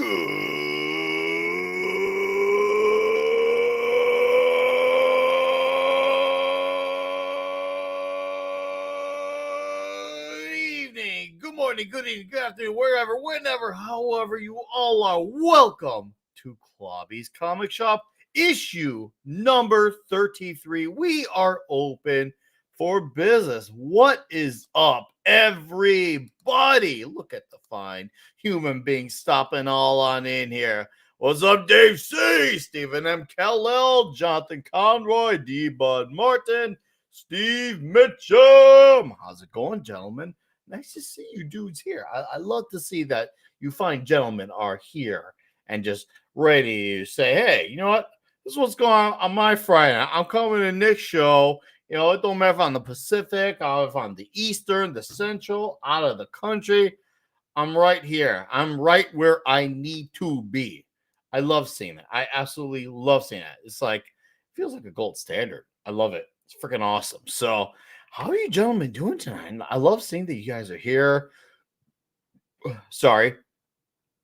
evening, good morning, good evening, good afternoon, wherever, whenever, however you all are. Welcome to Clobby's Comic Shop, issue number 33. We are open for business. What is up, everybody? Look at the fine human beings stopping all on in here. What's up, Dave C., Stephen M. Kellell, Jonathan Conroy, D. Bud Martin, Steve Mitchum. How's it going, gentlemen? Nice to see you dudes here. I love to see that you fine gentlemen are here and just ready to say, hey, you know what? This is what's going on my Friday. I'm coming to Nick's show. You know, it don't matter if I'm the Pacific, or if I'm the Eastern, the Central, out of the country. I'm right here. I'm right where I need to be. I love seeing it. I absolutely love seeing it. It's like, it feels like a gold standard. I love it. It's freaking awesome. So, how are you gentlemen doing tonight? I love seeing that you guys are here. Sorry.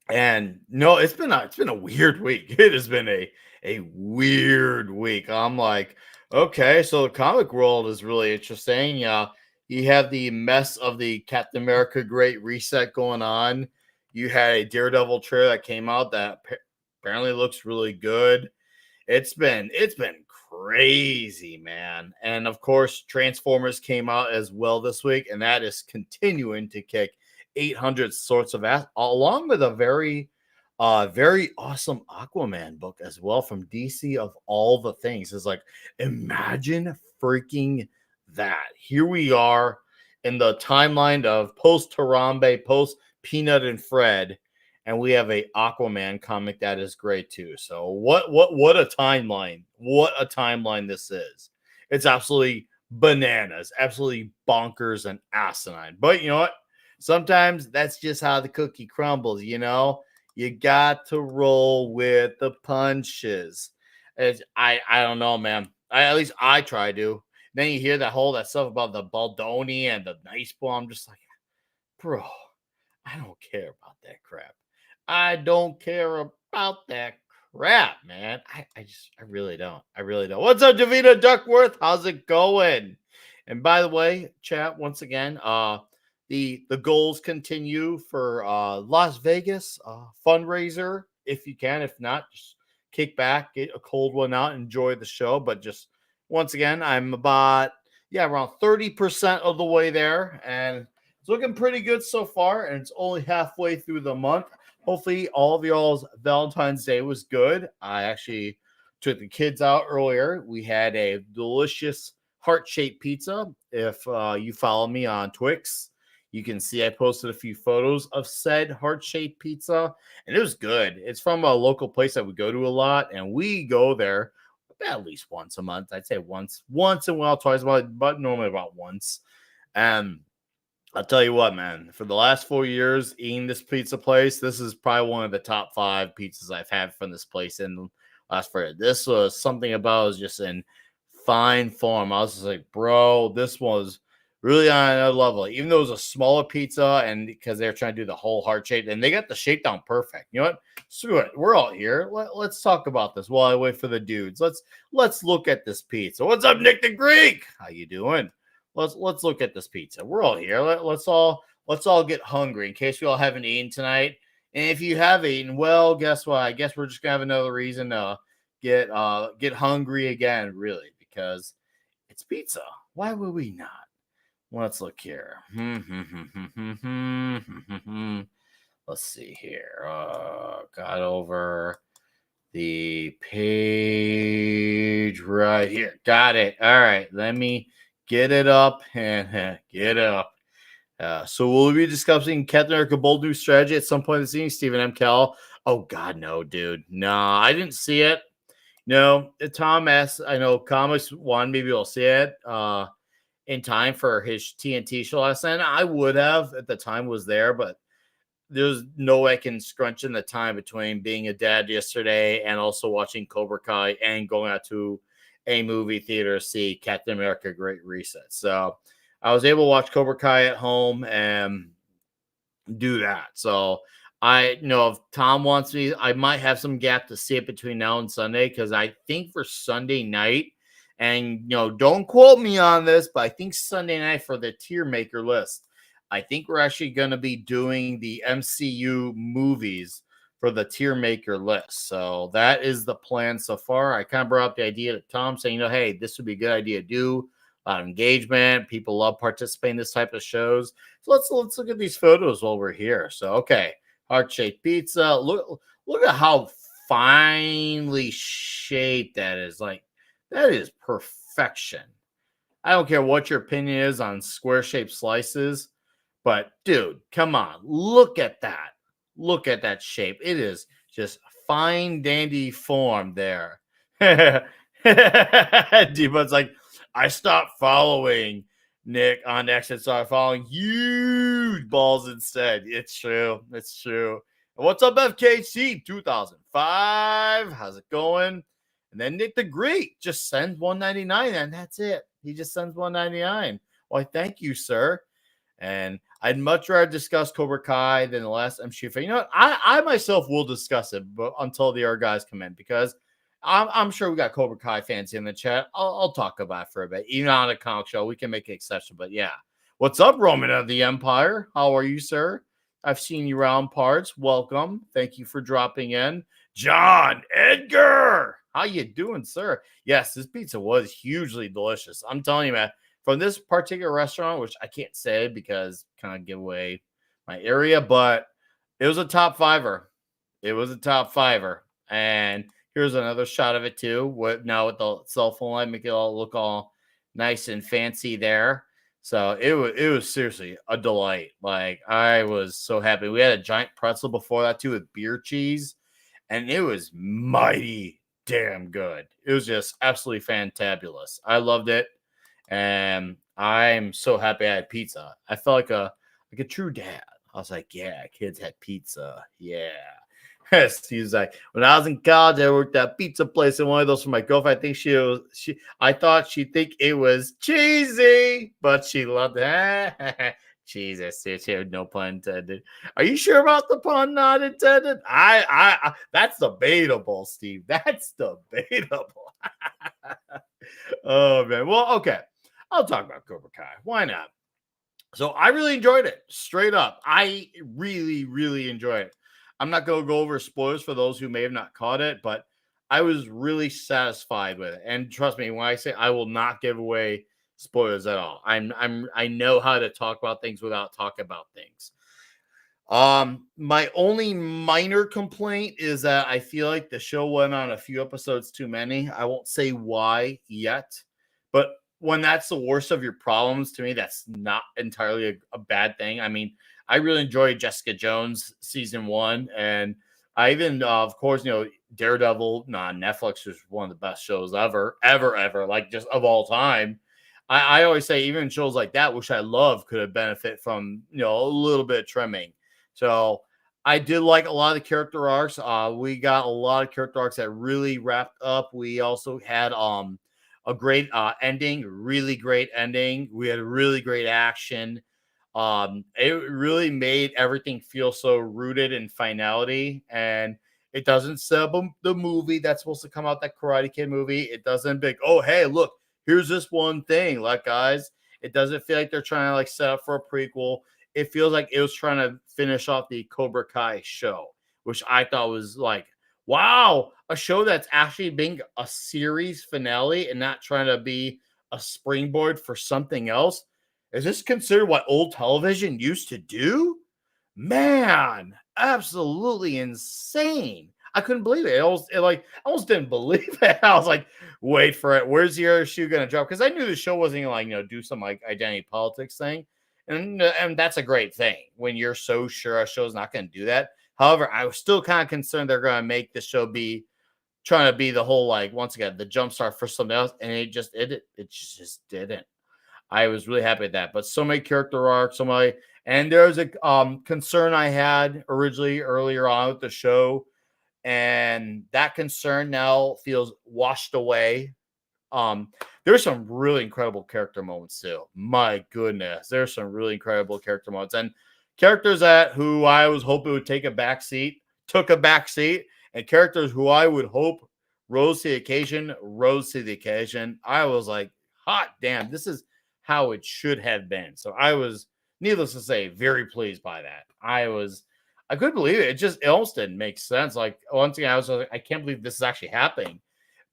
And no, it's been a weird week. It has been a weird week. I'm like, okay, so the comic world is really interesting. You have the mess of the Captain America Great Reset going on. You had a Daredevil trailer that came out that apparently looks really good. It's been crazy, man. And of course, Transformers came out as well this week, and that is continuing to kick 800 sorts of ass, along with a very awesome Aquaman book as well from DC of all the things. It's like, imagine freaking that. Here we are in the timeline of post Harambe, post Peanut and Fred, and we have a Aquaman comic that is great too. So what a timeline. What a timeline this is. It's absolutely bananas, absolutely bonkers and asinine. But you know what? Sometimes that's just how the cookie crumbles, you know? You got to roll with the punches. I don't know, man. At least I try to. Then you hear that stuff about the Baldoni and the Nice Ball. I'm just like, bro, I don't care about that crap. I don't care about that crap, man. I really don't. I really don't. What's up, Davina Duckworth? How's it going? And by the way, chat, once again, the goals continue for Las Vegas fundraiser if you can. If not, just kick back, get a cold one out, enjoy the show. But just once again, I'm about around 30% of the way there, and it's looking pretty good so far. And it's only halfway through the month. Hopefully, all of y'all's Valentine's Day was good. I actually took the kids out earlier. We had a delicious heart-shaped pizza. If you follow me on Twix, you can see I posted a few photos of said heart-shaped pizza, and it was good. It's from a local place that we go to a lot, and we go there at least once a month. I'd say once in a while, twice a month, but normally about once. And I'll tell you what, man, for the last 4 years eating this pizza place, this is probably one of the top 5 pizzas I've had from this place in the last 4 years. This was something about it was just in fine form. I was just like, bro, this was really on another level. Even though it was a smaller pizza, and because they're trying to do the whole heart shape, and they got the shape down perfect. You know what? Screw it. We're all here. Let's talk about this while I wait for the dudes. Let's look at this pizza. What's up, Nick the Greek? How you doing? Let's look at this pizza. We're all here. Let's all get hungry in case we all haven't eaten tonight. And if you have eaten, well, guess what? I guess we're just gonna have another reason to get hungry again, really, because it's pizza. Why would we not? Let's look here. Let's see here. Got over the page right here. Got it. All right. Let me get it up and get it up. So we'll be discussing Captain America Bold New Strategy at some point this evening. Stephen M. Kell. Oh, God, no, dude. No, I didn't see it. No, Tom S. I know Comics One, maybe we'll see it in time for his TNT show last night. I would have at the time was there, but there's no way I can scrunch in the time between being a dad yesterday and also watching Cobra Kai and going out to a movie theater to see Captain America Great Reset. So I was able to watch Cobra Kai at home and do that. So I know if Tom wants me, I might have some gap to see it between now and Sunday because I think for Sunday night, and don't quote me on this, but I think Sunday night for the tier maker list, I think we're actually going to be doing the MCU movies for the tier maker list. So that is the plan so far. I kind of brought up the idea to Tom saying, hey, this would be a good idea to do. A lot of engagement. People love participating in this type of shows. So let's look at these photos while we're here. So okay. Heart-shaped pizza. Look at how finely shaped that is. Like, that is perfection. I don't care what your opinion is on square-shaped slices, but dude, come on. Look at that. Look at that shape. It is just fine dandy form there. Demon's like, I stopped following Nick on X and started following huge balls instead. It's true. It's true. And what's up, FKC 2005? How's it going? And then Nick the Greek just sends 199, and that's it. He just sends 199. Why, thank you, sir. And I'd much rather discuss Cobra Kai than the last MCU film. You know what? I myself will discuss it, but until the other guys come in, because I'm sure we got Cobra Kai fans in the chat. I'll talk about it for a bit. Even on a comic show, we can make an exception. But yeah. What's up, Roman of the Empire? How are you, sir? I've seen you around parts. Welcome. Thank you for dropping in. John Edgar. How you doing, sir? Yes, this pizza was hugely delicious. I'm telling you, man, from this particular restaurant, which I can't say because kind of give away my area, but it was a top fiver. It was a top fiver. And here's another shot of it too. Now with the cell phone light, make it all look all nice and fancy there. So it was seriously a delight. Like, I was so happy. We had a giant pretzel before that too with beer cheese, and it was mighty damn good. It was just absolutely fantabulous. I loved it, and I'm so happy I had pizza. I felt like a true dad. I was like, yeah, kids had pizza. Yeah. He's like, when I was in college, I worked at a pizza place, and one of those for my girlfriend. I think I thought she'd think it was cheesy, but she loved it. Jesus, no pun intended. Are you sure about the pun not intended? I that's debatable, Steve. That's debatable. Oh man. Well, okay. I'll talk about Cobra Kai. Why not? So I really enjoyed it. Straight up. I really, really enjoyed it. I'm not going to go over spoilers for those who may have not caught it, but I was really satisfied with it. And trust me, when I say I will not give away spoilers at all, I know how to talk about things without talking about things. My only minor complaint is that I feel like the show went on a few episodes too many. I won't say why yet, but when that's the worst of your problems, to me, that's not entirely a bad thing. I mean, I really enjoyed Jessica Jones season 1, and I even, of course, Daredevil on Netflix is one of the best shows ever, like just of all time. I always say even shows like that, which I love, could have benefit from a little bit of trimming. So I did like a lot of the character arcs. We got a lot of character arcs that really wrapped up. We also had a great ending, really great ending. We had really great action. It really made everything feel so rooted in finality, and it doesn't set up the movie that's supposed to come out, that Karate Kid movie. It doesn't be like, oh, hey, look, here's this one thing. Like, guys, it doesn't feel like they're trying to like set up for a prequel. It feels like it was trying to finish off the Cobra Kai show, which I thought was like, wow, a show that's actually being a series finale and not trying to be a springboard for something else. Is this considered what old television used to do? Man, absolutely insane. I couldn't believe it. I almost didn't believe it. I was like, wait for it. Where's your shoe gonna drop? Because I knew the show wasn't gonna do some like identity politics thing. And that's a great thing when you're so sure a show's not gonna do that. However, I was still kind of concerned they're gonna make the show be trying to be the whole, like, once again, the jumpstart for something else, and it just didn't. I was really happy with that. But so many character arcs, and there's a concern I had originally earlier on with the show, and that concern now feels washed away. There's some really incredible character moments too. My goodness, there's some really incredible character moments, and characters that who I was hoping would take a back seat took a back seat, and characters who I would hope rose to the occasion. I was like, hot damn, this is how it should have been. So I was, needless to say, very pleased by that. I couldn't believe it. It almost didn't make sense. Like once again, I was like, I can't believe this is actually happening.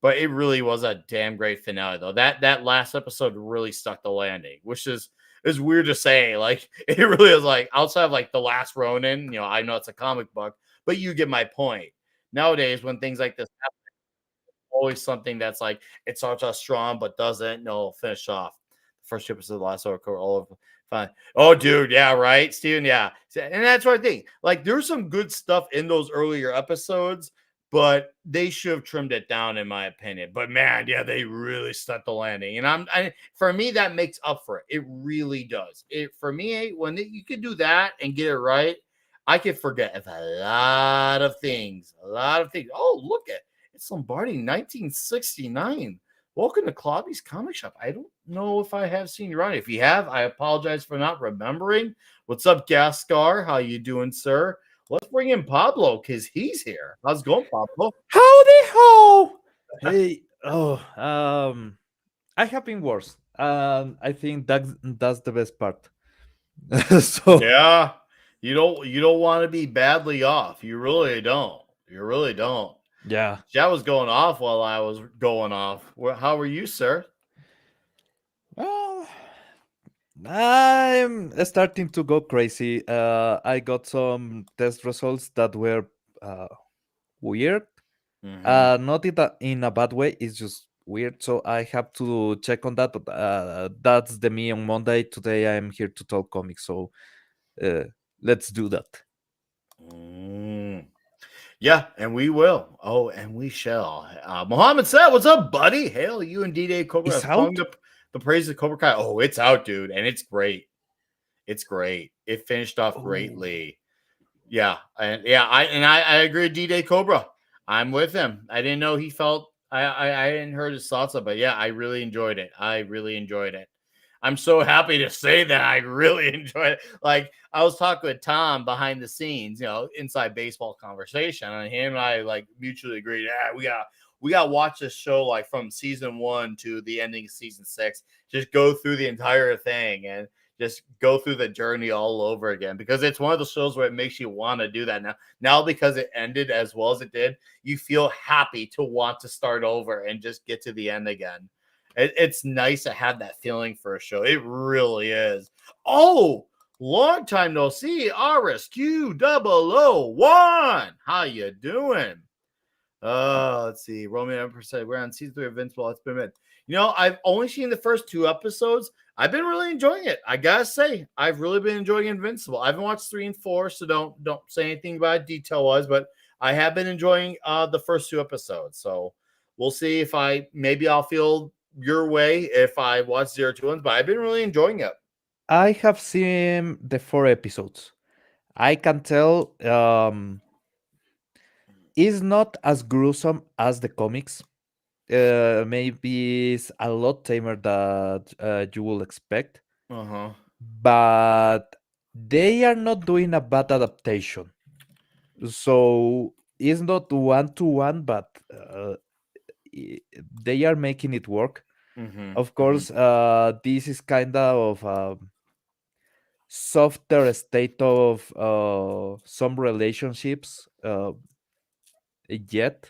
But it really was a damn great finale, though. That last episode really stuck the landing, which is weird to say. Like it really is. Like outside of like the Last Ronin, I know it's a comic book, but you get my point. Nowadays, when things like this happen, always something that's like it starts off strong but doesn't finish off. The first episode of the last arc, all of fine. Oh, dude, yeah, right, Steven, yeah, and that's what I think. Like, there's some good stuff in those earlier episodes, but they should have trimmed it down, in my opinion. But man, yeah, they really stuck the landing, and for me that makes up for it. It really does. It for me when you can do that and get it right. I could forget a lot of things. A lot of things. Oh, look at it's Lombardi 1969. Welcome to Clobby's Comic Shop. I don't know if I have seen you around. If you have, I apologize for not remembering. What's up, Gascar? How you doing, sir? Let's bring in Pablo because he's here. How's it going, Pablo? Howdy ho! Hey, I have been worse. I think that's the best part. So Yeah, you don't want to be badly off. You really don't. You really don't. yeah, That was going off while I was going off. How were you, sir? well, I'm starting to go crazy. I got some test results that were uh, weird. Mm-hmm. Not in a bad way. It's just weird. So I have to check on that. But that's the me on Monday. Today I'm here to talk comics. So uh, let's do that. Mm. Yeah, and we will. Oh, and we shall. Mohammed said, "What's up, buddy? Hail, you and D-Day Cobra It's have sung out. the praise of Cobra Kai. Oh, it's out, dude, and it's great. It's great. It finished off Oh. greatly. Yeah, I agree with D-Day Cobra. I'm with him. I didn't know he felt. I didn't heard his thoughts of, but yeah, I really enjoyed it. I really enjoyed it. I'm so happy to say that I really enjoyed it. Like I was talking with Tom behind the scenes, inside baseball conversation, and him and I like mutually agreed. Yeah, we got to watch this show like from season 1 to the ending of season 6. Just go through the entire thing and just go through the journey all over again because it's one of the shows where it makes you want to do that now because it ended as well as it did, you feel happy to want to start over and just get to the end again. It's nice to have that feeling for a show. It really is. Oh, long time no see. RSQ001. How you doing? Let's see. Roman Emperor said we're on season 3 of Invincible. It's been a minute. I've only seen the first 2 episodes. I've been really enjoying it. I gotta say, I've really been enjoying Invincible. I haven't watched 3 and 4, so don't say anything about it detail wise, but I have been enjoying the first 2 episodes. So we'll see if I'll feel your way if I watch 021s, but I've been really enjoying it. I have seen the 4 episodes. I can tell it's not as gruesome as the comics. Maybe it's a lot tamer that you will expect, Uh-huh. but they are not doing a bad adaptation. So it's not one to one, but they are making it work. Mm-hmm. Of Mm-hmm. course, this is kind of softer state of some relationships yet.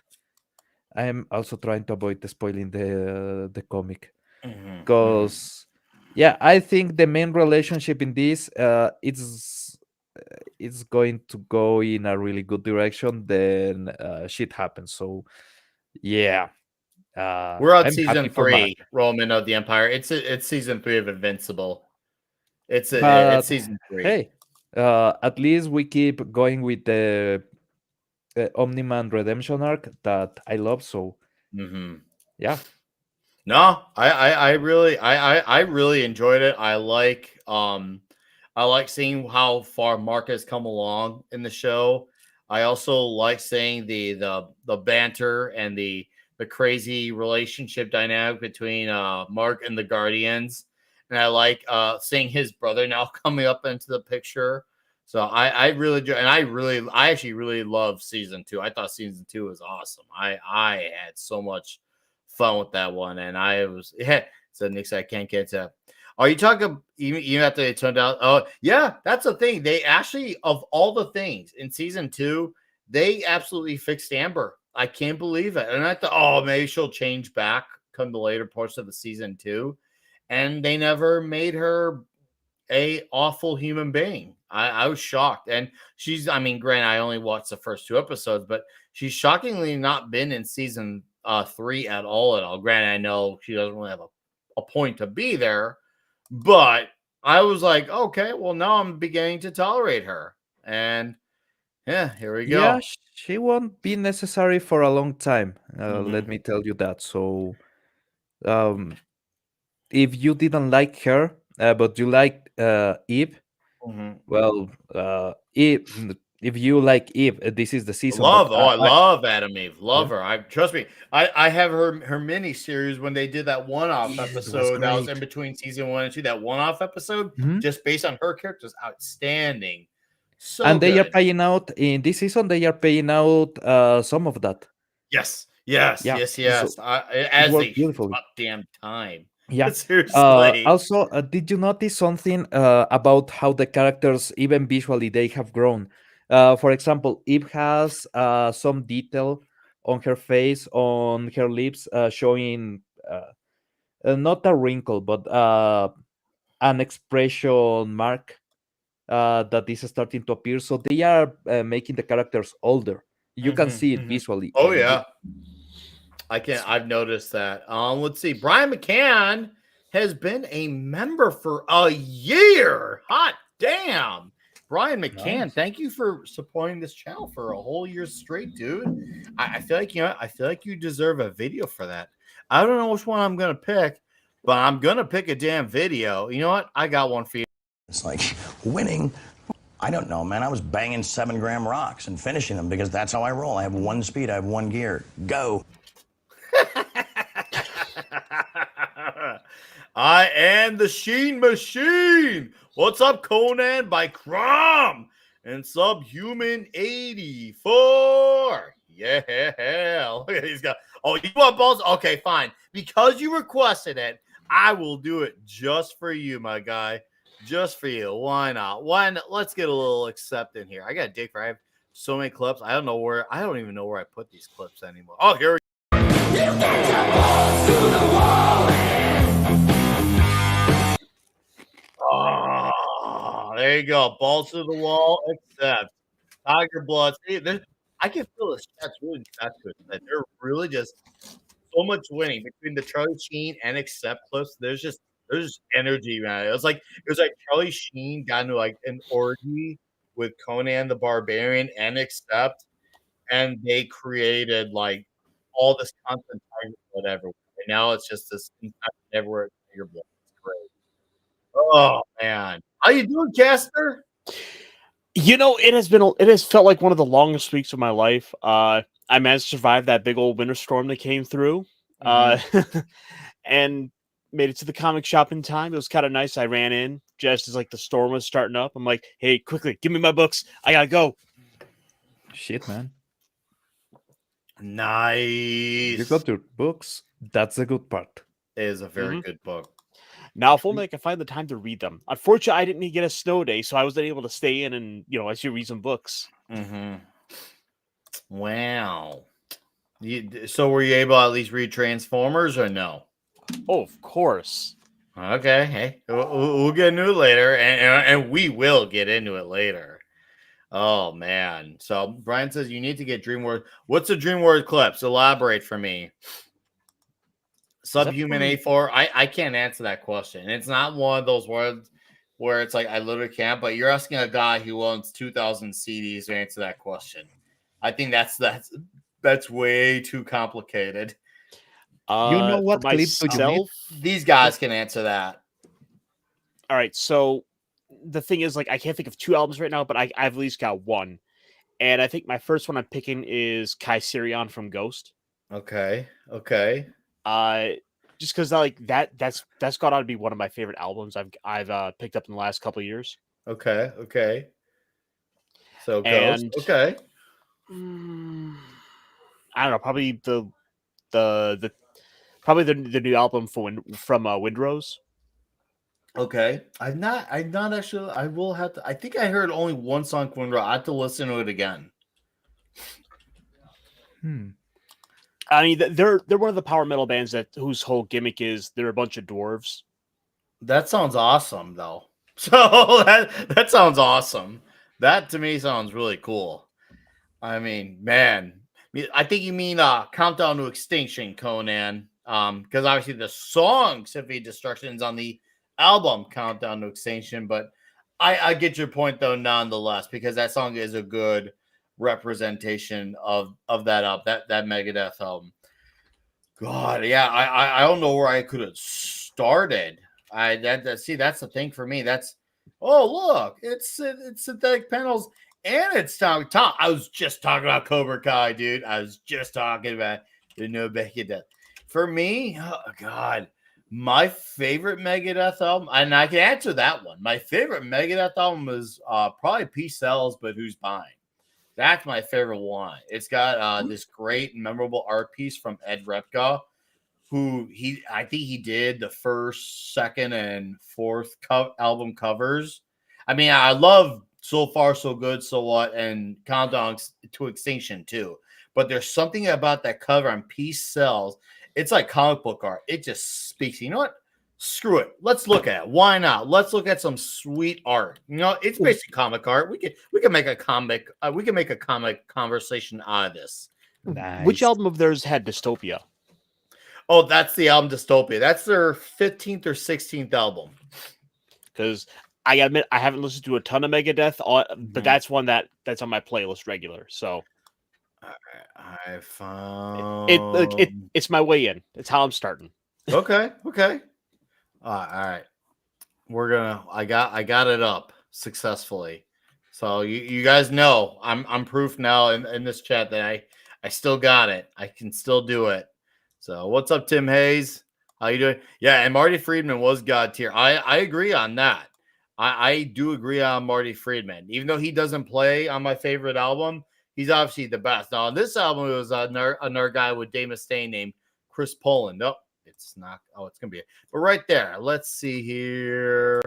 I'm also trying to avoid spoiling the comic Mm-hmm. Mm-hmm. because yeah, I think the main relationship in this it's going to go in a really good direction. Then shit happens. So yeah, We're on I'm happy season for Mark. 3, Roman of the Empire. It's season 3 of Invincible. It's But season 3. hey, at least we keep going with the Omni-Man redemption arc that I love. So Mm-hmm. yeah, No, I really enjoyed it. I like seeing how far Mark has come along in the show. I also like seeing the banter and the crazy relationship dynamic between Mark and the Guardians. And I like seeing his brother now coming up into the picture. So I really do, and I actually really love season 2. I thought season 2 was awesome. I had so much fun with that one, and I was yeah. So Nick said I can't get to. Are you talking even after they turned out? Oh yeah, that's the thing. They actually, of all the things in season 2, they absolutely fixed Amber. I can't believe it. And I thought, oh, maybe she'll change back come the later parts of the season 2, and they never made her a awful human being. I was shocked. And she's, I mean, granted, I only watched the first 2 episodes, but she's shockingly not been in season 3 at all at all. Granted, I know she doesn't really have a point to be there, but I was like, okay, well, now I'm beginning to tolerate her. And yeah, here we Yeah, go. she won't be necessary for a long time. Mm-hmm. Let me tell you that. So, um, if you didn't like her, but you liked Eve, Mm-hmm. well, if you like Eve, this is the season. But Love, oh, I love Adam Eve. yeah, Love her. I trust me. I have her mini series when they did that one-off yeah, it was episode that was in great. between season 1 and 2. That one-off episode, Mhm. just based on her character, is outstanding. So And they are good. paying out in this season. They are paying out some of that. Yes, yes, Yeah, yes, so yes. it As worked they beautifully. goddamn time. Yeah. Seriously. Also, did you notice something about how the characters, even visually, they have grown? For example, Eve has some detail on her face, on her lips, showing not a wrinkle, but an expression mark that is starting to appear. So they are making the characters older. You can Mm-hmm, see it mm-hmm. visually. Oh yeah. I've noticed that. Let's see. Brian McCann has been a member for a year. Hot damn. Brian McCann, Nice. thank you for supporting this channel for a whole year straight, dude. I feel like I feel like you deserve a video for that. I don't know which one I'm gonna pick, but I'm gonna pick a damn video. You know what? I got one for you. It's like winning. I don't know, man. I was banging 7-gram rocks and finishing them because that's how I roll. I have one speed, I have one gear. Go. I am the Sheen Machine. What's up, Conan by Crom and Subhuman 84? Yeah, look at these guys. Oh, you want balls? Okay, fine. Because you requested it, I will do it just for you, my guy. Just for you. Why not? Why not? Let's get a little accept in here. I got a dick for I have so many clips. I don't even know where I put these clips anymore. Oh, here we Oh, there you go. Balls to the wall, except Tiger Blood. See, I can feel the chat's really saturated. They're really just so much winning between the Charlie Sheen and Accept clips. There's energy, man. It was like Charlie Sheen got into like an orgy with Conan the Barbarian and Accept, and they created like all this content, Tiger Blood everywhere. And now it's just this everywhere Tiger Blood. It's great. Oh man, how you doing, Caster? It has felt like one of the longest weeks of my life. I managed to survive that big old winter storm that came through, uh, Mm-hmm. and made it to the comic shop in time. It was kind of nice. I ran in just as like the storm was starting up. I'm like, "Hey, quickly, give me my books. I gotta go." Shit, man. You Nice. got your books. That's the good part. It is a very Mhm. good book. Now, if only I could find the time to read them. Unfortunately, I didn't get a snow day, so I wasn't able to stay in and actually read some books. Mm-hmm. Wow. So were you able to at least read Transformers or no? Oh, of course. Okay. Hey, we'll get into it later, and we will get into it later. Oh man. So Brian says you need to get Dream Word. What's a Dream Word clips? Elaborate for me. Is that Subhuman from? A4. I can't answer that question. It's not one of those words where it's like I literally can't, but you're asking a guy who owns 2,000 CDs to answer that question. I think that's way too complicated. You know For what clip do you need? myself. These guys can answer that. All right, so the thing is, like, I can't think of two albums right now, but I've at least got one. And I think my first one I'm picking is Kai Sirion from Ghost. Okay. Okay. Uh, just because that's got to be one of my favorite albums I've picked up in the last couple of years. Okay. Okay. So Ghost. And Okay. I don't know, probably the probably the new album from Windrose. Okay. I'm not actually. I will have to. I think I heard only one song from Windrow. I have to listen to it again. I mean, they're one of the power metal bands whose whole gimmick is they're a bunch of dwarves. That sounds awesome, though. So that sounds awesome. That to me sounds really cool. I mean, man, I think you mean Countdown to Extinction, Conan. Because obviously the song Symphony of Destruction is on the album Countdown to Extinction, but I get your point though, nonetheless, because that song is a good representation of that that Megadeth album. God, yeah, I don't know where I could have started. See, that's the thing for me. That's look, it's synthetic panels and it's Tom. I was just talking about Cobra Kai, dude. I was just talking about the new Megadeth. For me, oh God, my favorite Megadeth album, and I can answer that one. My favorite Megadeth album is probably Peace Sells, but Who's Buying? That's my favorite one. It's got this great memorable art piece from Ed Repka, who I think he did the first, second, and fourth album covers. I mean, I love So Far, So Good, So What, and Countdown to Extinction too. But there's something about that cover on Peace Sells. It's like comic book art. It just speaks. You know what? Screw it. Let's look at it. Why not? Let's look at some sweet art. You know, it's basically comic art. We can make a comic. We can make a comic conversation out of this. Which album of theirs had Dystopia? Oh, that's the album Dystopia. That's their 15th or 16th album. Because I gotta admit, I haven't listened to a ton of Megadeth, but that's one that's on my playlist regular. So I found it's my way in. It's how I'm starting. Okay. All right. I got it up successfully. So you guys know I'm proof now in this chat that I still got it. I can still do it. So what's up, Tim Hayes? How you doing? Yeah, and Marty Friedman was God tier. I agree on that. I do agree on Marty Friedman. Even though he doesn't play on my favorite album, he's obviously the best. Now on this album, it was another guy with Dave Mustaine named Chris Poland. Nope, it's not. Oh, it's gonna be it. But right there, let's see here.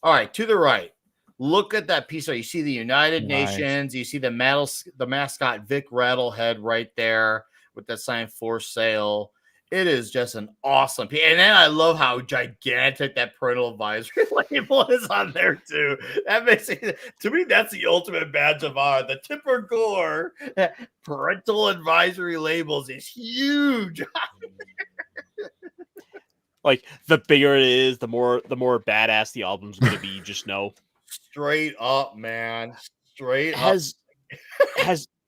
All right, to the right. Look at that piece. You see the United Nations. You see the mascot Vic Rattlehead right there with that sign for sale. It is just an awesome piece. And then I love how gigantic that parental advisory label is on there too. That makes it, to me, that's the ultimate badge of honor. The Tipper Gore parental advisory labels is huge. Like the bigger it is, the more badass the album's gonna be. You just know. Straight up, man. Straight up.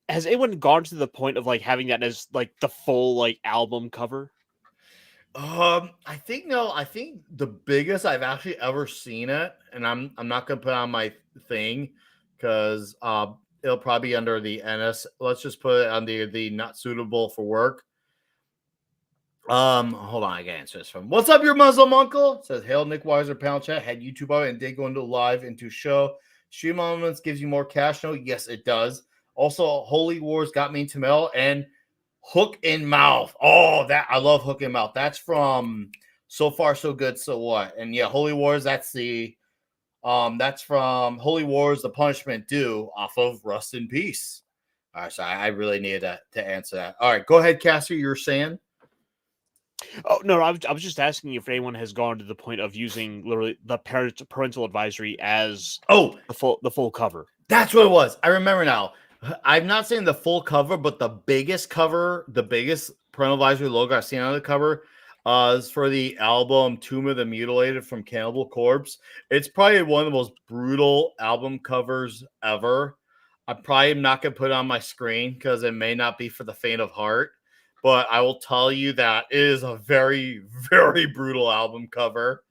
Has anyone gone to the point of like having that as like the full like album cover? I think no. I think the biggest I've actually ever seen it, and I'm not gonna put on my thing because it'll probably be under the NS. Let's just put it under the not suitable for work. Hold on, I gotta answer this from what's up, your Muslim uncle? It says hail Nick Weiser pound chat, had YouTube on it and did go into live into show. Stream elements gives you more cash. No, yes, it does. Also, Holy Wars got me into mail and Hook in Mouth. Oh, that I love Hook in Mouth. That's from So Far So Good, So What? And yeah, Holy Wars, that's from Holy Wars, The Punishment Due off of Rust in Peace. All right, so I really needed to answer that. All right, go ahead, Cassie. You're saying? Oh no, I was just asking if anyone has gone to the point of using literally the parental advisory as the full cover. That's what it was. I remember now. I'm not saying the full cover, but the biggest cover, the biggest parental advisory logo I've seen on the cover is for the album Tomb of the Mutilated from Cannibal Corpse. It's probably one of the most brutal album covers ever. I probably am not going to put it on my screen because it may not be for the faint of heart. But I will tell you that it is a very, very brutal album cover.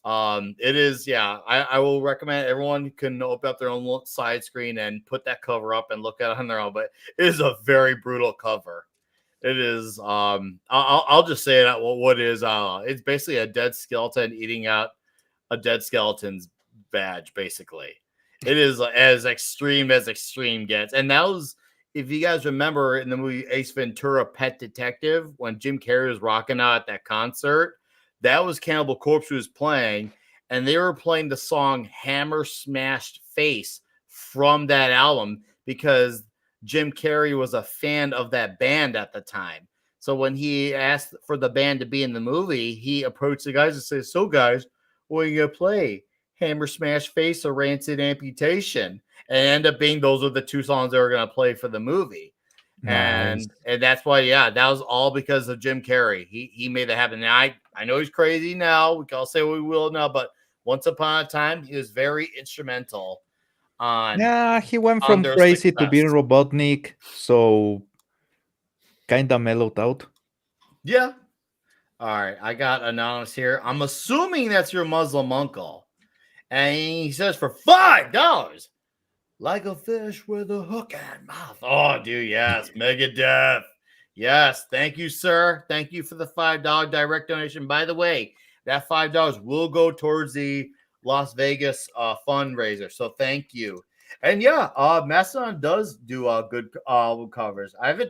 It is, yeah. I will recommend everyone can open up their own side screen and put that cover up and look at it on their own. But it is a very brutal cover. It is. I'll just say that what it is. It's basically a dead skeleton eating out a dead skeleton's badge, basically. It is as extreme as extreme gets. And that was, if you guys remember in the movie Ace Ventura Pet Detective, when Jim Carrey was rocking out at that concert, that was Cannibal Corpse who was playing, and they were playing the song Hammer Smashed Face from that album because Jim Carrey was a fan of that band at the time. So when he asked for the band to be in the movie, he approached the guys and said, "So guys, what are you gonna play? Hammer Smash Face or Rancid Amputation?" And it ended up being those are the two songs they were gonna play for the movie. Nice. And that's why, yeah, that was all because of Jim Carrey. He made that happen. And I know he's crazy now. We can all say what we will now, but once upon a time, he was very instrumental on Yeah, he went on from their crazy to being success. Robotnik, so kinda mellowed out. Yeah. All right. I got anonymous here. I'm assuming that's your Muslim uncle. And he says for $5, like a fish with a hook and mouth. Oh, dude, yes. Megadeth. Yes. Thank you, sir. Thank you for the $5 direct donation. By the way, that $5 will go towards the Las Vegas fundraiser. So thank you. And yeah, Mastodon does do good covers. I've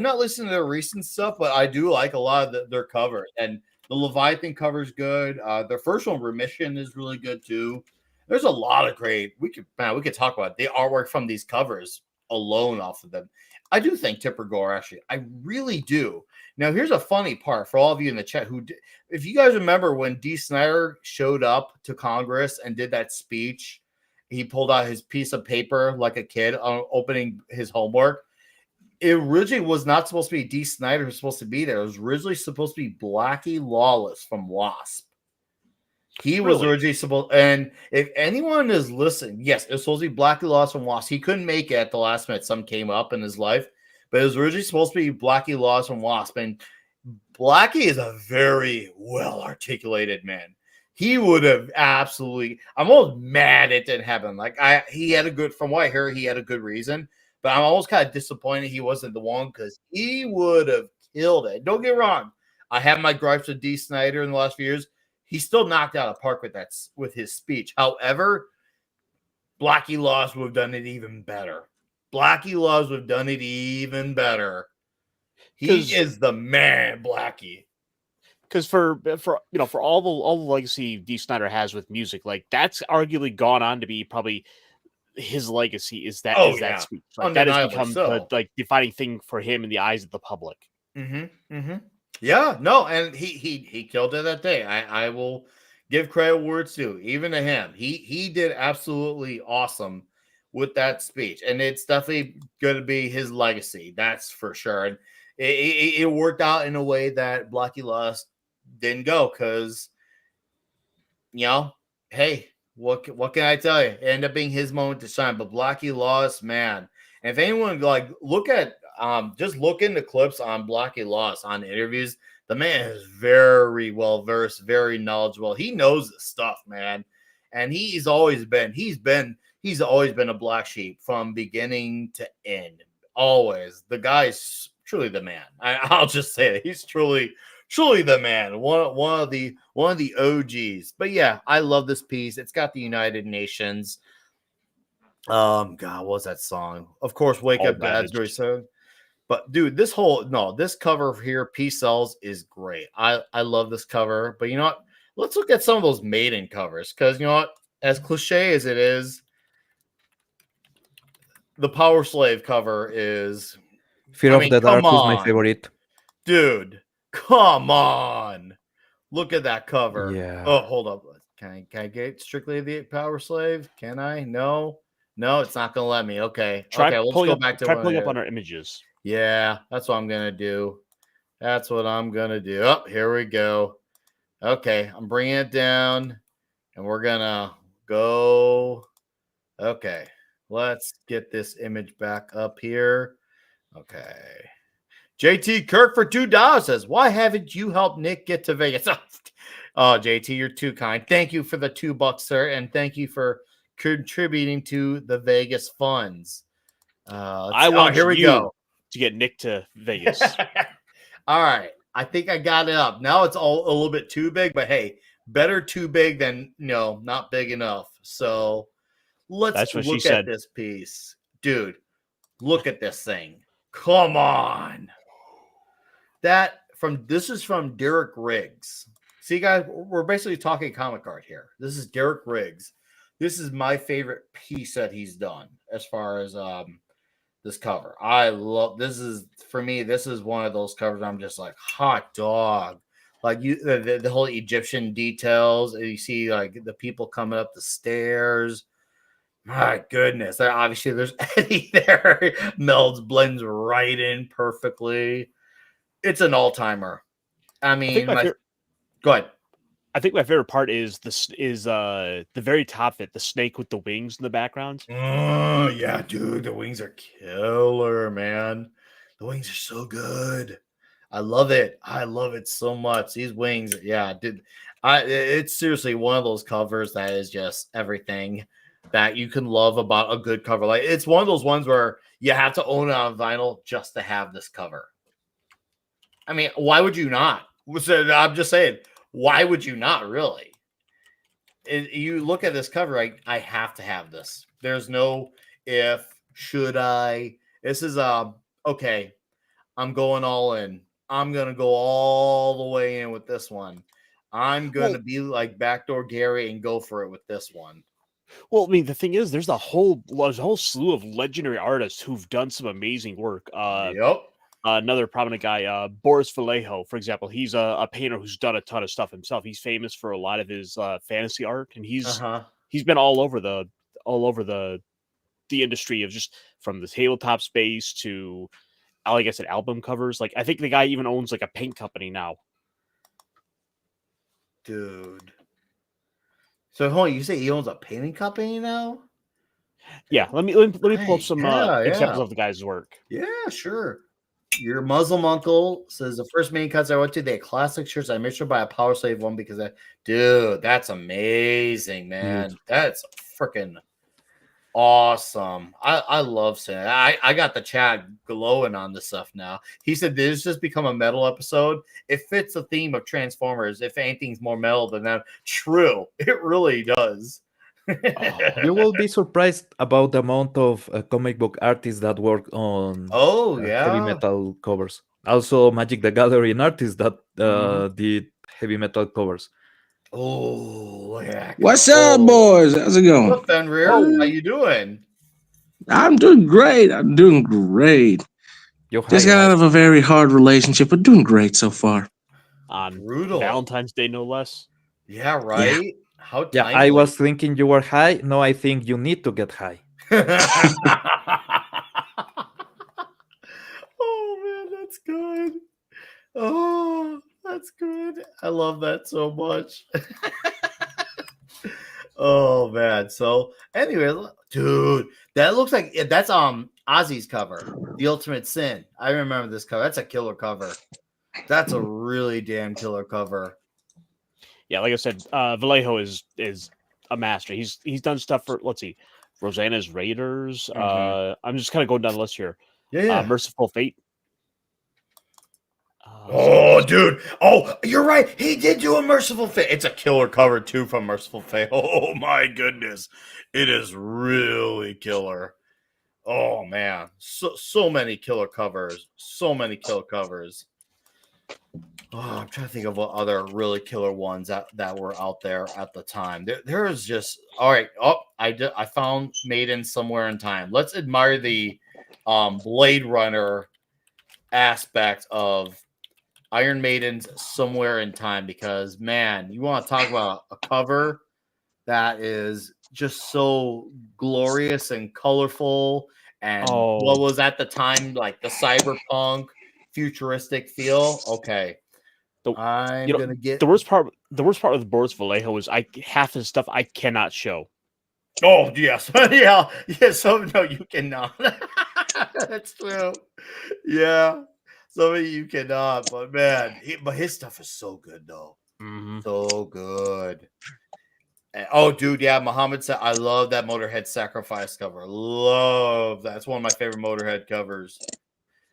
not listened to their recent stuff, but I do like a lot of their covers. And the Leviathan cover's good. Their first one, Remission, is really good too. There's a lot of great. We could talk about the artwork from these covers alone off of them. I do think Tipper Gore, actually. I really do. Now, here's a funny part for all of you in the chat if you guys remember when Dee Snider showed up to Congress and did that speech, he pulled out his piece of paper like a kid opening his homework. It originally was not supposed to be Dee Snider who's supposed to be there. It was originally supposed to be Blackie Lawless from Wasp. He was originally supposed, and if anyone is listening, yes, it was supposed to be Blackie Lawless from Wasp. He couldn't make it at the last minute. Something came up in his life, but it was originally supposed to be Blackie Lawless from Wasp. And Blackie is a very well articulated man. He would have absolutely. I'm almost mad it didn't happen. He had a good, from what I heard, he had a good reason, but I'm almost kind of disappointed he wasn't the one because he would have killed it. Don't get wrong. I have my gripes with Dee Snider in the last few years. He still knocked out of the park with his speech. However, Blackie Laws would have done it even better. Blackie Laws would have done it even better. He is the man, Blackie. Because for all the legacy Dee Snider has with music, like that's arguably gone on to be probably his legacy. That speech? Like that has become the defining thing for him in the eyes of the public. Mm-hmm. Mm-hmm. Yeah, no, and he killed it that day. I will give credit where it's due, even to him. He did absolutely awesome with that speech, and it's definitely going to be his legacy. That's for sure. And it worked out in a way that Blackie Lawless didn't go because, hey, what can I tell you? It ended up being his moment to shine. But Blackie Lawless, man, and if anyone just look into clips on Blackie Lawless on interviews. The man is very well versed, very knowledgeable. He knows this stuff, man, and he's always been a black sheep from beginning to end. Always, the guy's truly the man. I'll just say that he's truly the man. One of the OGs. But yeah, I love this piece. It's got the United Nations. God, what was that song? Of course, Wake Up God's so. But dude, this cover here, Peace Cells, is great. I love this cover. But you know what? Let's look at some of those Maiden covers. Because you know what? As cliche as it is, the Power Slave cover is Fear of the Dark is my favorite. Dude, come on. Look at that cover. Yeah. Oh, hold up. Can I get strictly the Power Slave? Can I? No, it's not gonna let me. Okay. Let's go back to pulling up on our images. Yeah, that's what I'm gonna do. Oh, here we go. Okay, I'm bringing it down, and we're gonna go. Okay, let's get this image back up here. Okay. JT Kirk for $2 says, "Why haven't you helped Nick get to Vegas?" Oh, JT, you're too kind. Thank you for the $2, sir, and thank you for contributing to the Vegas funds. Here we go. To get Nick to Vegas. All right. I think I got it up. Now it's all a little bit too big, but hey, better too big than not big enough. So Let's what she look said. at this piece. Dude, look at this thing. Come on. This is from Derek Riggs. See, guys, we're basically talking comic art here. This is Derek Riggs. This is my favorite piece that he's done as far as this cover. I love this is for me. This is one of those covers I'm just like hot dog. Like the whole Egyptian details. And you see like the people coming up the stairs. My goodness. Obviously, there's Eddie there. Blends right in perfectly. It's an all-timer. I mean, go ahead. I think my favorite part is the very top of it, the snake with the wings in the background. Oh yeah, dude, the wings are killer, man. The wings are so good. I love it. I love it so much. These wings, yeah, dude. It's seriously one of those covers that is just everything that you can love about a good cover. Like it's one of those ones where you have to own it on vinyl just to have this cover. I mean, why would you not? I'm just saying, why would you not really? You look at this cover, I have to have this. There's no if, should I. This is okay. I'm going all in. I'm gonna go all the way in with this one. I'm gonna be like Backdoor Gary and go for it with this one. Well, I mean, the thing is, there's a whole slew of legendary artists who've done some amazing work. Yep. Another prominent guy, Boris Vallejo, for example, he's a painter who's done a ton of stuff himself. He's famous for a lot of his fantasy art, and he's been all over the industry of just from the tabletop space to, like I said, album covers. Like I think the guy even owns like a paint company now. Dude. So hold on, you say he owns a painting company now? Yeah, let me pull up some examples of the guy's work. Yeah, sure. Your Muslim uncle says the first main cuts I went to, they had classic shirts. I made sure to buy a Power Slave one because dude, that's amazing, man. Dude. That's freaking awesome. I love saying it. I got the chat glowing on this stuff now. He said this just become a metal episode. It fits the theme of Transformers. If anything's more metal than that, true. It really does. You will be surprised about the amount of comic book artists that work on heavy metal covers. Also, Magic the Gathering artists that did heavy metal covers. Oh, yeah. What's up, boys? How's it going? What's up, Fenrir? How you doing? I'm doing great. Just got out of a very hard relationship, but doing great so far. On Valentine's Day, no less. Yeah, right? Yeah. How timely. Yeah, I was thinking you were high. No, I think you need to get high. Oh, man, that's good. Oh, that's good. I love that so much. Oh, man. So, anyway, dude, that looks like that's Ozzy's cover, The Ultimate Sin. I remember this cover. That's a killer cover. That's a really damn killer cover. Yeah, like I said, Vallejo is a master. He's done stuff for, let's see, Rosanna's Raiders. I'm just kind of going down the list here. Yeah. Merciful Fate. Oh, dude. Oh, you're right. He did do a Merciful Fate. It's a killer cover, too, from Merciful Fate. Oh, my goodness. It is really killer. Oh, man. So many killer covers. So many killer covers. Oh, I'm trying to think of what other really killer ones that were out there at the time. There is just all right. Oh, I found Maiden Somewhere in Time. Let's admire the Blade Runner aspect of Iron Maiden's Somewhere in Time because man, you want to talk about a cover that is just so glorious and colorful and what was at the time like the cyberpunk futuristic feel. Okay. I'm gonna get the worst part with Boris Vallejo is half his stuff I cannot show. Oh yes, yeah. So no, you cannot. That's true. Yeah, some of you cannot, but man, his stuff is so good though. So good. Oh, dude, yeah. Muhammad said, I love that Motorhead Sacrifice cover. Love that. It's one of my favorite Motorhead covers.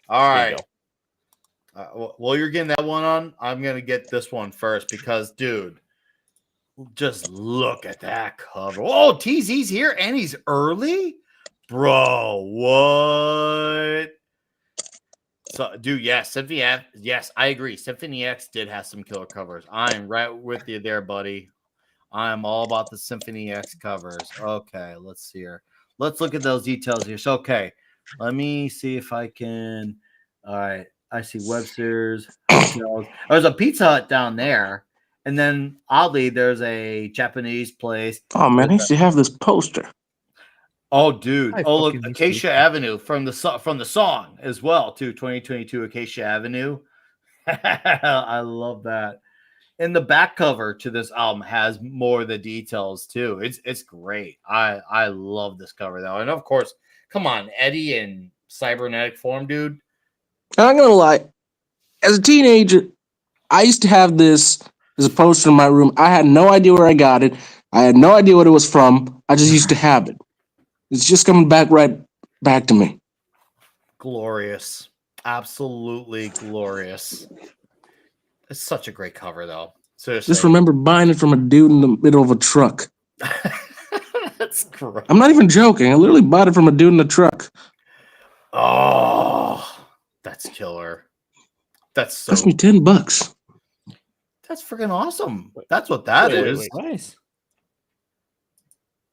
All right. Well, you're getting that one on. I'm gonna get this one first because, dude, Just look at that cover. Oh, TZ's here and he's early? Bro, what? So, dude, yes, Symphony X. Yes, I agree. Symphony X did have some killer covers. I'm right with you there, buddy. I'm all about the Symphony X covers. Okay, let's see here. Let's look at those details here. So, okay, let me see if I can. All right, I see Webster's hotels. There's a Pizza Hut down there, and then oddly, there's a Japanese place. Oh man, I used to have this poster. Oh, dude! I Oh, look, fucking missed Acacia it. Avenue from the song as well, too. 2022 Acacia Avenue. I love that. And the back cover to this album has more of the details too. It's great. I love this cover though, and of course, come on, Eddie in cybernetic form, dude. I'm not gonna lie. As a teenager, I used to have this as a poster in my room. I had no idea where I got it. I had no idea what it was from. I just used to have it. It's just coming right back to me. Glorious, absolutely glorious. It's such a great cover though. Seriously, Just remember buying it from a dude in the middle of a truck. that's great. I'm not even joking. I literally bought it from a dude in a truck. Oh, that's killer. That's so. Cost me $10. That's freaking awesome. That's what that is. Nice.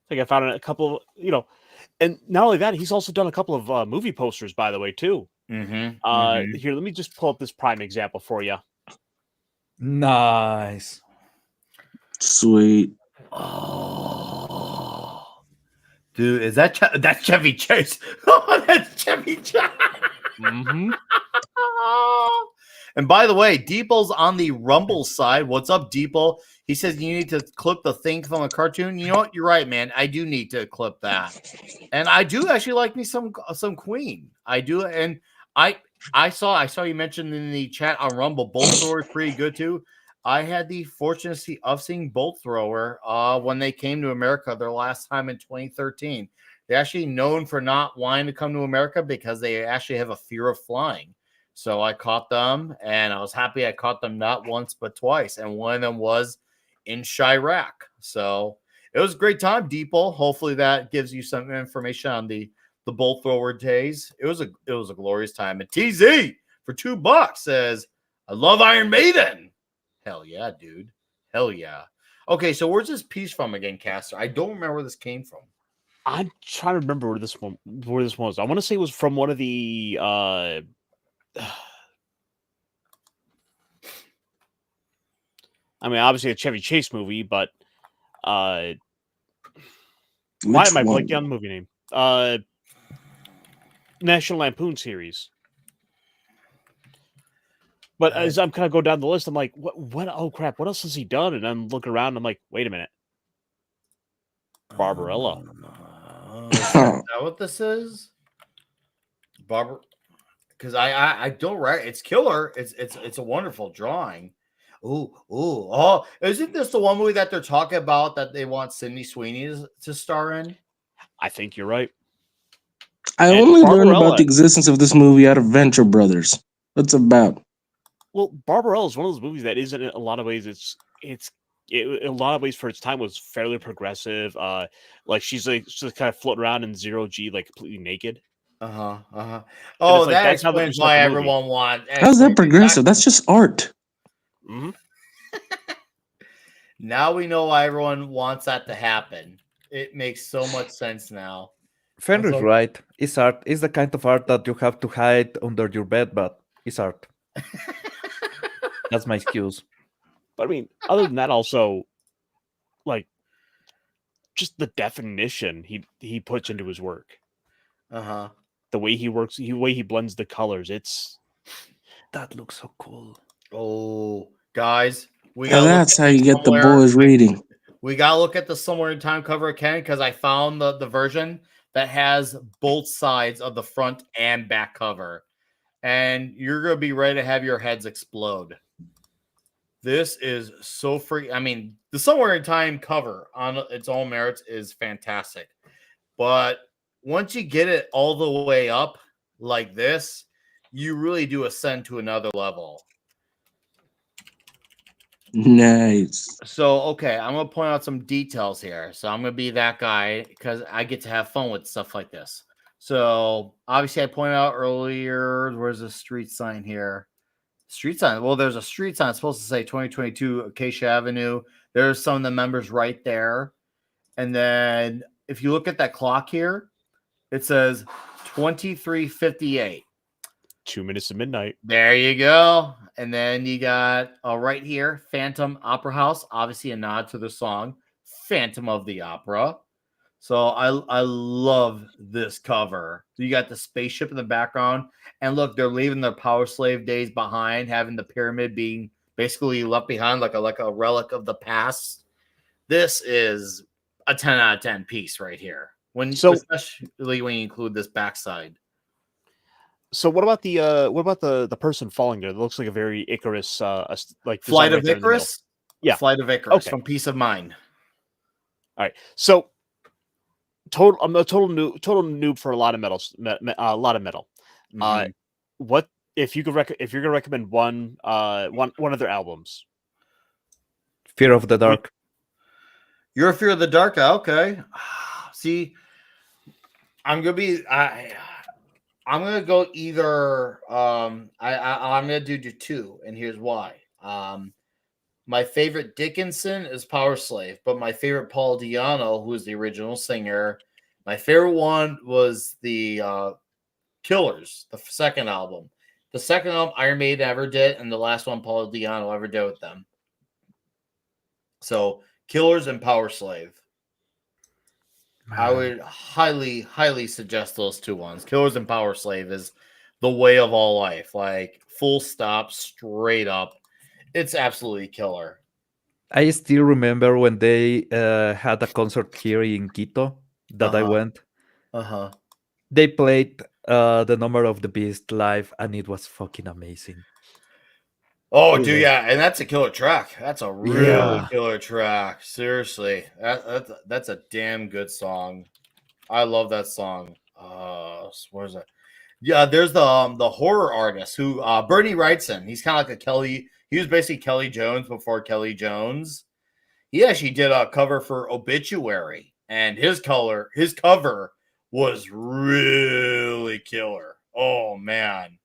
I think I found a couple of, and not only that, he's also done a couple of movie posters, by the way, too. Mm-hmm. Here, let me just pull up this prime example for you. Nice. Sweet. Oh, dude, is that's Chevy Chase? Oh, that's Chevy Chase. Mm-hmm. And by the way, Deeple's on the Rumble side. What's up, Deeple? He says you need to clip the thing from a cartoon. You know what? You're right, man. I do need to clip that, and I do actually like me some Queen. I do, and I saw you mentioned in the chat on Rumble. Bolt Thrower is pretty good too. I had the fortunate of seeing Bolt Thrower when they came to America their last time in 2013. They're actually known for not wanting to come to America because they actually have a fear of flying. So I caught them, and I was happy I caught them not once but twice, and one of them was in Chirac. So it was a great time, Deeple. Hopefully that gives you some information on the Bolt Thrower days. It was a glorious time. And TZ for $2 says, "I love Iron Maiden." Hell yeah, dude. Hell yeah. Okay, so where's this piece from again, Caster? I don't remember where this came from. I'm trying to remember where this one was. I want to say it was from one of the I mean, obviously a Chevy Chase movie, but why am I blanking on the movie name? National Lampoon series. But as I'm kind of going down the list, I'm like, what? Oh crap! What else has he done? And I'm looking around. And I'm like, wait a minute, Barbarella. Is that what this is? Barbara, because I don't write. It's killer. It's a wonderful drawing. Oh! Isn't this the one movie that they're talking about that they want Sydney Sweeney to star in? I think you're right. I only learned about the existence of this movie out of Venture Brothers. What's it about? Well, Barbarella is one of those movies that is in a lot of ways in a lot of ways for its time was fairly progressive. Like she's just kind of floating around in zero G, like completely naked. Oh, that explains why everyone wants. How's that progressive? That's just art. Mm-hmm. Now we know why everyone wants that to happen. It makes so much sense now. Fenrir's right. It's art. It's the kind of art that you have to hide under your bed, but it's art. That's my excuse. But I mean, other than that, also, like, just the definition he puts into his work. The way he works, the way he blends the colors. That looks so cool. Oh, guys, that's how you get the boys reading. We gotta look at the Somewhere in Time cover again because I found the version that has both sides of the front and back cover, and you're gonna be ready to have your heads explode. This is so free. I mean, the Somewhere in Time cover on its own merits is fantastic, but once you get it all the way up like this, you really do ascend to another level. Nice. So, okay, I'm gonna point out some details here. So I'm gonna be that guy because I get to have fun with stuff like this. So obviously, I pointed out earlier. Where's the street sign here? Street sign. Well, there's a street sign supposed to say 2022 Acacia Avenue. There's some of the members right there. And then if you look at that clock here, it says 23:58. 2 minutes to midnight. There you go. And then you got right here, Phantom Opera House, obviously a nod to the song Phantom of the Opera. So I love this cover. You got the spaceship in the background, and look, they're leaving their Power Slave days behind, having the pyramid being basically left behind like a relic of the past. This is a 10 out of 10 piece right here. Especially when you include this backside. So what about the person falling there? That looks like a very Icarus, like Flight of Icarus. Yeah, Flight of Icarus from Peace of Mind. All right, so I'm a total noob for a lot of metal. Mm-hmm. What if you're gonna recommend one of their albums? Fear of the Dark. You're a Fear of the Dark. Okay. See, I'm gonna go either. I'm gonna do two, and here's why. My favorite Dickinson is Power Slave, but my favorite Paul Di'Anno, who is the original singer, my favorite one was the Killers, the second album. The second album Iron Maiden ever did, and the last one Paul Di'Anno ever did with them. So Killers and Power Slave. I would highly suggest those two ones. Killers and Power Slave is the way of all life. Like full stop, straight up. It's absolutely killer. I still remember when they had a concert here in Quito that I went. They played The Number of the Beast live, and it was fucking amazing. Oh, dude, yeah, and that's a killer track. That's a really killer track. Seriously, that's a damn good song. I love that song. Where's that? Yeah, there's the horror artist who Bernie Wrightson. He's kind of like a Kelly. He was basically Kelly Jones before Kelly Jones. He actually did a cover for Obituary, and his cover was really killer. Oh man.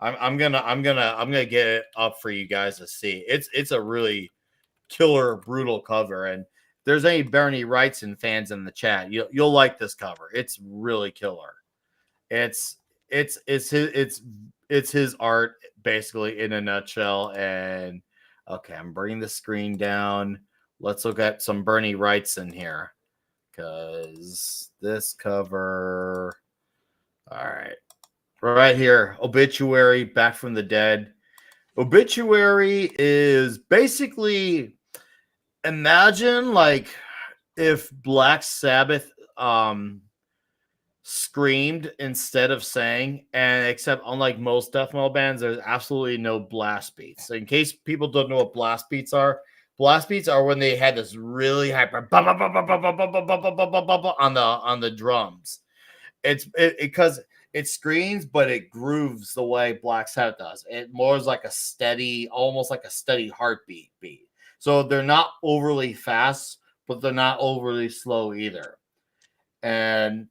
I'm gonna get it up for you guys to see. It's a really killer, brutal cover. And if there's any Bernie Wrightson fans in the chat, you'll like this cover. It's really killer. It's his art basically in a nutshell. And okay, I'm bringing the screen down. Let's look at some Bernie Wrightson here, because this cover. All right. Right here, Obituary, Back from the Dead. Obituary is basically, imagine like if Black Sabbath screamed instead of sang, and except unlike most death metal bands, there's absolutely no blast beats. So in case people don't know what blast beats are when they had this really hyper on the drums. It's because it screams, but it grooves the way Black Sabbath does. It more is like a steady, almost like a steady heartbeat beat. So they're not overly fast, but they're not overly slow either. And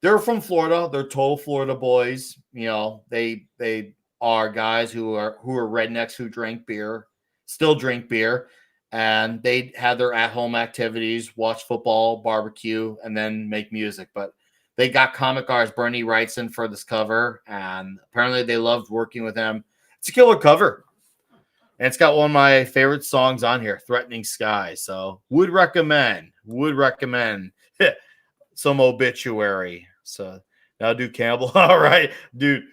they're from Florida. They're total Florida boys. You know, they are guys who are rednecks who still drink beer, and they have their at-home activities, watch football, barbecue, and then make music. But they got comic artist Bernie Wrightson for this cover, and apparently they loved working with him. It's a killer cover. And it's got one of my favorite songs on here, Threatening Sky. So would recommend some Obituary. So now do Cannibal. All right, dude.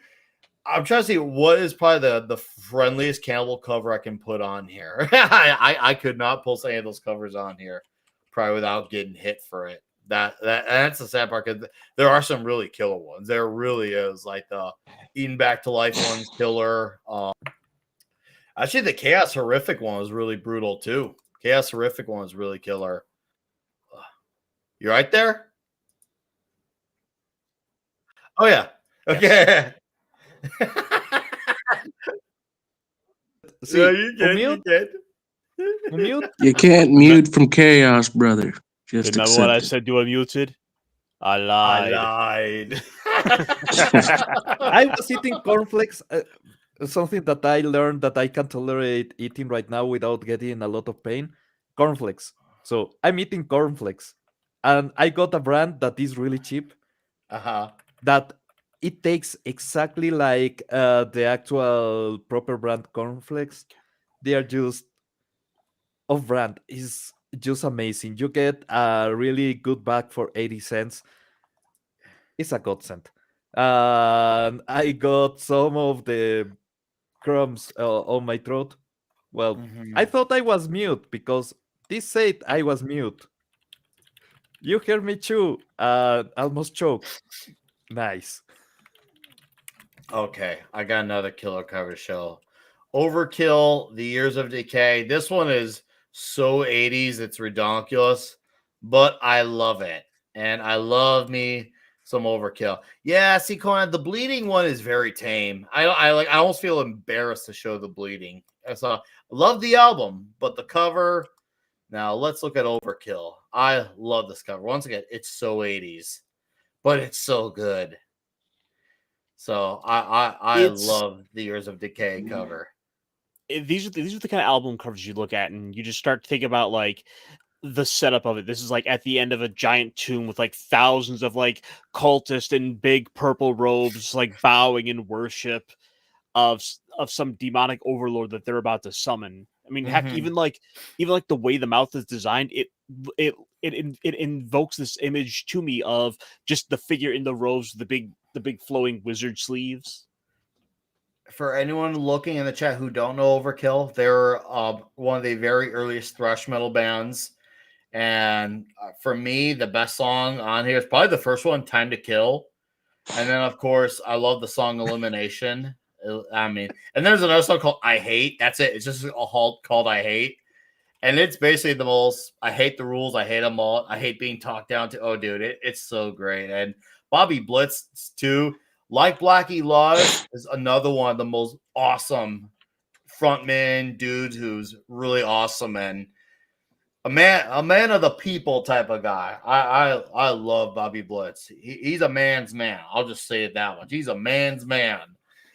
I'm trying to see what is probably the friendliest Cannibal cover I can put on here. I could not post any of those covers on here probably without getting hit for it. That's the sad part, because there are some really killer ones. There really is, like the Eaten Back to Life one's killer. Actually, the Chaos Horrific one was really brutal too. Chaos Horrific one was really killer. You right there? Oh yeah. Okay. See, Yeah, you get. Mute? You can't mute from chaos, brother. Just Remember accept what I it. said you were muted? I I lied. I was eating cornflakes. Something that I learned that I can tolerate eating right now without getting a lot of pain. Cornflakes. So I'm eating cornflakes, and I got a brand that is really cheap. Uh-huh. That it takes exactly like the actual proper brand cornflakes. They are just off brand. Is just amazing. You get a really good bag for 80 cents. It's a godsend. And I got some of the crumbs on my throat. Well, I thought I was mute because this said I was mute. You heard me chew, almost choke. Nice. Okay, I got another killer cover show. Overkill, The Years of Decay. This one is so 80s, it's ridiculous, but I love it. And I love me some Overkill. Yeah, see, Conan, the bleeding one is very tame. I almost feel embarrassed to show the bleeding. So I love the album, but the cover. Now let's look at Overkill. I love this cover. Once again, it's so 80s, but it's so good. So I It's love the Years of Decay cover. these are the kind of album covers you look at and you just start to think about like the setup of it. This is like at the end of a giant tomb with like thousands of like cultists in big purple robes, like bowing in worship of some demonic overlord that they're about to summon. I mean, heck, even like the way the mouth is designed, it invokes this image to me of just the figure in the robes, the big flowing wizard sleeves. For anyone looking in the chat who don't know Overkill, they're one of the very earliest thrash metal bands. And for me, the best song on here is probably the first one, Time to Kill. And then, of course, I love the song Elimination. I mean, and there's another song called I Hate. That's it. It's just a halt called I Hate. And it's basically the most, I hate the rules. I hate them all. I hate being talked down to. Oh, dude, it's so great. And Bobby Blitz, too. Like Blackie Laws is another one of the most awesome frontman dudes who's really awesome and a man of the people type of guy. I love Bobby Blitz. He's a man's man. I'll just say it that much. He's a man's man.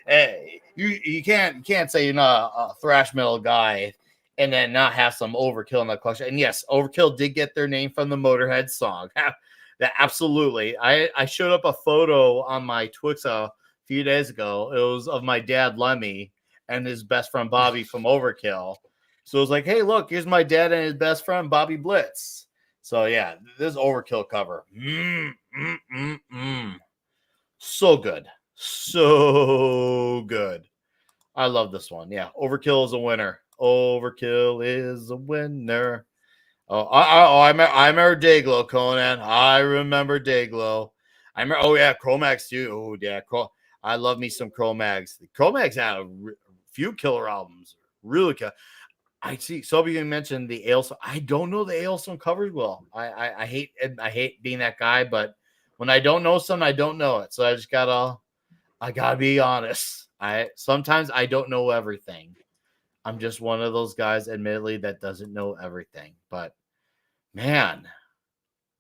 Hey, you can't say you're not a thrash metal guy and then not have some Overkill in that question. And yes, Overkill did get their name from the Motorhead song. That absolutely. I showed up a photo on my Twix a few days ago. It was of my dad Lemmy and his best friend Bobby from Overkill. So it was like, hey, look, here's my dad and his best friend Bobby Blitz. So yeah, this Overkill cover. So good. So good. I love this one. Yeah, Overkill is a winner. Overkill is a winner. I remember Dayglow, Conan. I remember Dayglow. I remember. Oh yeah, Chromax too. Oh yeah, I love me some Chromax. Chromax had a few killer albums. Really killer. I see. So you mentioned the Ailstone. I don't know the Ailstone covers well. I hate being that guy, but when I don't know something, I don't know it. So I gotta be honest. Sometimes I don't know everything. I'm just one of those guys, admittedly, that doesn't know everything. But man,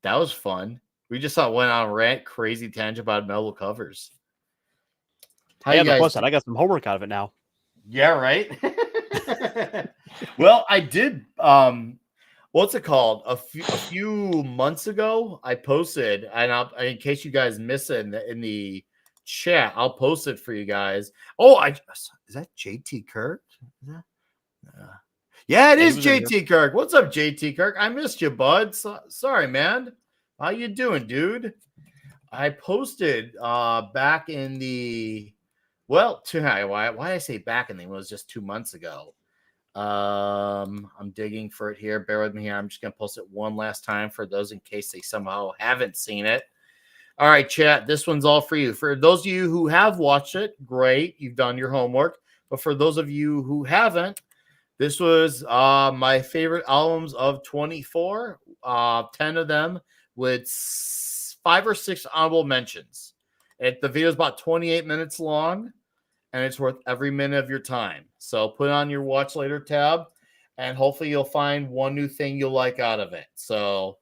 that was fun. We just went on a rant, crazy tangent about metal covers. How you guys? Plus that I got some homework out of it now. Yeah, right. Well, I did. What's it called? A few months ago, I posted, and in case you guys miss it in the chat, I'll post it for you guys. Oh, is that JT Kirk? Is that? Yeah, it is JT Kirk. What's up, JT Kirk? I missed you, bud. Sorry, man. How you doing, dude? I posted back in the why I say back in the it was just 2 months ago. I'm digging for it here. Bear with me here. I'm just gonna post it one last time for those in case they somehow haven't seen it. All right, chat. This one's all for you. For those of you who have watched it, great. You've done your homework. But for those of you who haven't, this was my favorite albums of 24. 10 of them with 5 or 6 honorable mentions. The video is about 28 minutes long, and it's worth every minute of your time. So put on your watch later tab. and hopefully you'll find one new thing you'll like out of it. So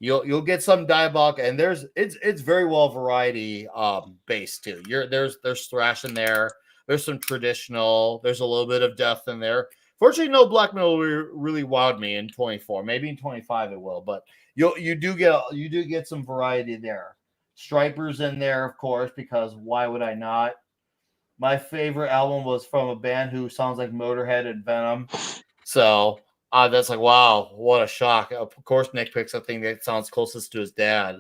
you'll get some dialogue, and it's very well variety based too. There's thrash in there. There's some traditional. There's a little bit of death in there. Fortunately, no black metal really wowed me in 24. Maybe in 25 it will, but you do get some variety there. Stripers in there, of course, because why would I not? My favorite album was from a band who sounds like Motorhead and Venom. So that's like, wow, what a shock. Of course, Nick picks a thing that sounds closest to his dad.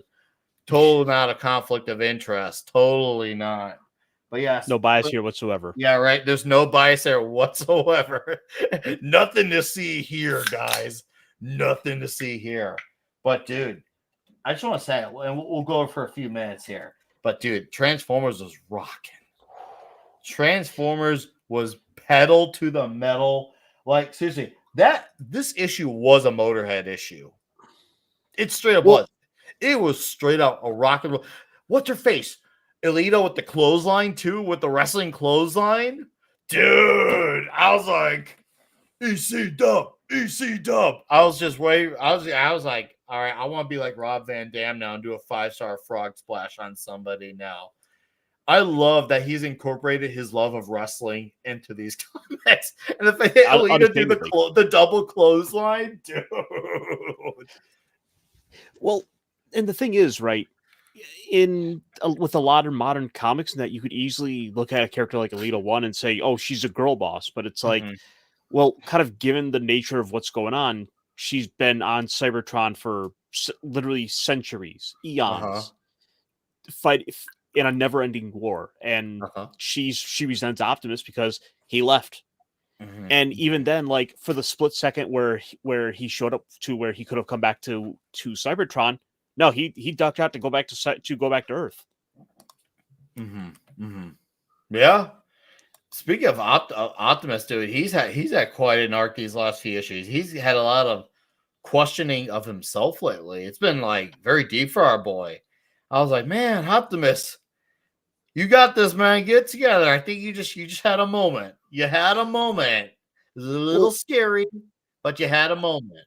Total not a conflict of interest. Totally not. But yes. No bias here whatsoever. Yeah, right. There's no bias there whatsoever. Nothing to see here, guys. Nothing to see here. But, dude, I just want to say, and we'll go for a few minutes here. But, dude, Transformers was rocking. Transformers was pedal to the metal. Like, seriously, this issue was a Motorhead issue. It straight up was. It was straight up a rock and roll. What's her face? Elita with the clothesline too, with the wrestling clothesline. Dude, I was like, EC dub. I was just waiting. I was like, all right, I want to be like Rob Van Dam now and do a 5-star frog splash on somebody now. I love that he's incorporated his love of wrestling into these comics. And if they hit Alita do the double clothesline, dude. Well, and the thing is, right, with a lot of modern comics, that you could easily look at a character like Alita 1 and say, oh, she's a girl boss. But it's like, well, kind of given the nature of what's going on, she's been on Cybertron for literally centuries, eons, fight in a never-ending war, and she resents Optimus because he left. And even then, like for the split second where he showed up to where he could have come back to Cybertron, no, he ducked out to go back to Earth. Yeah. Speaking of Optimus, dude, he's had quite an arc these last few issues. He's had a lot of questioning of himself lately. It's been like very deep for our boy. I was like, man, Optimus, you got this, man. Get together. I think you just had a moment. You had a moment. It was a little scary, but you had a moment.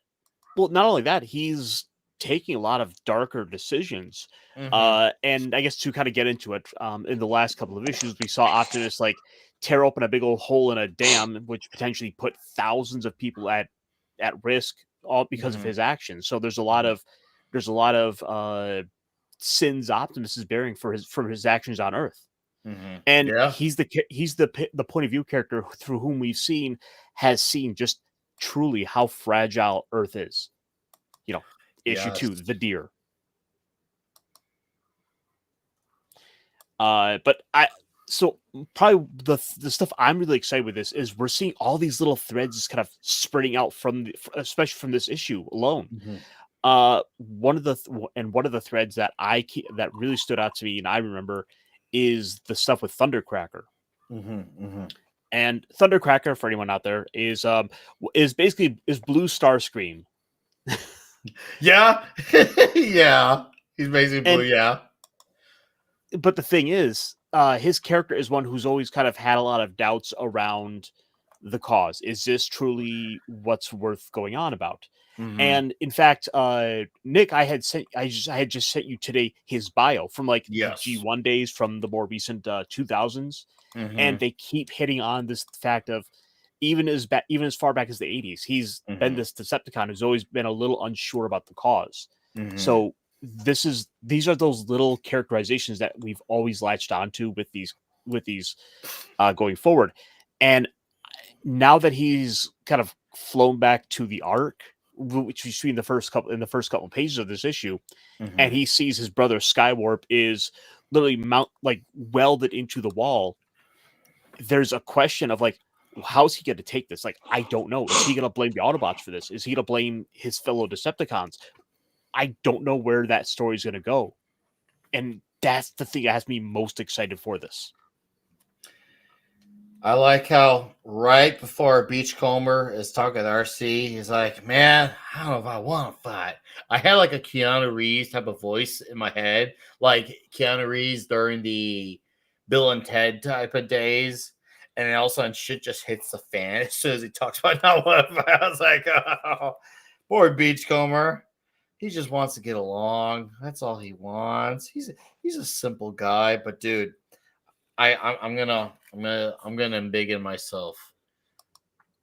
Well, not only that, he's taking a lot of darker decisions. And I guess to kind of get into it, in the last couple of issues, we saw Optimus like tear open a big old hole in a dam, which potentially put thousands of people at risk, all because of his actions. So there's a lot of sins Optimus is bearing for his actions on Earth. And he's the point of view character through whom has seen just truly how fragile Earth is. Issue 2, the deer. But probably the stuff I'm really excited with this is we're seeing all these little threads just kind of spreading out especially from this issue alone. One of the threads that that really stood out to me and I remember is the stuff with Thundercracker. And Thundercracker, for anyone out there, is basically Blue Starscream. Yeah. Yeah. He's basically blue, yeah. But the thing is, his character is one who's always kind of had a lot of doubts around the cause. Is this truly what's worth going on about? And in fact, Nick, I had just sent you today his bio from like the G1 days from the more recent 2000s, and they keep hitting on this fact of even as far back as the 80s, he's been this Decepticon who's always been a little unsure about the cause. So these are those little characterizations that we've always latched onto with these going forward. And now that he's kind of flown back to the Ark, which we see in the first couple of pages of this issue, and he sees his brother Skywarp is literally welded into the wall. There's a question of like, how's he going to take this? Like, I don't know. Is he going to blame the Autobots for this? Is he going to blame his fellow Decepticons? I don't know where that story is going to go. And that's the thing that has me most excited for this. I like how right before Beachcomber is talking to RC, he's like, man, I don't know if I want to fight. I had like a Keanu Reeves type of voice in my head, like Keanu Reeves during the Bill and Ted type of days. and then all of a sudden shit just hits the fan as soon as he talks about not what. I was like, oh, poor Beachcomber. He just wants to get along. That's all he wants. He's a simple guy, but dude, I'm gonna embiggen myself.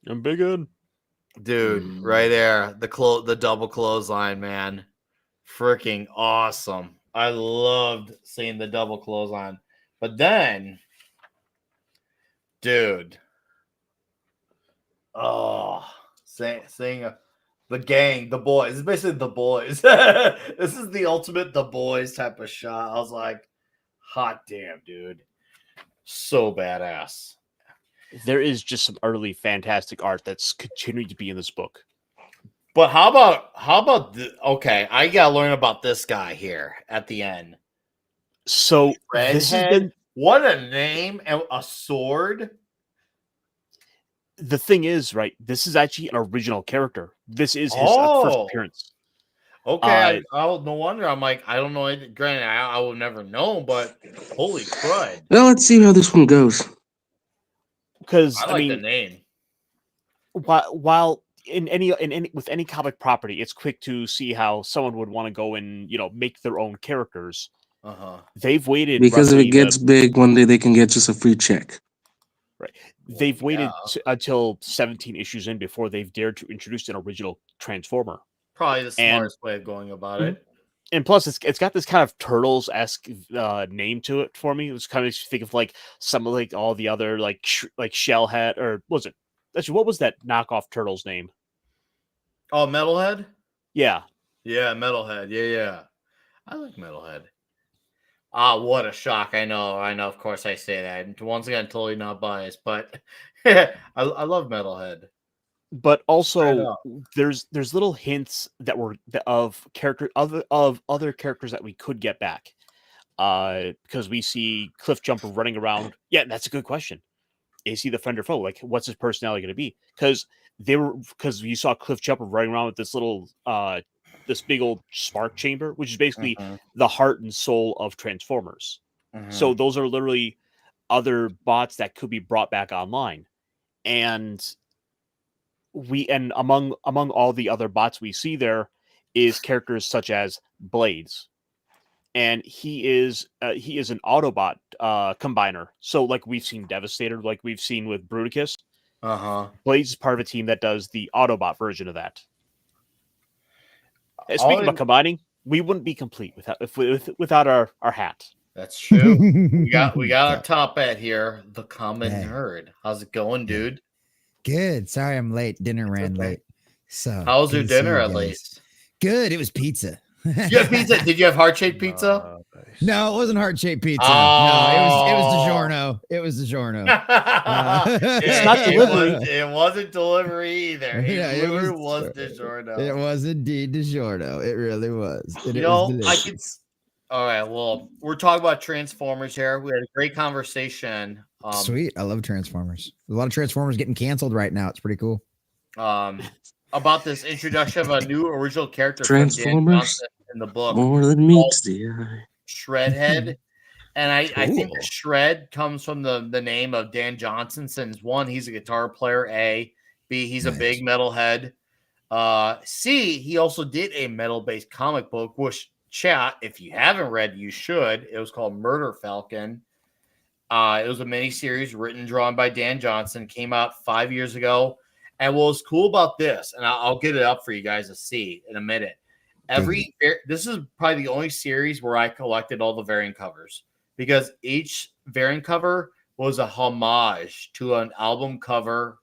Embiggen. Dude, right there. The double clothesline, man. Freaking awesome. I loved seeing the double clothesline. But then, dude. Oh, seeing the gang, the boys. It's basically the boys. This is the ultimate the boys type of shot. I was like, hot damn, dude. So badass. There is just some early fantastic art that's continuing to be in this book. But how about okay, I gotta learn about this guy here at the end. So this has been what a name and a sword. The thing is, right, this is actually an original character. This is his first appearance. Okay, no wonder. I'm like, I don't know. Granted, I will never know, but holy crud. Well, let's see how this one goes. Because I mean, the name. While in any with any comic property, it's quick to see how someone would want to go and make their own characters. They've waited because if it gets big, one day they can get just a free check. Right. They've waited until 17 issues in before they've dared to introduce an original Transformer. Probably the smartest way of going about it. And plus, it's got this kind of Turtles-esque name to it for me. It was kind of think of like some of like all the other like Shellhead, or was it? Actually, what was that knockoff Turtles name? Oh, Metalhead? Yeah. Yeah, Metalhead. Yeah. I like Metalhead. What a shock. I know. Of course I say that. And once again, totally not biased, but I love Metalhead. But also there's little hints that were of other characters that we could get back. Because we see Cliffjumper running around. Yeah, that's a good question. Is he the friend or foe? Like, what's his personality going to be? Because you saw Cliffjumper running around with this little this big old spark chamber, which is basically the heart and soul of Transformers. So those are literally other bots that could be brought back online. And among all the other bots we see there is characters such as Blades. And he is an Autobot combiner. So like we've seen Devastator, like we've seen with Bruticus. Blades is part of a team that does the Autobot version of that. Speaking about combining, we wouldn't be complete without our hat. That's true. we got our top hat here, the Common Nerd. How's it going, dude? Good. Sorry I'm late. Dinner ran late. So how was your dinner at least? Good. It was pizza. You have pizza? Did you have heart-shaped pizza? No, it wasn't heart-shaped pizza. No, it was DiGiorno. It was DiGiorno. It's not delivery. It wasn't delivery either. It was DiGiorno. It was indeed DiGiorno. It really was. And all right. Well, we're talking about Transformers here. We had a great conversation. Sweet. I love Transformers. A lot of Transformers getting canceled right now. It's pretty cool. About this introduction of a new original character Transformers in the book, more than meets the eye. Shredhead. And I think Shred comes from the name of Dan Johnson, since one, he's a guitar player, A, B, he's a big metalhead, C, he also did a metal-based comic book, which, chat, if you haven't read, you should. It was called Murder Falcon. It was a miniseries written and drawn by Dan Johnson, came out 5 years ago. And what was cool about this, and I'll get it up for you guys to see in a minute. This is probably the only series where I collected all the variant covers, because each variant cover was a homage to an album cover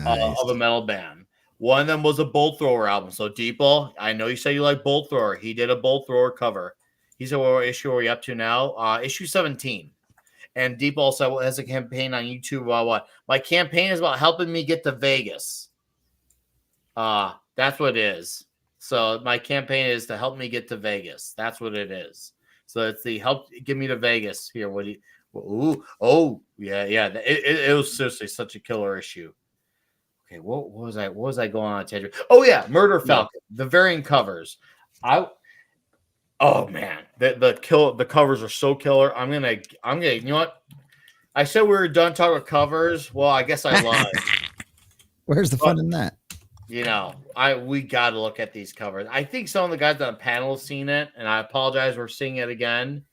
of a metal band. One of them was a Bolt Thrower album. So Deeple, I know you say you like Bolt Thrower. He did a Bolt Thrower cover. He said, "What issue are we up to now?" Issue 17. And Deep also has a campaign on YouTube about what? My campaign is about helping me get to Vegas. That's what it is. So my campaign is to help me get to Vegas. That's what it is. So it's the help get me to Vegas here. Yeah. It was seriously such a killer issue. Okay, what was I going on, Tedrick? Oh yeah, Murder Falcon. The variant covers. Oh man, the covers are so killer. I'm gonna. You know what? I said we were done talking about covers. Well, I guess I lied. Where's the fun in that? You know, we got to look at these covers. I think some of the guys on the panel have seen it, and I apologize for seeing it again.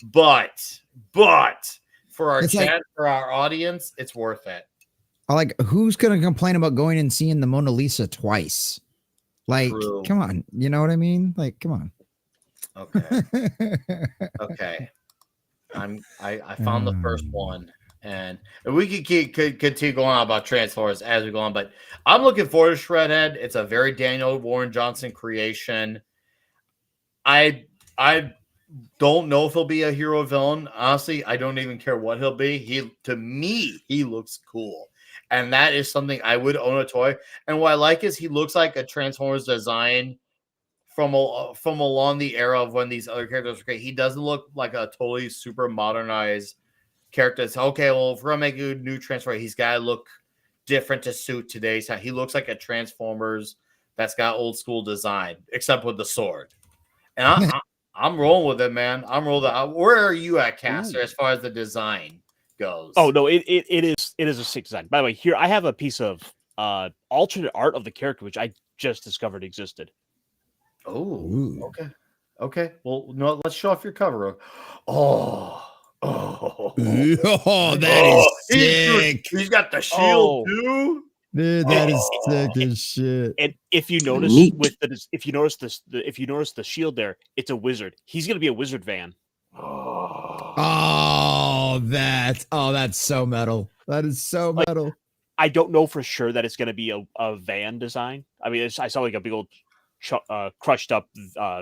But for our chat, for our audience, it's worth it. Like, who's going to complain about going and seeing the Mona Lisa twice? Like, True. Come on. You know what I mean? Like, come on. Okay. Okay. I found the first one, and we could continue going on about Transformers as we go on, but I'm looking forward to Shredhead. It's a very Daniel Warren Johnson creation. I don't know if he'll be a hero villain. Honestly, I don't even care what he'll be. To me, he looks cool. And that is something I would own a toy. And what I like is he looks like a Transformers design from along the era of when these other characters were great. He doesn't look like a totally super modernized character. It's okay, well, if we're gonna make a new Transformer, he's gotta look different to suit today's time. He looks like a Transformers that's got old school design, except with the sword. And I'm rolling with it, man. I'm rolling. Where are you at, Caster, as far as the design goes? Oh no, it is a sick design. By the way, here I have a piece of alternate art of the character which I just discovered existed. Oh, okay. Well, no, let's show off your cover. Oh, that is sick. He's got the shield too. Dude, that is sick as shit. And if you notice if you notice the shield there, it's a wizard. He's gonna be a wizard van. Oh, that's so metal. That is so metal. I don't know for sure that it's gonna be a van design. I mean, I saw like a big old crushed up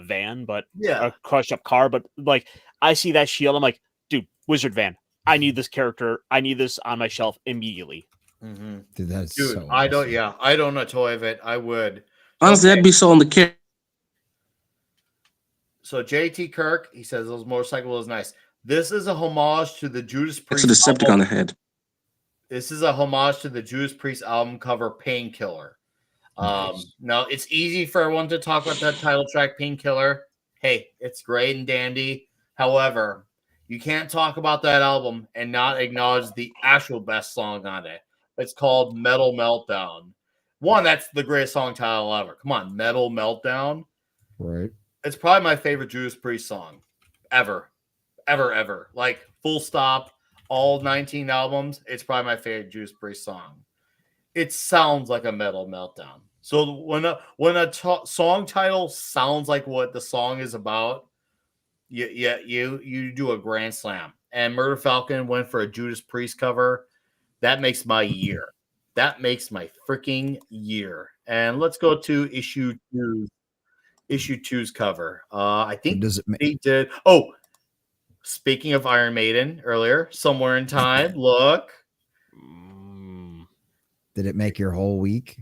van, but a crushed up car. But like, I see that shield, I'm like, dude, wizard van. I need this character. I need this on my shelf immediately. Mm-hmm. Dude, that's so awesome. I don't. Yeah, I don't know a toy of it. I would. Honestly, that'd be so on the kit. So JT Kirk, he says those motorcycles is nice. This is a homage to the Judas Priest. It's a Decepticon on the head. This is a homage to the Judas Priest album cover, Painkiller. Now it's easy for everyone to talk about that title track, Painkiller. Hey, it's great and dandy. However, you can't talk about that album and not acknowledge the actual best song on it. It's called Metal Meltdown. One, that's the greatest song title ever. Come on, Metal Meltdown. Right. It's probably my favorite Judas Priest song ever. Like, full stop, all 19 albums. It's probably my favorite Judas Priest song. It sounds like a Metal Meltdown. So when a song title sounds like what the song is about, you do a grand slam. And Murder Falcon went for a Judas Priest cover. That makes my year. That makes my freaking year. And let's go to issue 2's cover. I think they did. Oh, speaking of Iron Maiden earlier, Somewhere in Time. Look. Did it make your whole week?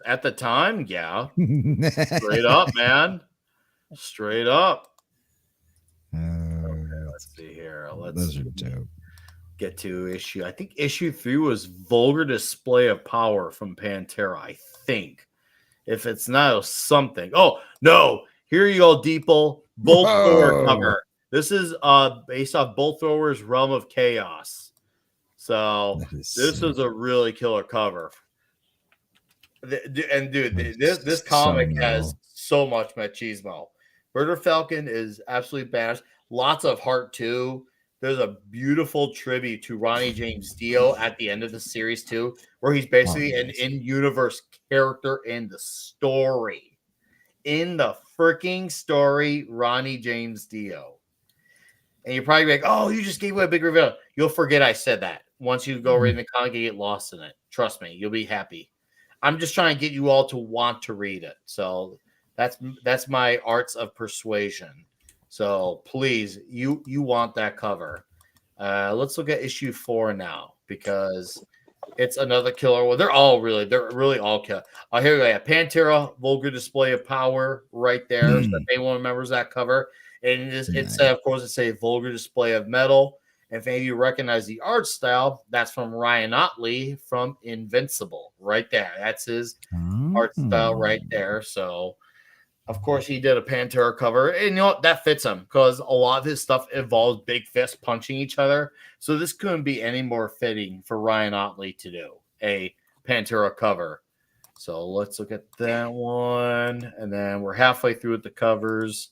At the time, yeah. Straight up, man. Straight up. Okay, let's see here. Those are dope. Get to issue. I think issue 3 was Vulgar Display of Power from Pantera, I think. If it's not, it was something. Oh, no. Here you go, Deeple. Bolt Thrower cover. This is based off Bolt Thrower's Realm of Chaos. So this is a really killer cover. And dude, this comic has so much machismo. Murder Falcon is absolutely badass. Lots of heart too. There's a beautiful tribute to Ronnie James Dio at the end of the series too, where he's basically an in-universe character in the story. In the freaking story, Ronnie James Dio. And you're probably like, oh, you just gave away a big reveal. You'll forget I said that. Once you go read the comic, you get lost in it. Trust me, you'll be happy. I'm just trying to get you all to want to read it. So that's my arts of persuasion. So please, you want that cover. Let's look at issue 4 now because it's another killer. Well, they're really all killer. Here we go. Pantera, Vulgar Display of Power, right there. So if anyone remembers that cover, and it's of course it's a Vulgar Display of Metal. If any of you recognize the art style, that's from Ryan Otley from Invincible, right there. That's his art style right there. So Of course, he did a Pantera cover, and you know what? That fits him because a lot of his stuff involves big fists punching each other. So this couldn't be any more fitting for Ryan Otley to do a Pantera cover. So let's look at that one, and then we're halfway through with the covers.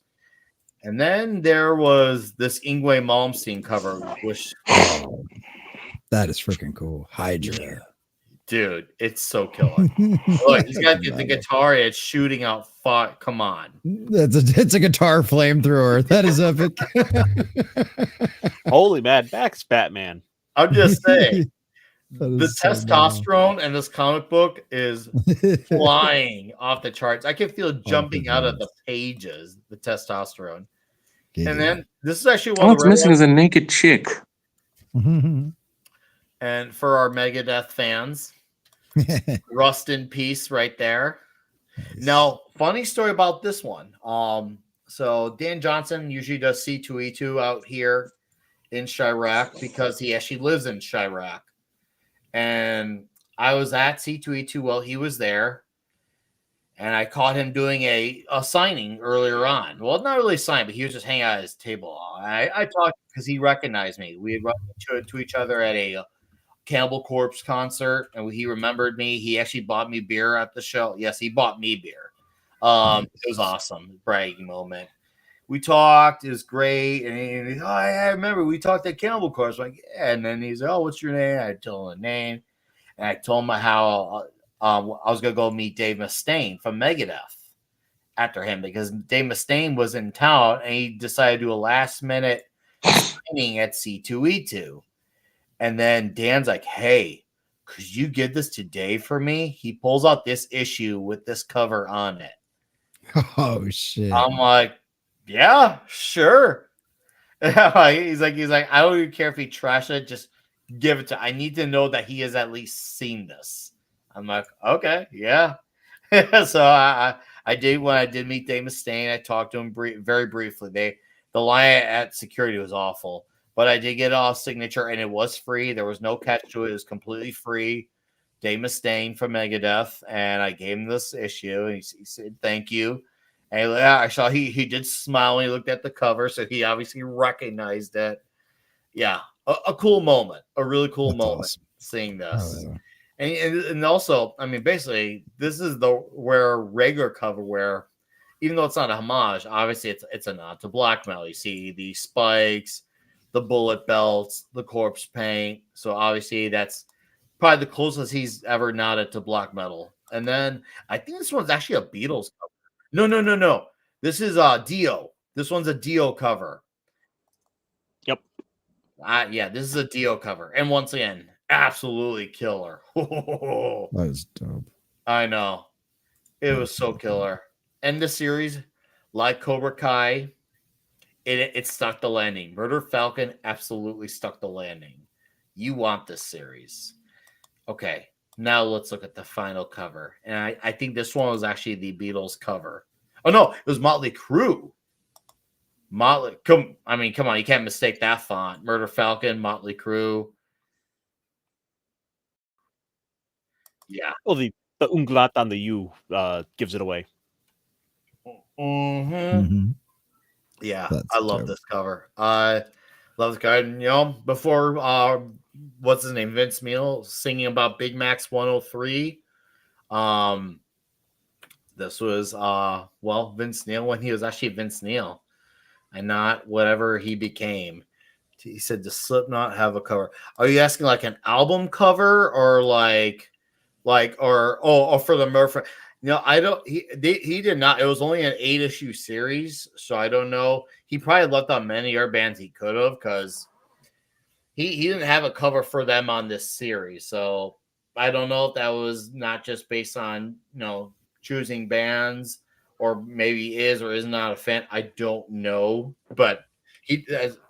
And then there was this Yngwie Malmsteen cover, which that is freaking cool. Hydra. Dude, it's so killer. Look, he's got the guitar, it's shooting out fire. Come on. It's a guitar flamethrower. That is epic. Holy Mad Max Batman. I'm just saying. The so testosterone in this comic book is flying off the charts. I can feel jumping out of the pages, the testosterone. And then this is actually one all of it's the missing is a naked chick. And for our Megadeth fans, rust in peace right there. Nice. Now, funny story about this one. So Dan Johnson usually does C2E2 out here in Chirac because he actually lives in Chirac. And I was at C2E2 while he was there, and I caught him doing a signing earlier on. Well, not really a sign, but he was just hanging out at his table. I talked because he recognized me. We had run into each other at a Cannibal Corpse concert, and he remembered me. He actually bought me beer at the show. Yes, he bought me beer. It was awesome, bragging moment. We talked. It was great. And he, I remember we talked at Cannibal Corpse. Like, yeah. And then he's like, oh, what's your name? I told him the name. And I told him how I was going to go meet Dave Mustaine from Megadeth after him because Dave Mustaine was in town and he decided to do a last minute signing at C2E2. And then Dan's like, hey, could you give this to Dave for me? He pulls out this issue with this cover on it. Oh, shit. I'm like, yeah, sure. he's like, I don't even care if he trashed it. Just give it to. I need to know that he has at least seen this. I'm like, okay, yeah. So I did when I did meet Dave Mustaine. I talked to him very briefly. The line at security was awful, but I did get a signature and it was free. There was no catch to it. It was completely free. Dave Mustaine from Megadeth, and I gave him this issue, and he said thank you. And I saw he did smile when he looked at the cover, so he obviously recognized it. Yeah, a cool moment, a really cool That's moment awesome. seeing this. Oh, yeah. And also, I mean, basically, this is where regular cover where, even though it's not a homage, obviously it's a nod to black metal. You see the spikes, the bullet belts, the corpse paint. So obviously that's probably the closest he's ever nodded to black metal. And then I think this one's actually a Beatles cover. No. This is Dio. This one's a Dio cover. Yep. Yeah, this is a Dio cover. And once again, absolutely killer. that was dope. I know. It was so killer. And the series, like Cobra Kai, it stuck the landing. Murder Falcon absolutely stuck the landing. You want this series. Okay. Now let's look at the final cover. And I think this one was actually the Beatles cover. Oh, no. It was Motley Crue. Come on. You can't mistake that font. Murder Falcon, Motley Crue. Yeah. Well, the umlaut on the U gives it away. Mm-hmm. Yeah. I love this cover. I love this guy. You know, before what's his name? Vince Neil singing about Big Max 103. This was Vince Neil when he was actually Vince Neil and not whatever he became. He said, does Slipknot have a cover? Are you asking like an album cover or or for the Murphy? No, I don't. He did not. It was only an 8-issue series, so I don't know. He probably left on many other bands he could have because he didn't have a cover for them on this series. So I don't know if that was not just based on choosing bands, or maybe is or is not a fan. I don't know, but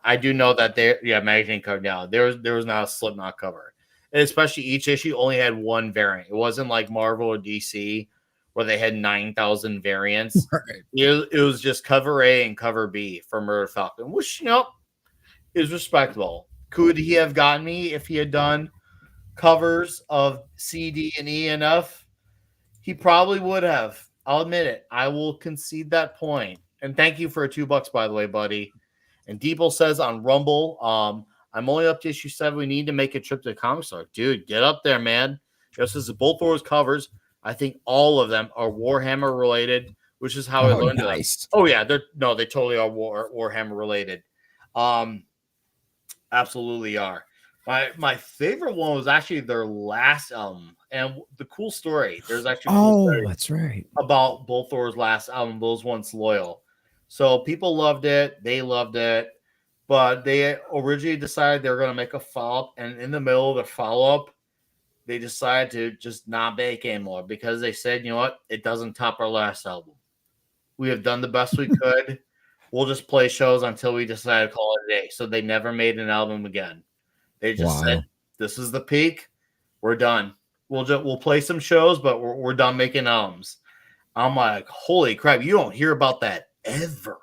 I do know that Magazine cover now. There was not a Slipknot cover, and especially each issue only had one variant. It wasn't like Marvel or DC where they had 9,000 variants. Right. It was just cover A and cover B for Murder Falcon, which is respectable. Could he have gotten me if he had done covers of C, D, and E enough? He probably would have. I'll admit it. I will concede that point. And thank you for $2, by the way, buddy. And Deeple says on Rumble, I'm only up to issue 7. We need to make a trip to the comic store. Dude, get up there, man. Just as both Thor's covers, I think all of them are Warhammer related, which is how I learned nice. it. Oh, yeah. They totally are Warhammer related. Absolutely are. My favorite one was actually their last album. And the cool story, there's actually that's right. about both Thor's last album, Those Once Loyal. So people loved it. They loved it. But they originally decided they were going to make a follow-up. And in the middle of the follow-up, they decided to just not make anymore because they said, you know what? It doesn't top our last album. We have done the best we could. We'll just play shows until we decide to call it a day. So they never made an album again. They just said, this is the peak. We're done. We'll play some shows, but we're done making albums. I'm like, holy crap. You don't hear about that ever.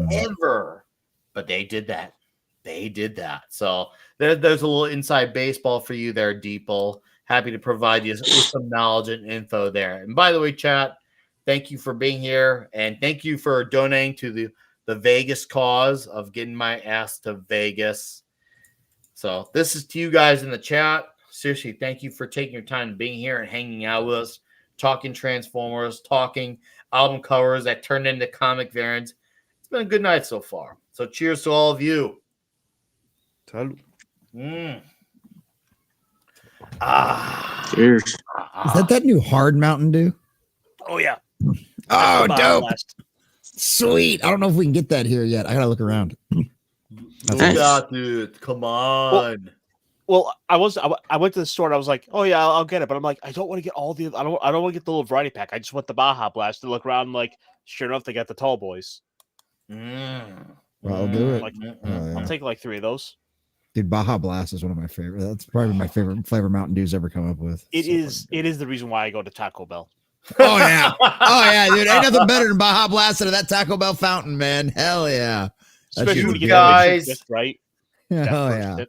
Ever. But they did that. They did that. So there's a little inside baseball for you there, Deeple. Happy to provide you with some knowledge and info there. And by the way, chat, thank you for being here. And thank you for donating to the Vegas cause of getting my ass to Vegas. So this is to you guys in the chat. Seriously, thank you for taking your time and being here and hanging out with us, talking Transformers, talking album covers that turned into comic variants. It's been a good night so far. So cheers to all of you. Salud. Cheers. Is that new hard Mountain Dew? Oh yeah. Oh, dope. Sweet. I don't know if we can get that here yet. I gotta look around. Yeah, dude. Come on. Well, I went to the store and I was like, oh yeah, I'll get it. But I'm like, I don't want to get I don't want to get the little variety pack. I just want the Baja Blast to look around. Like, sure enough, they got the tall boys. Well, I'll do it. Like, I'll take like 3 of those. Dude, Baja Blast is one of my favorite. That's probably my favorite flavor Mountain Dew's ever come up with. It is the reason why I go to Taco Bell. Oh yeah. Oh yeah, dude. Ain't nothing better than Baja Blast out of that Taco Bell fountain, man. Hell yeah. Especially when you get guys, just right. Oh yeah.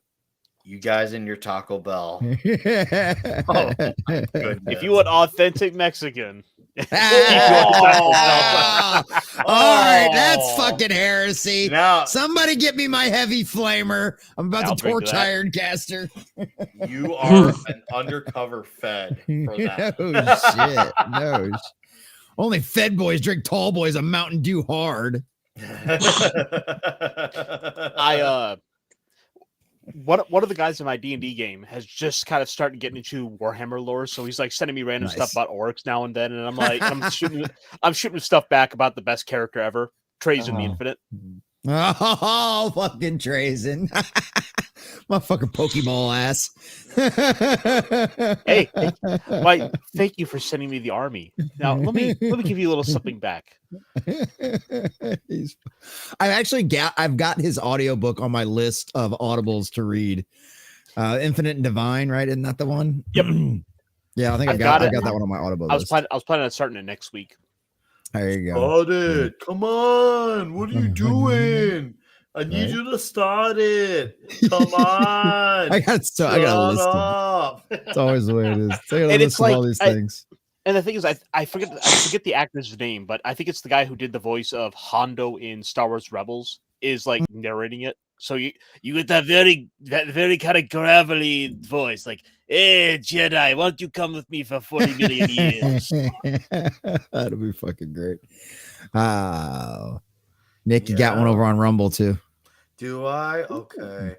You guys in your Taco Bell. Oh, if you want authentic Mexican. All right, that's fucking heresy. Now, somebody get me my heavy flamer. I'm about to torch Ironcaster. You are an undercover Fed for that. No shit. No. Only Fed boys drink Tall Boys a Mountain Dew hard. One of the guys in my D&D game has just kind of started getting into Warhammer lore, so he's like sending me random stuff about orcs now and then, and I'm like, I'm shooting stuff back about the best character ever, Trazen the Infinite. Oh, fucking Trazen. My fucking Pokeball ass. Hey, thank you for sending me the army. Now let me give you a little something back. I've got his audiobook on my list of audibles to read. Infinite and Divine, right? Isn't that the one? Yep. Yeah, I think I've got that one on my audible list. I was planning on starting it next week. There you go. Audit, come on. What are you doing? I need you to start it. Come on. I got to listen. It's always the way it is. I gotta listen to all these things. And the thing is, I forget the actor's name, but I think it's the guy who did the voice of Hondo in Star Wars Rebels is like narrating it. So you get that very kind of gravelly voice, like, "Hey Jedi, why don't you come with me for 40 million years?" That'll be fucking great. Nick, you got one over on Rumble too. Do I? Okay.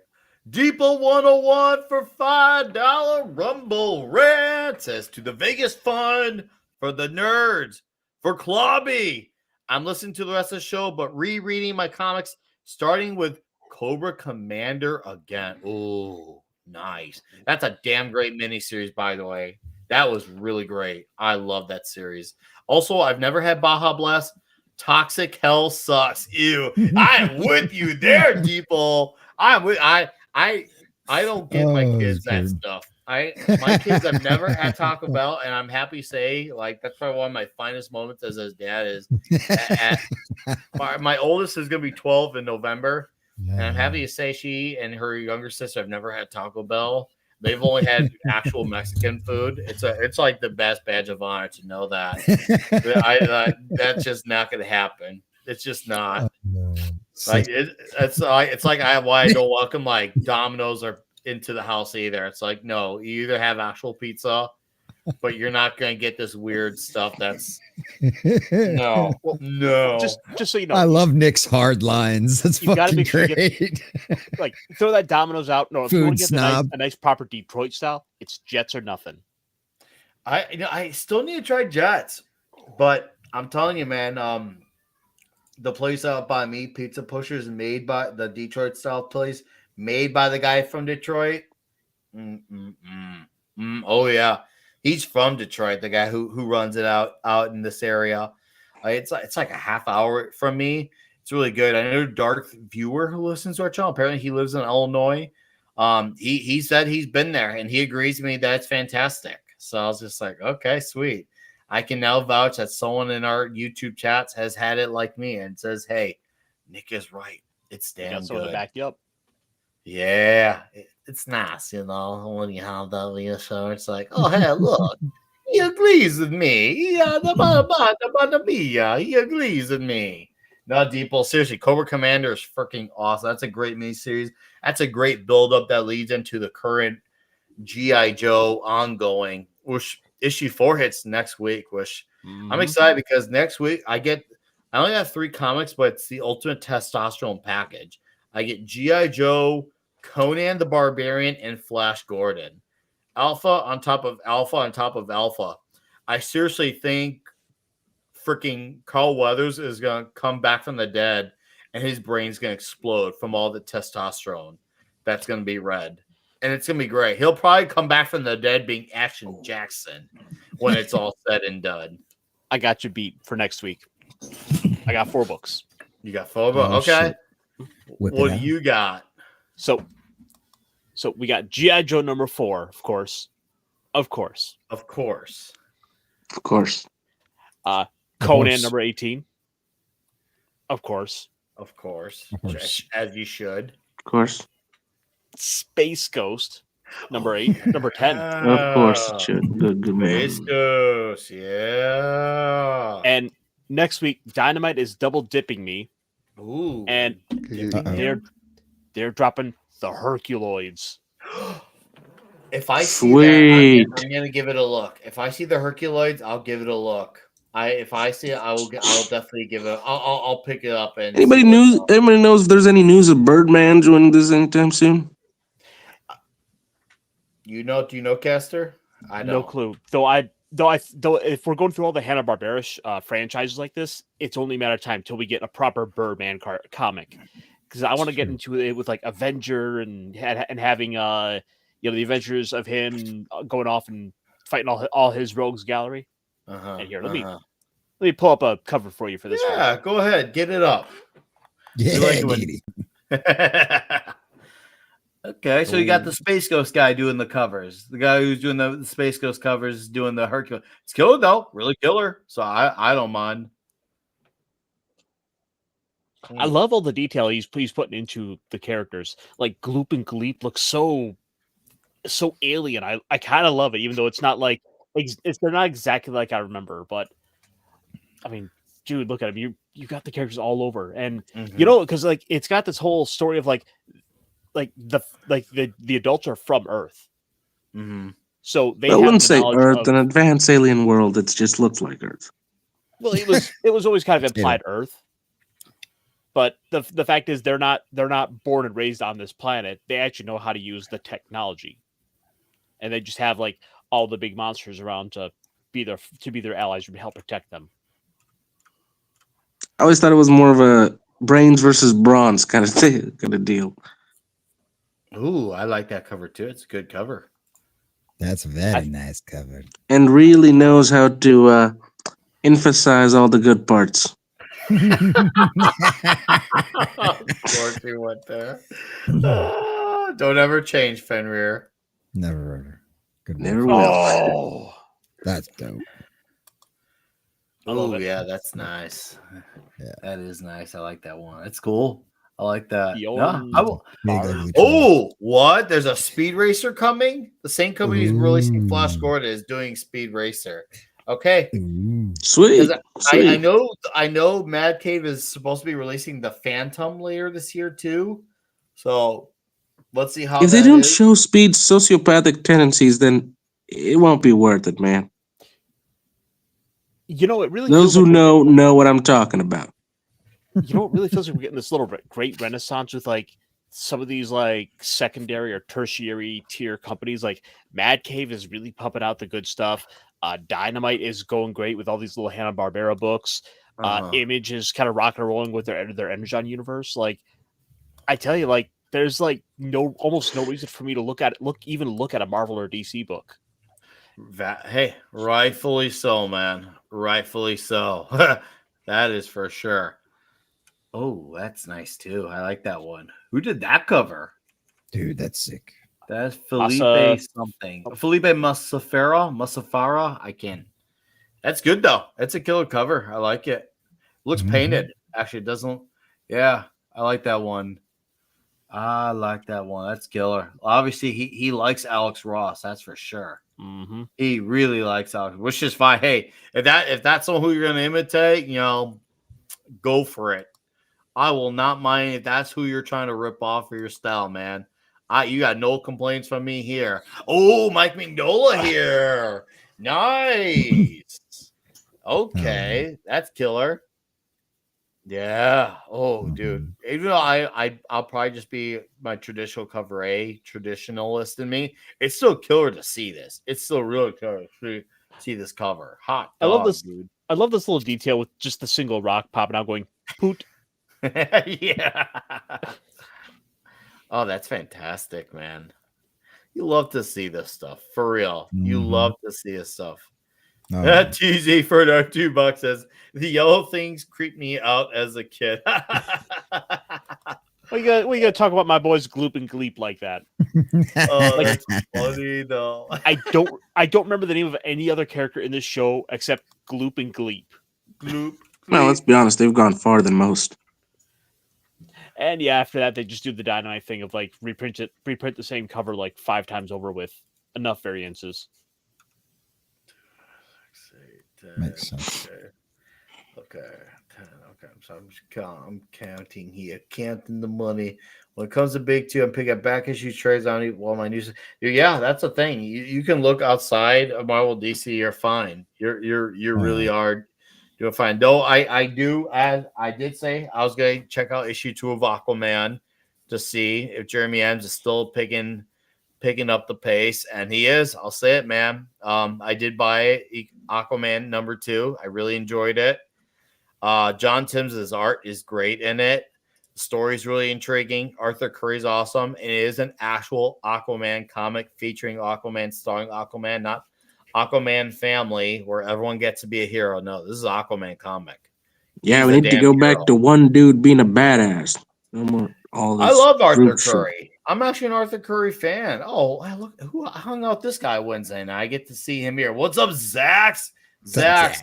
Deeple 101 for $5 Rumble Rant says to the Vegas Fund for the nerds for Clobby. I'm listening to the rest of the show, but rereading my comics, starting with Cobra Commander again. Oh, nice. That's a damn great miniseries, by the way. That was really great. I love that series. Also, I've never had Baja Blast. Toxic Hell sucks. Ew. I'm with you there, Deeple. I don't give my kids that stuff. My kids have never had Taco Bell, and I'm happy to say, like, that's probably one of my finest moments as his dad is. My oldest is going to be 12 in November, and I'm happy to say she and her younger sister have never had Taco Bell. They've only had actual Mexican food. It's like the best badge of honor to know that. That's just not going to happen. It's just not. Like it's like why I don't welcome like Domino's or into the house either. It's like no, you either have actual pizza, but you're not going to get this weird stuff. That's no. Just so you know, I love Nick's hard lines. That's you gotta fucking make sure great. you get, like throw that Domino's out. No, if you Food want to get snob. a nice proper Detroit style, it's Jets or nothing. I still need to try Jets, but I'm telling you, man, the place out by me, Pizza Pushers, made by the Detroit style place, made by the guy from Detroit. Oh yeah, he's from Detroit. The guy who runs it out in this area. It's like a half hour from me. It's really good. I know Dark Viewer who listens to our channel. Apparently, he lives in Illinois. He said he's been there and he agrees with me that it's fantastic. So I was just like, okay, sweet. I can now vouch that someone in our YouTube chats has had it like me and says, "Hey, Nick is right. It's damn good." To back you up. Yeah, it's nice, when you have that reassurance. It's like, oh, hey, look, he agrees with me. Yeah, he agrees with me. No, Deeple, seriously, Cobra Commander is freaking awesome. That's a great miniseries. That's a great build-up that leads into the current G.I. Joe ongoing, which issue 4 hits next week, which I'm excited because next week I only have 3 comics, but it's the ultimate testosterone package. I get G.I. Joe, Conan the Barbarian, and Flash Gordon. Alpha on top of Alpha on top of Alpha. I seriously think freaking Carl Weathers is going to come back from the dead and his brain's going to explode from all the testosterone that's going to be read. And it's going to be great. He'll probably come back from the dead being Action Jackson when it's all said and done. I got you beat for next week. I got 4 books. You got 4 books? Okay. What do you got? So we got G.I. Joe number 4, of course. Conan number 18. Of course. As you should. Of course. Space Ghost number 8, number 10. Of course it should. Good Space Ghost, yeah. And next week, Dynamite is double dipping me. Ooh. And they're dropping the Herculoids. If I see that, I'm gonna give it a look. If I see the Herculoids, I'll give it a look. If I see it, I'll definitely give it. I'll pick it up. And anybody knows if there's any news of Birdman joining this anytime soon? Do you know, Caster? I don't. No clue. Though if we're going through all the Hanna-Barbera franchises like this, it's only a matter of time till we get a proper Birdman comic. Because I want to get into it with like Avenger and having the adventures of him going off and fighting all his rogues gallery. And here, let me pull up a cover for you for this. Yeah, go ahead, get it up. Yeah, okay, so you got the Space Ghost guy doing the covers. The guy who's doing the Space Ghost covers is doing the Hercules. It's killer though, really killer. So I don't mind. I love all the detail he's putting into the characters. Like Gloop and Gleep look so alien. I kind of love it, even though it's not like they're not exactly like I remember. But I mean, dude, look at him. You got the characters all over, and because like it's got this whole story of like the adults are from Earth. So they wouldn't say Earth, an advanced alien world. It just looks like Earth. Well, it was always kind of implied Earth. But the fact is they're not born and raised on this planet. They actually know how to use the technology. And they just have like all the big monsters around to be their allies and help protect them. I always thought it was more of a brains versus bronze kind of deal. Ooh, I like that cover too. It's a good cover. That's a very nice cover. And really knows how to emphasize all the good parts. Of course he went there. Don't ever change, Fenrir. Never ever. Good Never will. Oh, that's dope. Oh yeah, that's nice. Yeah, that is nice. I like that one. It's cool. I like that. Bjorn Oh, what? There's a Speed Racer coming? The same company who's releasing Flash Gordon is doing Speed Racer. Okay. Sweet. I know Mad Cave is supposed to be releasing the Phantom later this year too. So let's see how if they don't show Speed's sociopathic tendencies, then it won't be worth it, man. You know, it really those who know what I'm talking about. You know, it really feels like we're getting this little great renaissance with like some of these like secondary or tertiary tier companies. Like Mad Cave is really pumping out the good stuff. Dynamite is going great with all these little Hanna-Barbera books. Image is kind of rocking and rolling with their Energon universe. Like, I tell you, like, there's like almost no reason for me to look at a Marvel or DC book. Hey, rightfully so, man. Rightfully so. That is for sure. Oh, that's nice too. I like that one. Who did that cover? Dude, that's sick. That's Felipe something. Felipe Musafara. I can't. That's good though. That's a killer cover. I like it. Looks painted. Actually, it doesn't. Yeah, I like that one. I like that one. That's killer. Obviously, he likes Alex Ross. That's for sure. Mm-hmm. He really likes Alex, which is fine. Hey, if that's someone who you're going to imitate, go for it. I will not mind if that's who you're trying to rip off for your style, man. You got no complaints from me here. Oh, Mike Mignola here. Nice. Okay, that's killer. Yeah. Oh, dude. Even though I'll probably just be my traditional cover A traditionalist in me, it's still killer to see this. It's still really killer to see this cover. Hot dog, I love this, dude. I love this little detail with just the single rock popping out going poot. Yeah. Oh, that's fantastic, man. You love to see this stuff. For real. You love to see this stuff. TZ for our $2 says the yellow things creep me out as a kid. We got to talk about my boys Gloop and Gleep like that. That's funny though. I don't remember the name of any other character in this show except Gloop and Gleep. Gloop. Well, let's be honest, they've gone farther than most. And yeah, after that, they just do the Dynamite thing of like reprint the same cover like 5 times over with enough variances. Makes sense. Okay. So I'm counting here, counting the money. When it comes to Big Two, I'm picking up back issue trades on all my news. Yeah, that's the thing. You can look outside of Marvel DC. You're fine. You really are doing fine. Though I do, as I did say, I was going to check out issue 2 of Aquaman to see if Jeremy Adams is still picking up the pace, and he is. I'll say it, man. I did buy Aquaman number 2. I really enjoyed it. John Timms' art is great in it. The story's really intriguing. Arthur Curry's awesome. And it is an actual Aquaman comic featuring Aquaman, starring Aquaman, not Aquaman family, where everyone gets to be a hero. No, this is an Aquaman comic. Yeah, we need to go back to one dude being a badass. No more all this. I love Arthur Curry. I'm actually an Arthur Curry fan. Oh, look who hung out this guy Wednesday night. I get to see him here. What's up, Zax? Zax.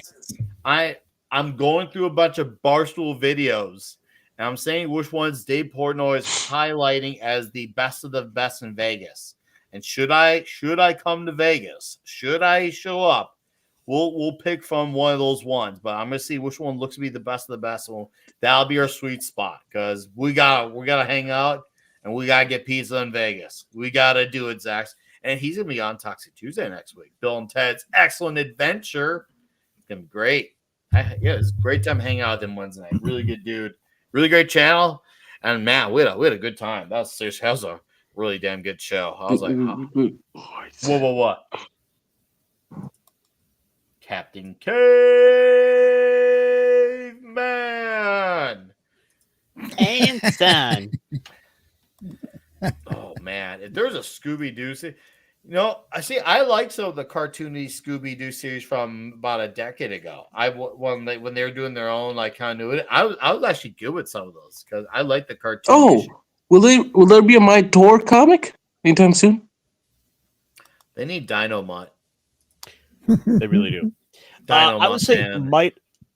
I'm going through a bunch of Barstool videos, and I'm saying which ones Dave Portnoy is highlighting as the best of the best in Vegas. And should I come to Vegas? Should I show up? We'll pick from one of those ones, but I'm gonna see which one looks to be the best of the best. Well, that'll be our sweet spot because we gotta hang out and we gotta get pizza in Vegas. We gotta do it, Zach. And he's gonna be on Toxic Tuesday next week. Bill and Ted's Excellent Adventure. It's gonna be great. It's a great time hanging out with him Wednesday night. Really good dude. Really great channel. And man, we had a good time. That was a really damn good show. I was like, what? Captain Caveman. And son. Oh man, if there's a Scooby-Doo I like some of the cartoony Scooby-Doo series from about a decade ago. When they were doing their own like continuity, I was actually good with some of those because I like the cartoon. Oh, will there be a My Tor comic anytime soon? They need Dynamite. They really do. I would say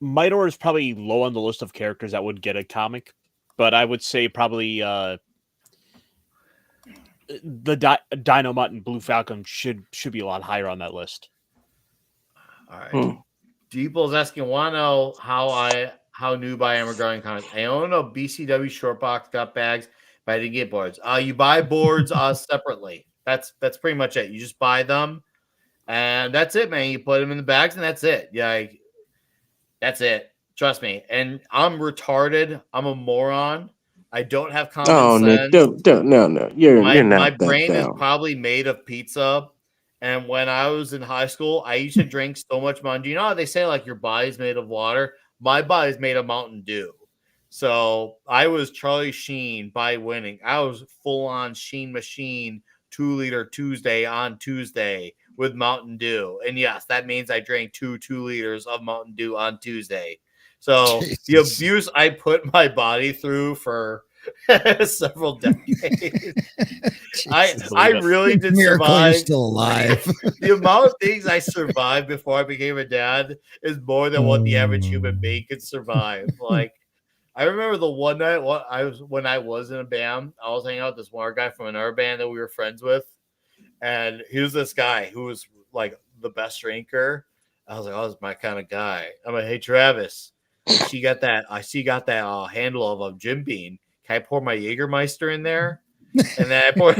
Mightor is probably low on the list of characters that would get a comic. but I would say probably the Dino Mutt and Blue Falcon should be a lot higher on that list. All right. Deeple's asking, want to know how noob I am regarding comics. I own a BCW short box, got bags, but I didn't get boards. You buy boards separately. That's pretty much it. You just buy them, and that's it, man. You put them in the bags, and that's it. Yeah, that's it. Trust me. And I'm retarded. I'm a moron. I don't have common sense. Nick, no. You're not. My brain is probably made of pizza. And when I was in high school, I used to drink so much Mountain Dew. You know how they say like your body's made of water? My body's made of Mountain Dew. So I was Charlie Sheen by winning. I was full on Sheen machine 2-liter Tuesday on Tuesday with Mountain Dew. And yes, that means I drank 2 liters of Mountain Dew on Tuesday. So the abuse I put my body through for several decades. I really did survive. You're still alive. The amount of things I survived before I became a dad is more than what the average human being could survive. Like, I remember the one night when I was in a band, I was hanging out with this one guy from another band that we were friends with, and he was this guy who was like the best drinker. I was like, oh, this is my kind of guy. I'm like, hey Travis, I see you got that handle of a Jim Beam. Can I pour my Jägermeister in there? And then I pour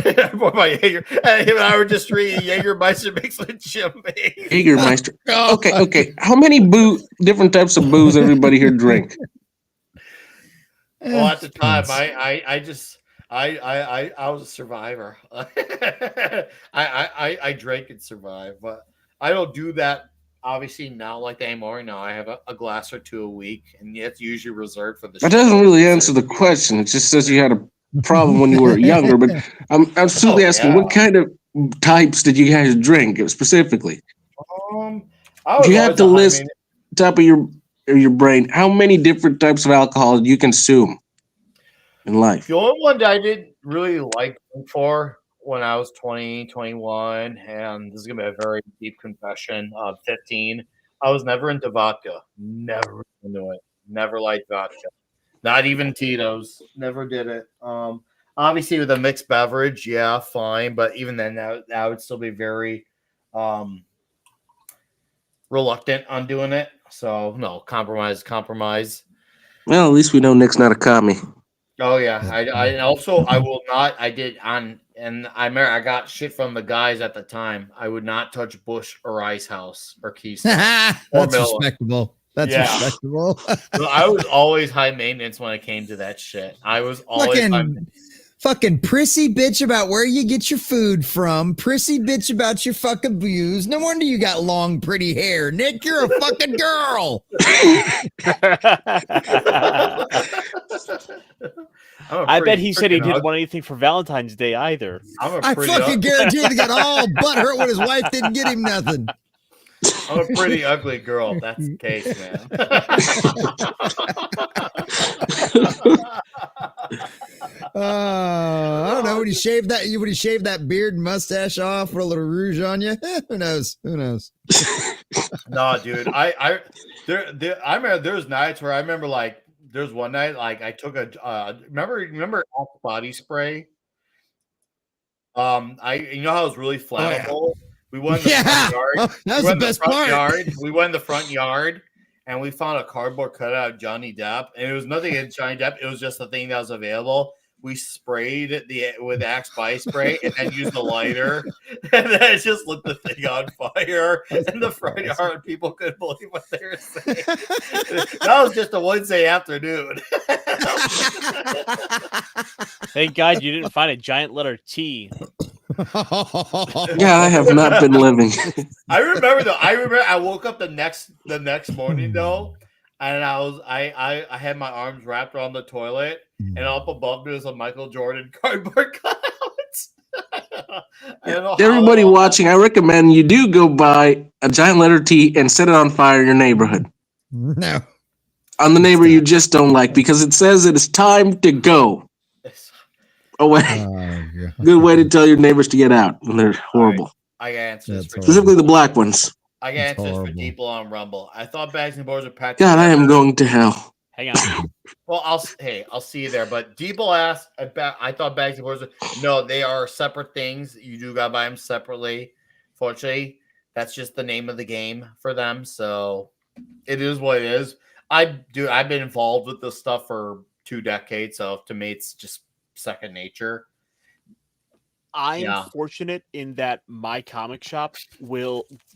my Jaeger. And him and I were just drinking Jägermeister mixed with Jim Beam. Jägermeister. Okay. How many different types of booze everybody here drink? Well, at the time, I was a survivor. I drank and survived, but I don't do that. Obviously, not like that anymore. No, I have a glass or two a week, and it's usually reserved for the. That doesn't really answer the question. It just says you had a problem when you were younger. But I'm absolutely asking, what kind of types did you guys drink specifically? Do you have to list top of your brain how many different types of alcohol you consume in life? The only one that I didn't really like for when I was 20, 21, and this is going to be a very deep confession, 15, I was never into vodka. Never into it. Never liked vodka. Not even Tito's. Never did it. Obviously, with a mixed beverage, yeah, fine. But even then, that would still be very reluctant on doing it. So, no, compromise. Well, at least we know Nick's not a commie. Oh, yeah. I will not. I did on... And I remember I got shit from the guys at the time. I would not touch Bush or Ice House or Keystone. That's respectable. That's respectable. I was always high maintenance when it came to that shit. I was always fucking prissy bitch about where you get your food from. Prissy bitch about your fucking booze. No wonder you got long, pretty hair. Nick, you're a fucking girl. I bet he said he didn't want anything for Valentine's Day either. I fucking guarantee he got all butthurt when his wife didn't get him nothing. I'm a pretty ugly girl, if that's the case, man. I don't know. Would he shave that beard and mustache off, put a little rouge on you? Who knows? No, dude. I remember there's nights where I remember like there's one night like I took a remember Axe body spray. You know how it was really flammable. Oh, yeah. We went in the front yard. Oh, that was the best part. We went in the front yard and we found a cardboard cutout of Johnny Depp, and it was nothing against Johnny Depp. It was just the thing that was available. We sprayed it with Axe body spray and then used a lighter, and then it just lit the thing on fire in the front yard. People couldn't believe what they were saying. That was just a Wednesday afternoon. Thank God you didn't find a giant letter T. Yeah, I have not been living. I remember I woke up the next morning though, and I had my arms wrapped around the toilet, and up above me was a Michael Jordan cardboard cutout. Everybody watching, I recommend you do go buy a giant letter T and set it on fire in your neighborhood. No. On the neighbor you just don't like, because it says it is time to go away. Good way to tell your neighbors to get out when they're horrible. I got answers for specifically the black ones. I got answers for Deeple on Rumble. I thought bags and boards were packed. God, I am going to hell. Hang on. Well, I'll see you there. But Debo asked, I thought bags of words. No, they are separate things. You do gotta buy them separately. Fortunately, that's just the name of the game for them. So it is what it is. I've been involved with this stuff for 2 decades, so to me, it's just second nature. I'm fortunate in that my comic shop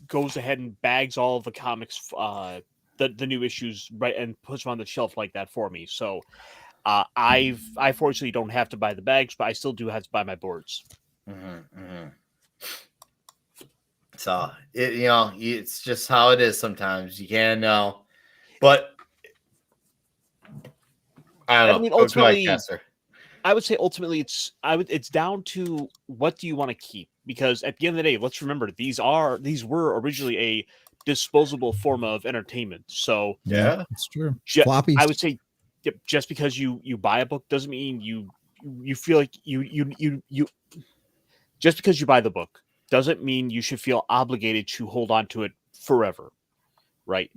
goes ahead and bags all of the comics, the new issues, right, and puts them on the shelf like that for me. So I fortunately don't have to buy the bags, but I still do have to buy my boards. So it's just how it is sometimes. You can't know, but I don't know. mean, ultimately, I would say ultimately it's down to what do you want to keep, because at the end of the day, let's remember these were originally a disposable form of entertainment. So yeah, it's true. Floppies. I would say just because you buy a book doesn't mean you feel like you just because you buy the book doesn't mean you should feel obligated to hold on to it forever, right?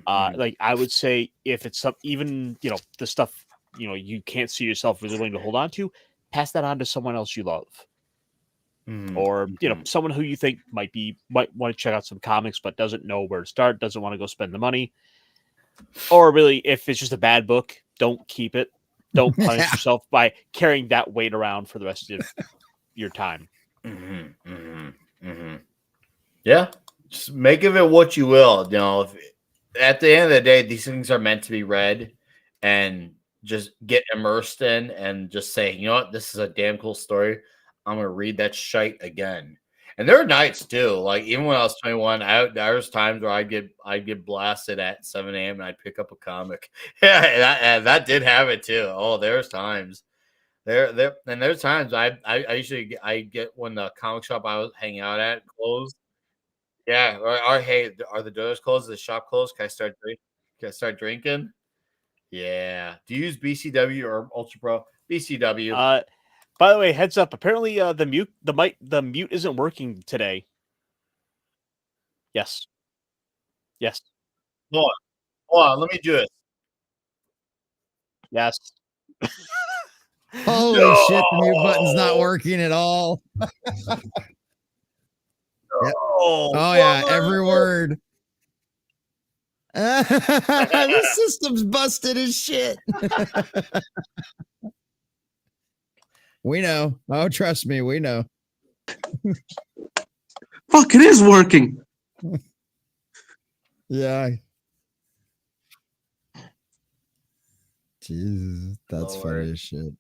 Like I would say if it's even the stuff you can't see yourself really willing to hold on to, pass that on to someone else you love. Or someone who you think might want to check out some comics but doesn't know where to start, doesn't want to go spend the money. Or really, if it's just a bad book, don't keep it. Don't punish yourself by carrying that weight around for the rest of your time. Yeah, just make of it what you will. At the end of the day, these things are meant to be read and just get immersed in, and just say, you know what, this is a damn cool story. I'm gonna read that shite again. And there are nights too. Like even when I was 21, there was times where I'd get blasted at 7 a.m. and I'd pick up a comic. Yeah, that did happen too. Oh, there's times. There's times I usually get when the comic shop I was hanging out at closed. Yeah, or hey, are the doors closed? Is the shop closed? Can I start drinking? Yeah. Do you use BCW or Ultra Pro? BCW. By the way, heads up. Apparently, the mute isn't working today. Yes. Hold on. Let me do it. Yes. Holy shit! The mute button's not working at all. Oh yeah, every word. The system's busted as shit. We know. Oh, trust me, we know. Fuck, it is working. Yeah. Jesus, that's funny as shit.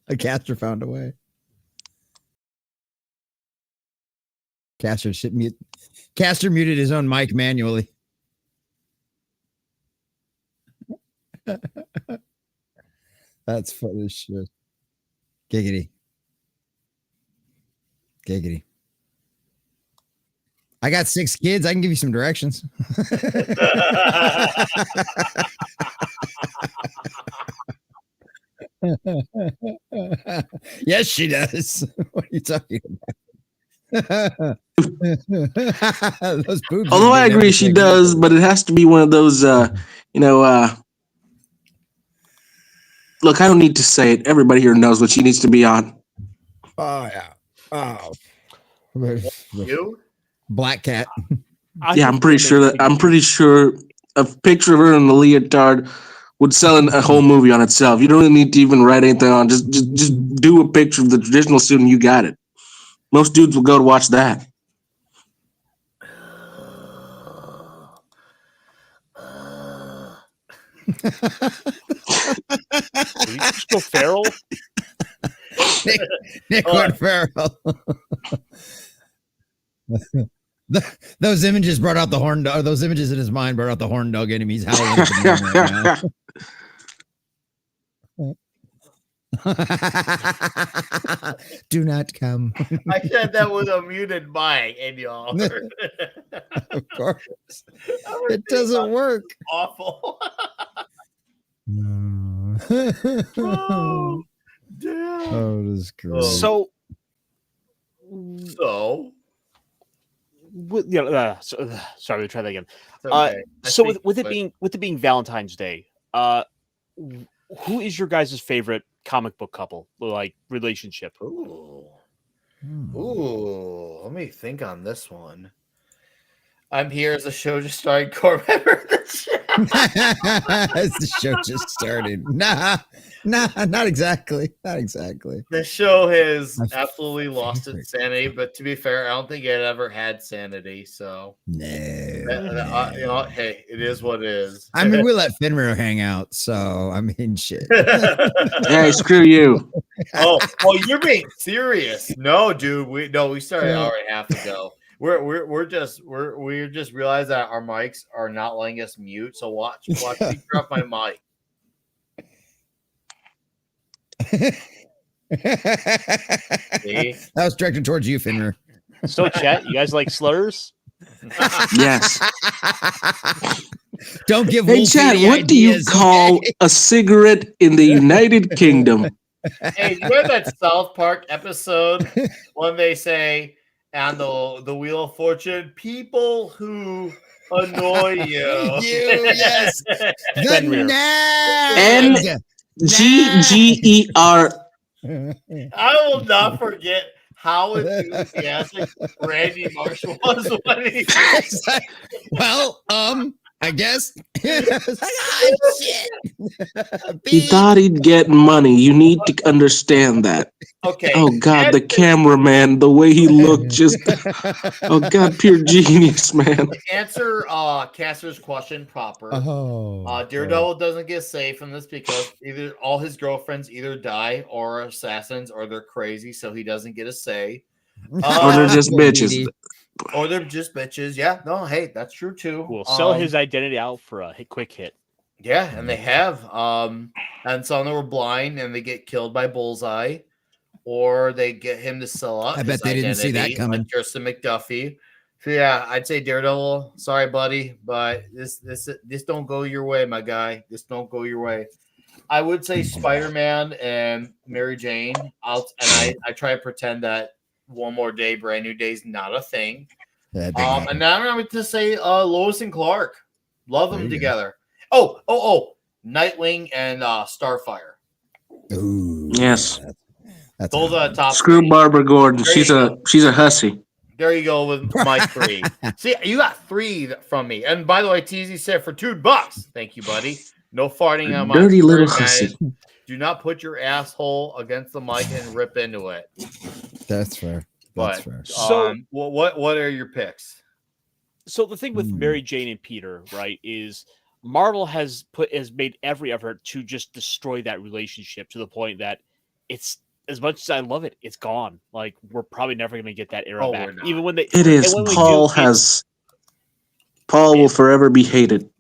A caster found a way. Caster muted his own mic manually. That's funny as shit. Giggity. I got 6 kids. I can give you some directions. Yes, she does. What are you talking about? Those boobs. Although I agree she does, but it has to be one of those, look, I don't need to say it. Everybody here knows what she needs to be on. Oh, yeah. Oh. You? Black cat. Yeah, I'm pretty sure a picture of her in the leotard would sell a whole movie on itself. You don't really need to even write anything on. Just do a picture of the traditional suit and you got it. Most dudes will go to watch that. Did you just go feral? Nick went feral. Those images brought out the horn dog. Those images in his mind brought out the horn dog enemies howling at the right now. Do not come. I said that with a muted mic, and y'all heard it. Of course. It doesn't work. Awful. Oh, damn. Oh, this is great. So sorry, try that again. Okay. So with it being Valentine's Day, who is your guys' favorite comic book couple, like relationship? Ooh, let me think on this one. I'm here as the show just started. Core member of the show. As the show just started. Nah, not exactly. Not exactly. The show has My absolutely lost favorite. its sanity, but to be fair, I don't think it ever had sanity. So, No. you know, hey, it is what it is. I mean, we let Finro hang out, so I mean, shit. Hey, screw you. oh, you're being serious? No, dude. We started an hour and a half ago. We just realized that our mics are not letting us mute. So watch me turn off my mic. See? That was directed towards you, Finro. So, chat, you guys like slurs? Yes. Don't give. Hey, Wolfie Chad, any what do you ideas, call okay? a cigarette in the United Kingdom? Hey, you know that South Park episode when they say on the Wheel of Fortune, people who annoy you. Yes. The Fenrir. nag. GGER. I will not forget how enthusiastic Randy Marsh was when he. It's like, well, I guess. Ah, shit. He thought he'd get money. You need to understand that. Okay. Oh, God, the cameraman, the way he looked, just, oh, God, pure genius, man. To answer Caster's question proper. Oh, Daredevil doesn't get saved from this because either all his girlfriends either die or are assassins or they're crazy, so he doesn't get a say. Or they're just bitches. Or they're just bitches. Yeah, no, hey, that's true too. We'll sell his identity out for a quick hit. Yeah, and they have. And some of them were blind and they get killed by Bullseye, or they get him to sell out. I bet they didn't see that coming. Like Kirsten McDuffie. So yeah, I'd say Daredevil. Sorry, buddy, but this don't go your way, my guy. This don't go your way. I would say Spider-Man and Mary Jane. I try to pretend that One More Day, Brand New Day is not a thing. And now I'm going to say Lois and Clark. Love them together. Oh, Nightwing and Starfire. Ooh, Yes. That's those are the top. Screw three. Barbara Gordon. There She's a hussy. There you go with my 3. See, you got 3 from me. And by the way, TZ said for $2. Thank you, buddy. No farting on my Dirty little guys. hussy. Do not put your asshole against the mic and rip into it. That's fair. That's fair. So, what are your picks? So the thing with Mary Jane and Peter, right, is Marvel has made every effort to just destroy that relationship to the point that it's, as much as I love it, it's gone. Like, we're probably never going to get that era back. Even when it is. Paul will forever be hated.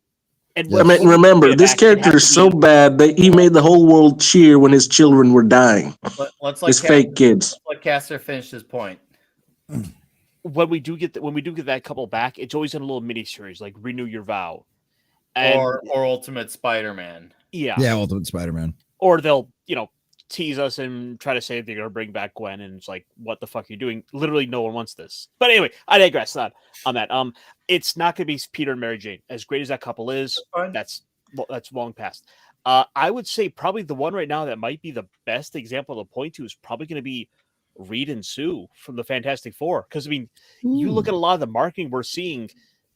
And I mean, remember, this character is so bad that he made the whole world cheer when his children were dying. His fake kids. Let Caster finish his point. When we do get that couple back, it's always in a little mini series like Renew Your Vow, or Ultimate Spider-Man. Yeah, Ultimate Spider-Man. Or they'll tease us and try to say they're gonna bring back Gwen, and it's like, what the fuck are you doing? Literally, no one wants this. But anyway, I digress. Not on that. It's not gonna be Peter and Mary Jane. As great as that couple is, that's long past. I would say probably the one right now that might be the best example to point to is probably going to be Reed and Sue from the Fantastic Four. Because I mean, you look at a lot of the marketing we're seeing.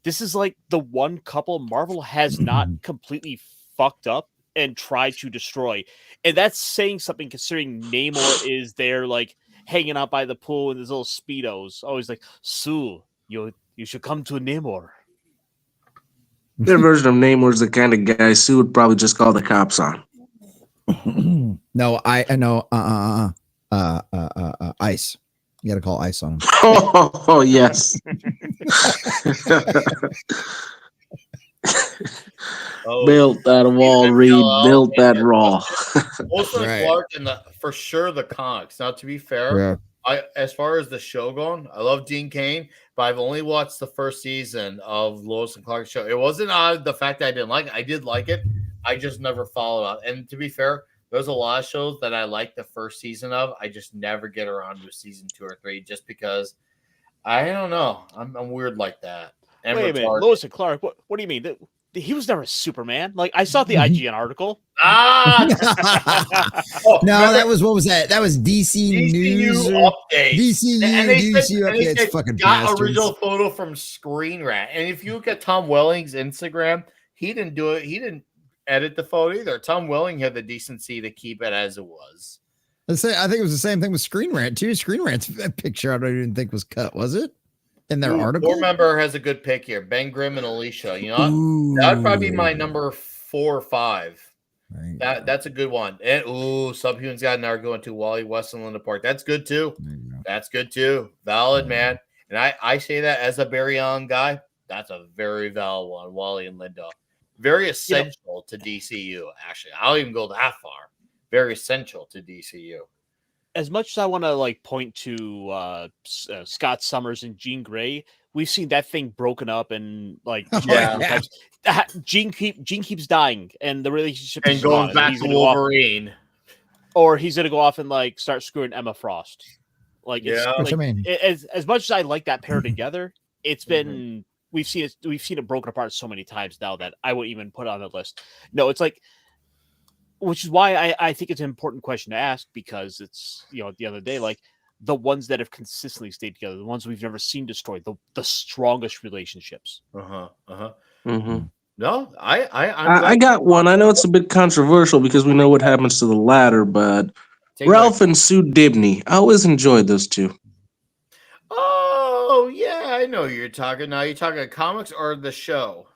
This is like the one couple Marvel has not completely fucked up and tried to destroy. And that's saying something considering Namor is there like hanging out by the pool in his little Speedos. Always like, Sue, you should come to Namor. Their version of Namor is the kind of guy Sue would probably just call the cops on. No, I know. Ice. You got to call Ice on him. Oh yes. Built that wall, Reed. Built that raw. Also, Clark for sure the comics. Now, to be fair, as far as the show going, I love Dean Cain, but I've only watched the first season of Lois and Clark's show. It wasn't the fact that I didn't like it. I did like it. I just never followed up. And to be fair, there's a lot of shows that I like the first season of. I just never get around to season 2 or 3 just because I don't know. I'm weird like that. And Wait a minute, retarded. Lois and Clark. What do you mean? He was never Superman. Like I saw the IGN article. Oh, No, that was what was that? That was DC News or update. DCU updates. Fucking got bastards. original photo from Screen Rant. And if you look at Tom Welling's Instagram, he didn't do it. He didn't edit the photo either. Tom Welling had the decency to keep it as it was. I think it was the same thing with Screen Rant too. Screen Rant's picture I don't even think was cut, was it? In their article. Board member has a good pick here. Ben Grimm and Alicia. You know, that would probably be my number 4 or 5. Right. That's a good one. And Subhuman's got an hour going to Wally West and Linda Park. That's good too. That's good too. Valid, man. And I say that as a Barry Allen guy. That's a very valid one. Wally and Linda. Very essential to DCU, actually. I'll even go that far. Very essential to DCU. As much as I want to like point to Scott Summers and Jean Grey, we've seen that thing broken up and like Jean keeps dying and the relationship and is going gone, back to Wolverine, or he's gonna go off and like start screwing Emma Frost. Like, Which I mean, as much as I like that pair together, it's been we've seen it broken apart so many times now that I wouldn't even put it on the list. No, it's like. Which is why I think it's an important question to ask, because it's, you know, at the end of the day, like the ones that have consistently stayed together, the ones we've never seen destroyed, the strongest relationships. Mm-hmm. No, I got one. I know it's a bit controversial because we know what happens to the latter, but Ralph and Sue Dibney. I always enjoyed those two. Oh yeah, I know you're talking. Now you're talking comics or the show?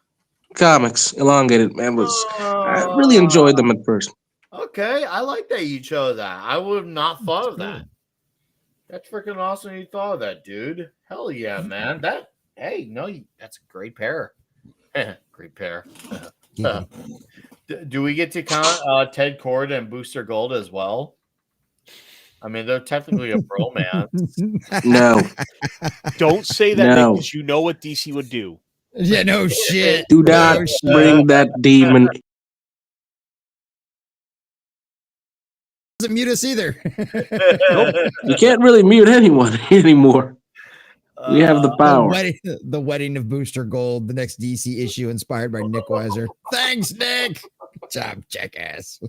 Comics, elongated man I really enjoyed them at first. Okay, I like that you chose that. I would have not thought of that. That's freaking awesome you thought of that, dude. Hell yeah, man. That's a great pair. Great pair. Do we get to count Ted Cord and Booster Gold as well? I mean, they're technically a bromance. No. Don't say that, Nick, because you know what DC would do. Yeah, no shit. Do not bring that demon. Doesn't mute us either. Nope. You can't really mute anyone anymore. We have the power. The wedding of Booster Gold, the next DC issue inspired by Nick Weiser. Thanks, Nick. Good job, jackass.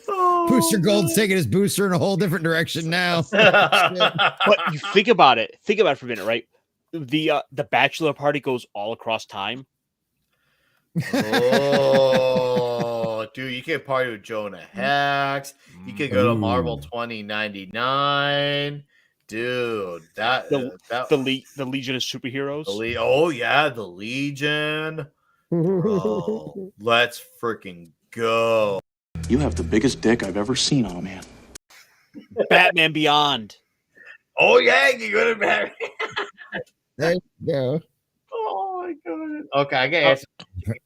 Booster Gold's taking his booster in a whole different direction now. But you think about it. Think about it for a minute, right? The bachelor party goes all across time. Oh, dude, you can party with Jonah Hex. You could go to Marvel 2099. Dude, the Legion of Superheroes. The Legion. Bro, let's freaking go. You have the biggest dick I've ever seen on a man. Batman Beyond. Oh yeah, you go to Batman. There you go. Oh my god. Okay, I guess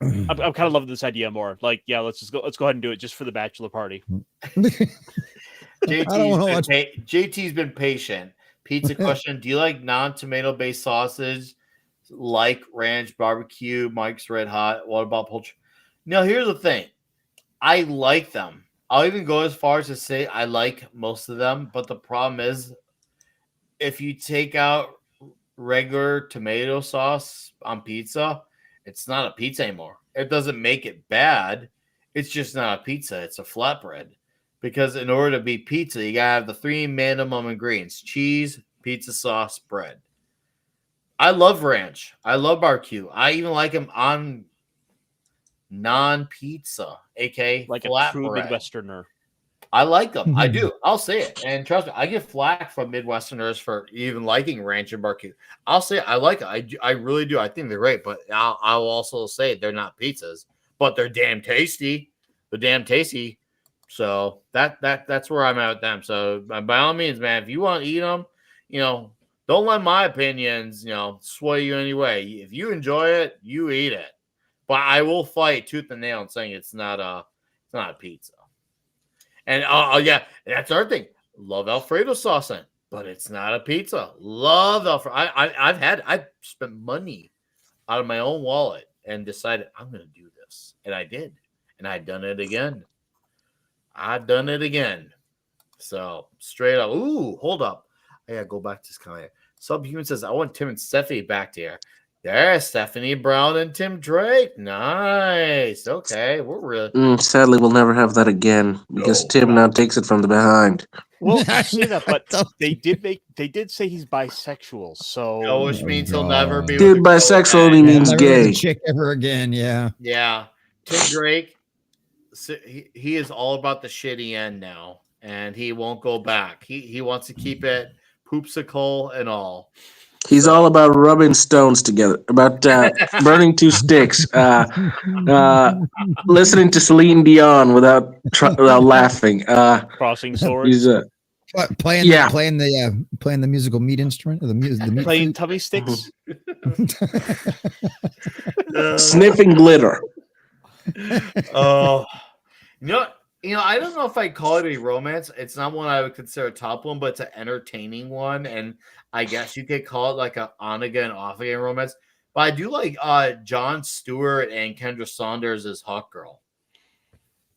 I'm kind of loving this idea more. Like, yeah, let's go ahead and do it just for the bachelor party. JT's been patient. Pizza question: do you like non-tomato based sausage, like ranch, barbecue, Mike's Red Hot? What about poultry? Now, here's the thing: I like them. I'll even go as far as to say I like most of them. But the problem is, if you take out regular tomato sauce on pizza, it's not a pizza anymore. It doesn't make it bad. It's just not a pizza. It's a flatbread. Because in order to be pizza, you gotta have the 3 minimum ingredients: cheese, pizza sauce, bread. I love ranch. I love barbecue. I even like them on non-pizza, aka like flat a true bread. Midwesterner. I like them. I do. I'll say it. And trust me, I get flack from Midwesterners for even liking ranch and barbecue. I'll say it. I like it. I really do. I think they're great. But I'll also say they're not pizzas, but they're damn tasty. They're damn tasty. So that's where I'm at with them. So by all means, man, if you want to eat them, don't let my opinions, sway you anyway. If you enjoy it, you eat it. But I will fight tooth and nail in saying it's not a pizza. And yeah, that's our thing. Love Alfredo sauce in, but it's not a pizza. Love Alfredo. I've spent money out of my own wallet and decided I'm going to do this, and I did, and I've done it again. So straight up. Ooh, hold up. Yeah, go back to Sky. Subhuman says, I want Tim and Stephanie back here. Yeah, Stephanie Brown and Tim Drake. Nice. Okay, we're really. Sadly, we'll never have that again because No, Tim God. now takes it from the behind. Well, you say that, but they did say he's bisexual, so which means he'll never be Dude, with a bisexual girl only again. means never with a gay. chick ever again. Yeah. Yeah, Tim Drake. He is all about the shitty end now, and he won't go back. He wants to keep it poopsicle and all. He's all about rubbing stones together, about burning two sticks, listening to Celine Dion without laughing. crossing swords, He's playing Yeah. playing the musical meat instrument or the meat playing flute. tummy sticks. sniffing glitter. Oh, I don't know if I'd call it a romance. It's not one I would consider a top one, but it's an entertaining one, and I guess you could call it like a on again, off again romance. But I do like Jon Stewart and Kendra Saunders as Hawk Girl.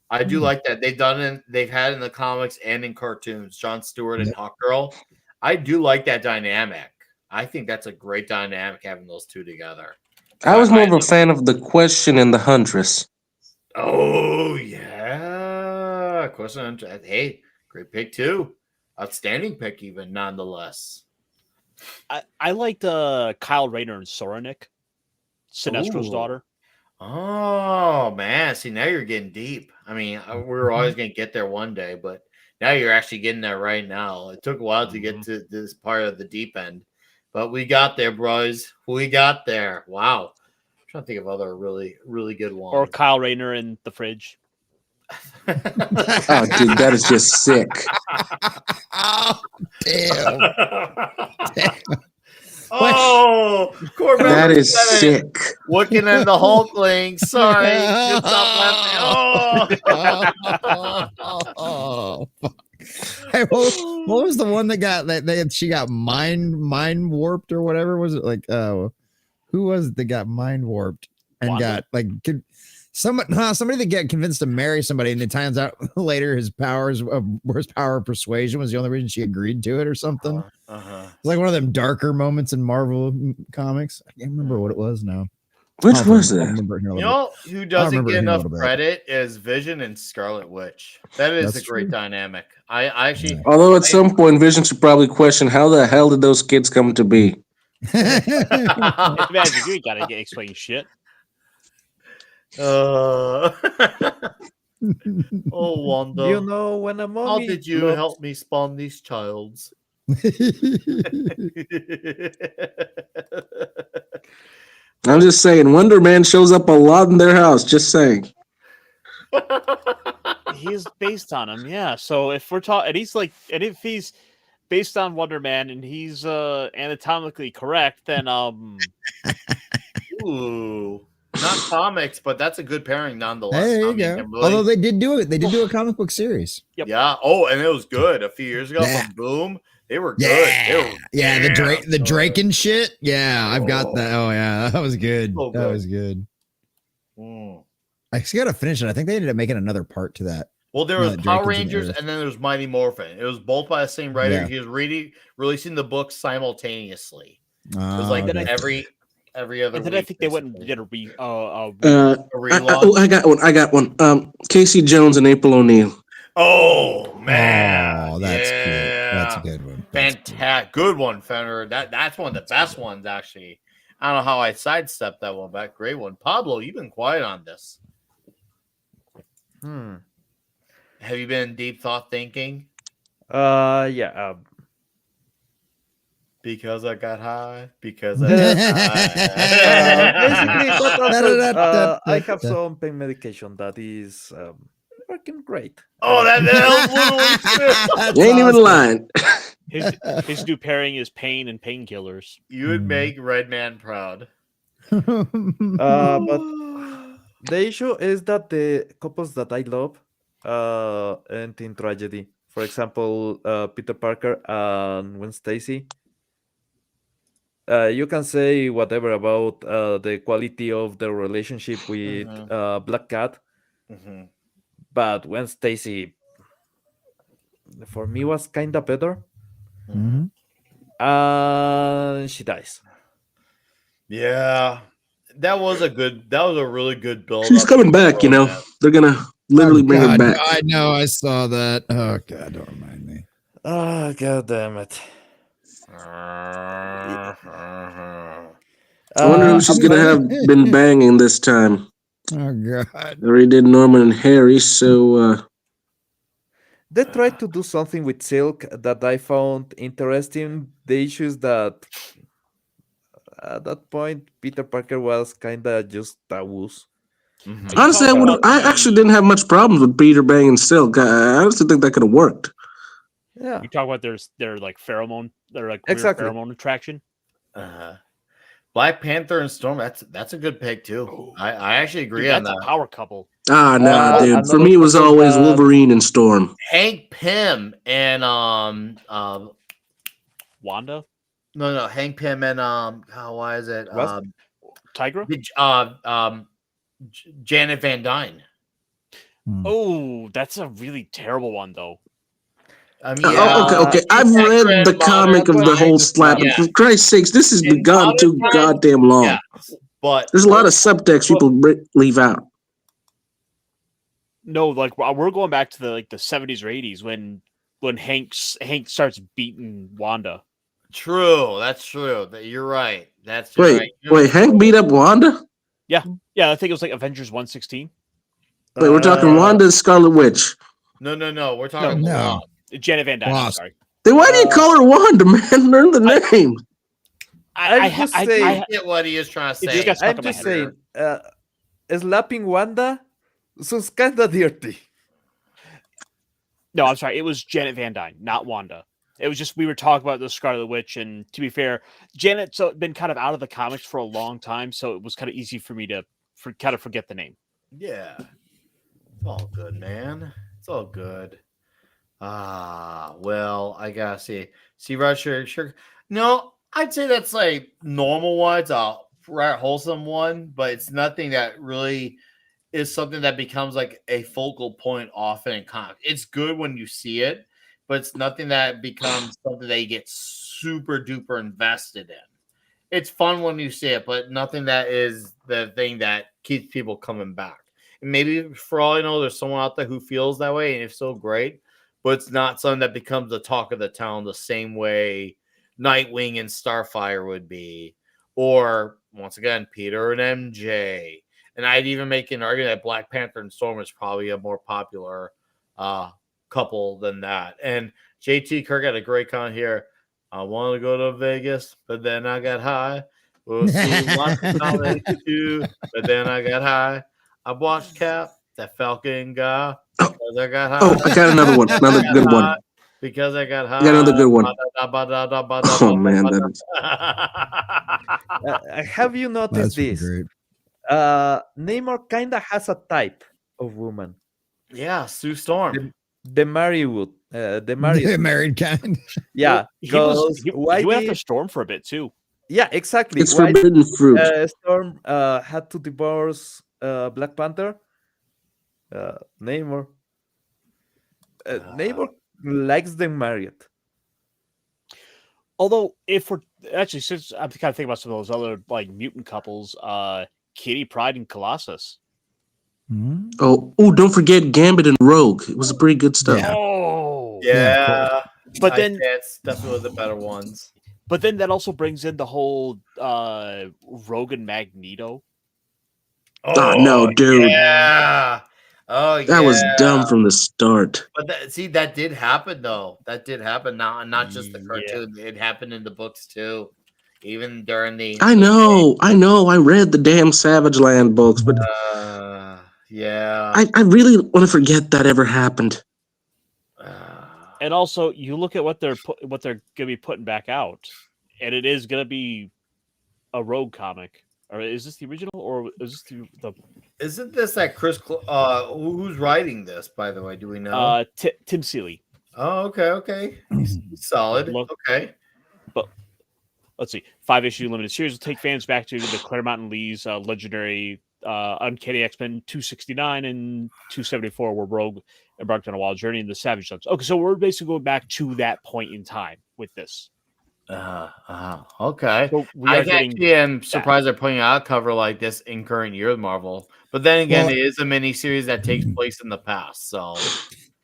I do like that. They've had in the comics and in cartoons, Jon Stewart and Hawk Girl. I do like that dynamic. I think that's a great dynamic having those two together. I was more of a fan of the Question and the Huntress. Oh yeah, Question. Hey, great pick too. Outstanding pick, even nonetheless. I liked Kyle Rayner and Soranik, Sinestro's Ooh. daughter. Oh man, see now you're getting deep. I mean, we were always going to get there one day, but now you're actually getting there right now. It took a while to get to this part of the deep end, but we got there, bros. We got there. Wow. I'm trying to think of other really, really good ones. Or Kyle Rayner in the fridge. Oh, dude, that is just sick. Oh, damn. Oh, Corbin, That is sick. Looking at the Hulkling. Sorry. Good stop laughing. Oh. Hey, what was the one that got she got mind warped or whatever? Was it like who was it that got mind warped and Wanda? got somebody that got convinced to marry somebody, and it turns out later his power of persuasion was the only reason she agreed to it or something. It's like one of them darker moments in Marvel comics. I can't remember what it was now. Which was that? You know who doesn't get enough credit is Vision and Scarlet Witch. That is a great dynamic. I actually, although at some point Vision should probably question how the hell did those kids come to be. It's Magic. You ain't gotta get explain shit. Oh, Wanda. You know, when a mommy How did you help me spawn these childs? I'm just saying, Wonder Man shows up a lot in their house. Just saying. He's based on him, yeah. So if we're talking, and if he's based on Wonder Man and he's anatomically correct, then Ooh, not comics, but that's a good pairing nonetheless. There you go. Although they did do it. They did do a comic book series. Yep. Yeah. Oh, and it was good a few years ago from Boom. They were good. The Drake and shit. Yeah, I've got that. Oh yeah, that was good. So That good. was good. I just gotta finish it. I think they ended up making another part to that. Well, there was Drake Power is in Rangers, there. and then there was Mighty Morphin. It was both by the same writer. Yeah. He was releasing the books simultaneously. It was Oh, like okay. every other. and then week, I think they went and basically. did a relaunch. I got one. Casey Jones and April O'Neil. Oh man, Oh, that's good. That's a good one. That's good. fantastic, good one, Fenner. That's one of the best ones, actually. I don't know how I sidestepped that one, but great one. Pablo, you've been quiet on this. Have you been in deep thought thinking? Yeah. Because I got high. Because I got Basically, but high. also, I have some pain medication that is working great. Oh, that was You ain't even lying. his new pairing is pain and painkillers. You would make Redman proud. But the issue is that the couples that I love end in tragedy. For example, Peter Parker and Gwen Stacy. You can say whatever about the quality of the relationship with Black Cat, but Gwen Stacy, for me, was kind of better. She dies. Yeah, that was a really good build. She's coming back, you know. They're gonna literally bring her back. I know, I saw that. Oh God, don't remind me. Oh God damn it! I wonder who she's gonna have been banging this time. Oh God! I already did Norman and Harry, so they tried to do something with Silk that I found interesting. The issue is that at that point, Peter Parker was kind of just a woos. honestly, I actually didn't have much problems with Peter banging Silk. I honestly think that could have worked. Yeah, You talk about their like pheromone, their like exactly. weird pheromone attraction. Black Panther and Storm. That's a good pick too. I actually agree on that's that. A power couple. Nah, dude. For me, it was always Wolverine and Storm. Hank Pym and Wanda. No, Hank Pym and why is it Tigra? Janet Van Dyne. Oh, that's a really terrible one though. I mean, okay. I've read the comic of the whole slap. For Christ's sakes, this has gone too goddamn long. Yeah, but there's a lot of subtext people leave out. No, like we're going back to the 70s or 80s when Hank starts beating Wanda. True, that's true. You're right. That's wait. Hank beat up Wanda? Yeah. I think it was like Avengers 116. Wait, we're talking Wanda and Scarlet Witch. No. We're talking Janet Van Dyne. I'm sorry. Then why do you call her Wanda, man? Learn the name. I get what he is trying to say. I'm just saying, slapping Wanda, so it's kind of dirty. No, I'm sorry. It was Janet Van Dyne, not Wanda. It was just we were talking about the Scarlet Witch, and to be fair, Janet's been kind of out of the comics for a long time, so it was kind of easy for me to kind of forget the name. Yeah, it's all good, man. It's all good. Well, I gotta see, Rusher. Sure, no, I'd say that's like normal one. It's a right wholesome one, but it's nothing that really is something that becomes like a focal point often in comics. It's good when you see it, but it's nothing that becomes something that you get super duper invested in. It's fun when you see it, but nothing that is the thing that keeps people coming back. And maybe for all I know, there's someone out there who feels that way, and if so, great. But it's not something that becomes the talk of the town the same way Nightwing and Starfire would be, or once again, Peter and MJ. And I'd even make an argument that Black Panther and Storm is probably a more popular couple than that. And JT Kirk had a great comment here. I wanted to go to Vegas, but then I got high. We'll see lots of comedy too, but then I got high. I watched Cap, that Falcon guy, because I got high. Oh, I got another one. Another good one. Because I got high. I got another good one. Oh, man. Have you noticed this? Namor kind of has a type of woman. Yeah, Sue Storm. The married kind. Yeah. He went after Storm for a bit, too. Yeah, exactly. It's forbidden fruit. Storm had to divorce Black Panther. Namor likes them married. Although, if we're actually, since I'm kind of thinking about some of those other like mutant couples, Kitty Pryde and Colossus. Oh, don't forget Gambit and Rogue. It was pretty good stuff. Yeah. But then that's definitely the better ones. But then that also brings in the whole Rogue and Magneto. Oh no, dude. Yeah. Oh, that was dumb from the start. But that did happen though. That did happen. Not just the cartoon. It happened in the books too. Even during the. I know. I read the damn Savage Land books, but yeah. I really want to forget that ever happened. And also, you look at what they're going to be putting back out, and it is going to be a Rogue comic. Or is this the original, or is this the? Isn't this that Chris? Who's writing this, by the way? Do we know? Tim Seeley. Oh, okay. He's solid. Okay. But let's see. 5-issue limited series will take fans back to the Claremont and Lee's legendary Uncanny X-Men 269 and 274, where Rogue embarked on a wild journey in the Savage Lands. Okay, so we're basically going back to that point in time with this. Okay. So we I are getting actually am surprised they're putting out a cover like this in current year of Marvel. But then again, Well- it is a miniseries that takes place in the past. So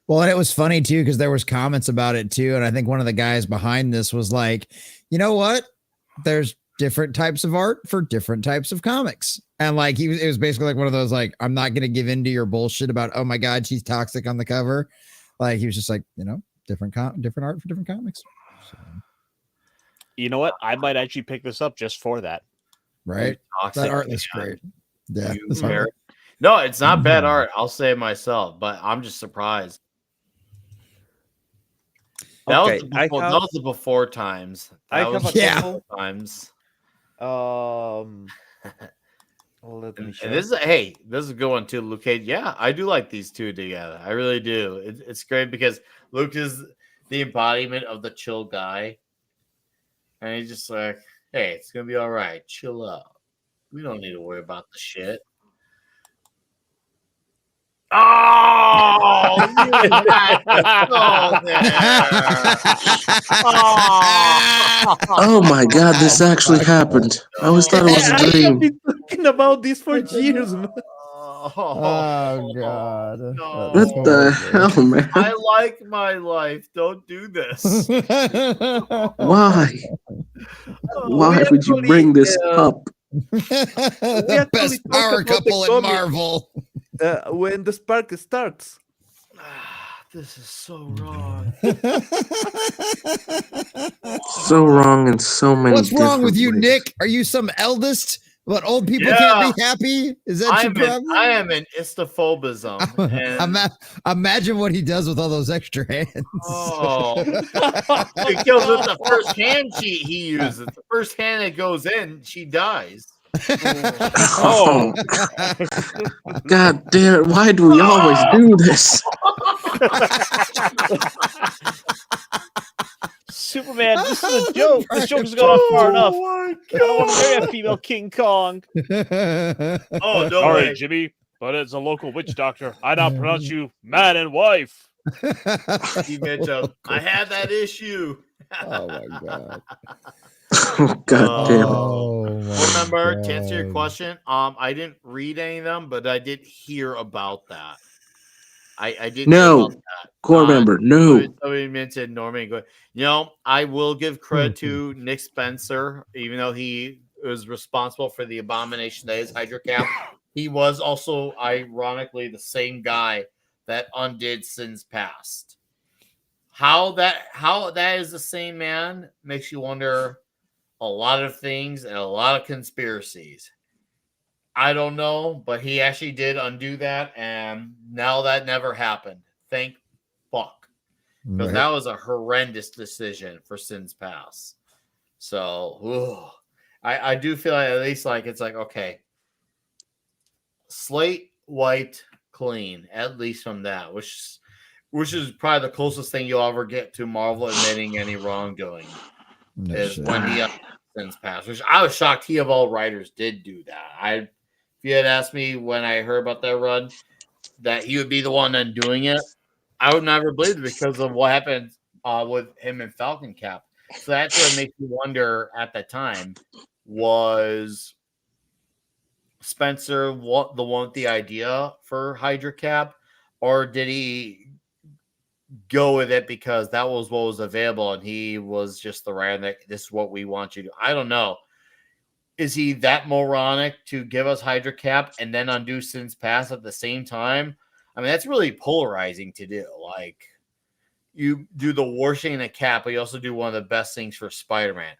Well, and it was funny too because there was comments about it too, and I think one of the guys behind this was like, you know what? There's different types of art for different types of comics, and like it was basically like one of those like, I'm not going to give in to your bullshit about, oh my god, she's toxic on the cover. Like he was just like, different art for different comics. So, You know what? I might actually pick this up just for that. right? toxic, That art looks great. Yeah. that's art. Merrick. No, it's not bad art. I'll say it myself, but I'm just surprised. That was the before times. That was have a couple times. Let me show. And this is a good one too, Luke Cage. Yeah, I do like these two together. I really do. It's great because Luke is the embodiment of the chill guy, and he's just like, "Hey, it's gonna be all right. Chill out. We don't need to worry about the shit." Oh, you had to go there. Oh my god, this actually happened. I always thought it was a I have dream. been talking about this for years, man. Oh god. No. What the hell, man? I like my life. Don't do this. Why? Why would you bring this up? The best power couple in Marvel. When the spark starts. This is so wrong. So wrong in so many. What's wrong with you, ways. Nick? Are you some eldest? What, old people can't be happy? Is that your problem? I am an istophobism. And Imagine what he does with all those extra hands. oh, he kills with the first hand he uses. The first hand that goes in, she dies. Oh, god damn it! Why do we always do this? Superman, this is a joke. This joke has gone on far enough. I don't want to marry a female King Kong. Oh, no Sorry, way. Jimmy, but as a local witch doctor, I now pronounce you man and wife. Steve Mitchell, I had that issue. Oh my god. God damn it. Remember, to answer your question, I didn't read any of them, but I did hear about that. I did No, core member, no. Somebody mentioned Norman going, I will give credit to Nick Spencer, even though he was responsible for the abomination that is Hydra Cap. He was also, ironically, the same guy that undid Sins Past. How that is the same man makes you wonder a lot of things and a lot of conspiracies. I don't know, but he actually did undo that, and now that never happened. Thank fuck. Because that was a horrendous decision for Sins Past. So, I do feel like at least like it's like, okay, slate wiped clean, at least from that, which is probably the closest thing you'll ever get to Marvel admitting any wrongdoing. Is when he Sins Past, which I was shocked he of all writers did do that. If you had asked me when I heard about that run that he would be the one undoing it, I would never believe it because of what happened with him and Falcon Cap. So that's what makes me wonder at the time, was Spencer the one with the idea for Hydra Cap, or did he go with it because that was what was available and he was just the writer that this is what we want you to do? I don't know. Is he that moronic to give us Hydra Cap and then undo Sins Past at the same time? I mean, that's really polarizing to do. Like, you do the worst thing in a Cap, but you also do one of the best things for Spider-Man.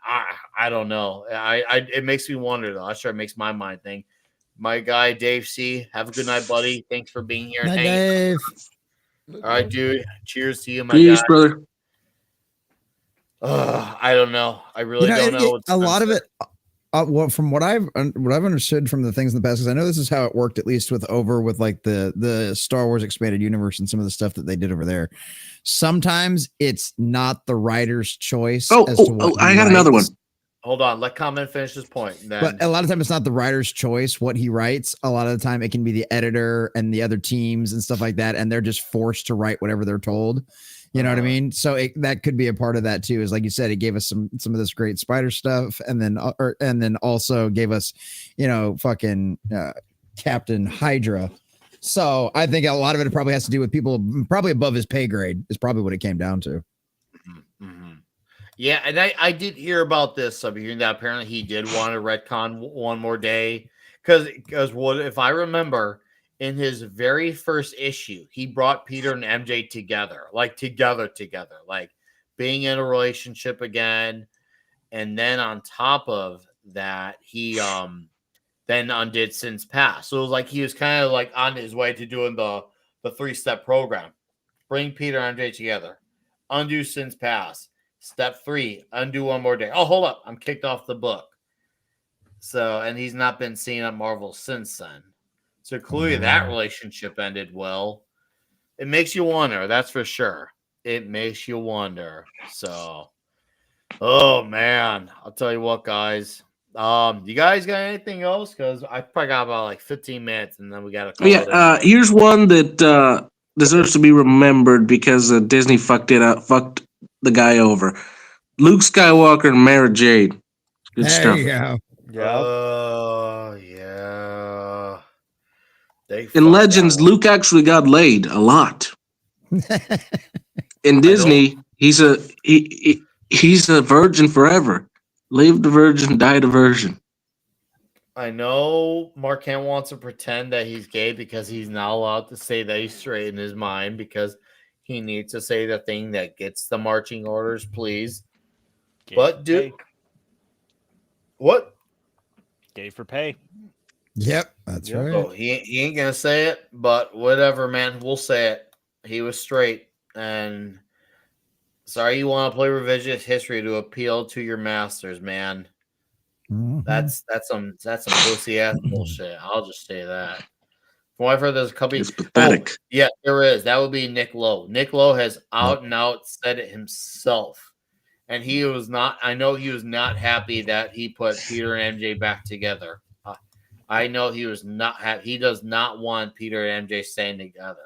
I don't know. It makes me wonder, though. I'm sure it makes my mind think. My guy, Dave C., have a good night, buddy. Thanks for being here. Night, Dave. All right, dude. Cheers to you, my Peace, guy. brother. I don't know. I really don't know. A lot of it. Well, from what I've understood from the things in the past, because I know this is how it worked, at least with like the Star Wars expanded universe and some of the stuff that they did over there. Sometimes it's not the writer's choice. I got another one. hold on. Let Comment finish his point. Then. But a lot of time it's not the writer's choice what he writes. A lot of the time it can be the editor and the other teams and stuff like that, and they're just forced to write whatever they're told. You know what I mean? So that could be a part of that too. Is like you said, it gave us some of this great Spider stuff, and then also gave us, fucking Captain Hydra. So I think a lot of it probably has to do with people probably above his pay grade is probably what it came down to. Mm-hmm. Yeah, and I did hear about this. I'm hearing that apparently he did want to retcon one more day because what if I remember in his very first issue, he brought Peter and MJ together, like being in a relationship again, and then on top of that, he then undid Sins Past. So it was like he was kind of like on his way to doing the 3-step program. Bring Peter and MJ together. Undo Sins Past. Step 3, undo one more day. Oh, hold up. I'm kicked off the book. So, and he's not been seen at Marvel since then. So clearly that relationship ended well. It makes you wonder. That's for sure. It makes you wonder. So, oh, man. I'll tell you what, guys. You guys got anything else? Because I probably got about like 15 minutes, and then we got to. Here's one that deserves to be remembered because Disney fucked the guy over. Luke Skywalker and Mara Jade. Good stuff. Yeah. Yeah. In Legends, Luke actually got laid a lot. In Disney, he's a virgin forever. Lived a virgin, died a virgin. I know Mark Hamill wants to pretend that he's gay because he's not allowed to say that he's straight in his mind because he needs to say the thing that gets the marching orders, please. Gay but dude, what? Gay for pay. Yep, that's right. So he ain't gonna say it, but whatever, man. We'll say it. He was straight, and sorry you want to play revisionist history to appeal to your masters, man. Mm-hmm. That's some pussy ass bullshit. I'll just say that. From what I've heard, there's a couple. It's pathetic. Oh, yeah, there is. That would be Nick Lowe. Nick Lowe has out and out said it himself, and he was not. I know he was not happy that he put Peter and MJ back together. I know he was not happy. He does not want Peter and MJ staying together.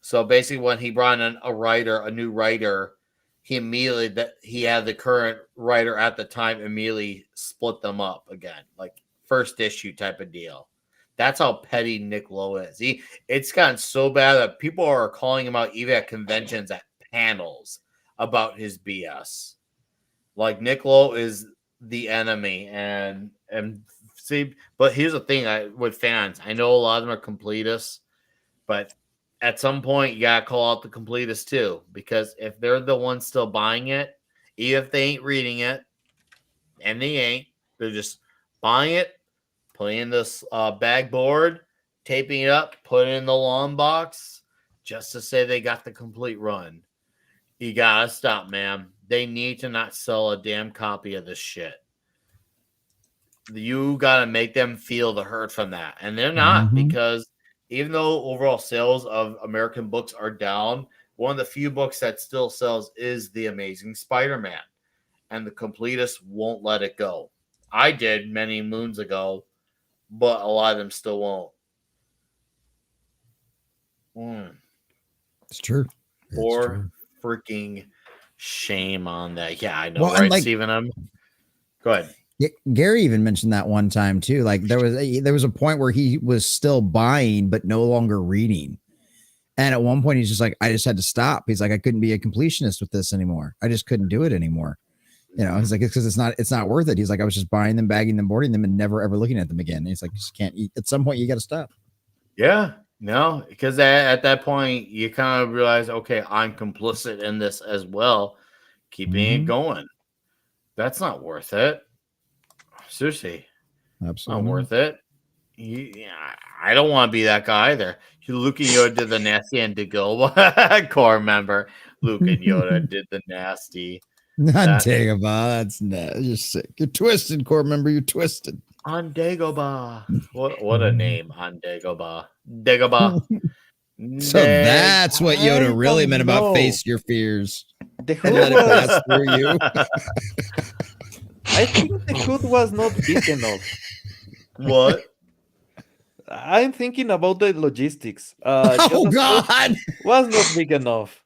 So basically, when he brought in a new writer, he had the current writer at the time immediately split them up again, like first issue type of deal. That's how petty Nick Lowe is. It's gotten so bad that people are calling him out even at conventions at panels about his BS. Like Nick Lowe is the enemy, and see. But here's the thing: with fans, I know a lot of them are completists, but at some point, you gotta call out the completists too, because if they're the ones still buying it, even if they ain't reading it, and they ain't, they're just buying it, putting in this bag board, taping it up, putting it in the long box, just to say they got the complete run. You gotta stop, man. They need to not sell a damn copy of this shit. You gotta make them feel the hurt from that, and they're not, because even though overall sales of American books are down, one of the few books that still sells is The Amazing Spider-Man, and the completists won't let it go. I did many moons ago, but a lot of them still won't. It's true. Or freaking shame on that. Yeah, I know, well, right, Stephen? Go ahead. Gary even mentioned that one time too. Like there was a point where he was still buying but no longer reading, and at one point he's just like, I just had to stop. He's like, I couldn't be a completionist with this anymore. I just couldn't do it anymore. He's like, it's because it's not worth it. He's like, I was just buying them, bagging them, boarding them, and never ever looking at them again. And he's like, you just can't eat. At some point, you got to stop. Yeah, no, because at that point you kind of realize, okay, I'm complicit in this as well. Keeping it going, that's not worth it. Seriously, absolutely not worth it. I don't want to be that guy either. Luke and Yoda did the nasty, and Dagobah core member. Luke and Yoda did the nasty. Not Dagobah. That's not. You're sick. You're twisted, core member. You're twisted. On Dagobah. What a name, on Dagobah. Dagobah. So that's what Yoda really meant about face your fears. Let it pass through you. I think the hood was not big enough. What? I'm thinking about the logistics. Oh Yoda's hood God! was not big enough.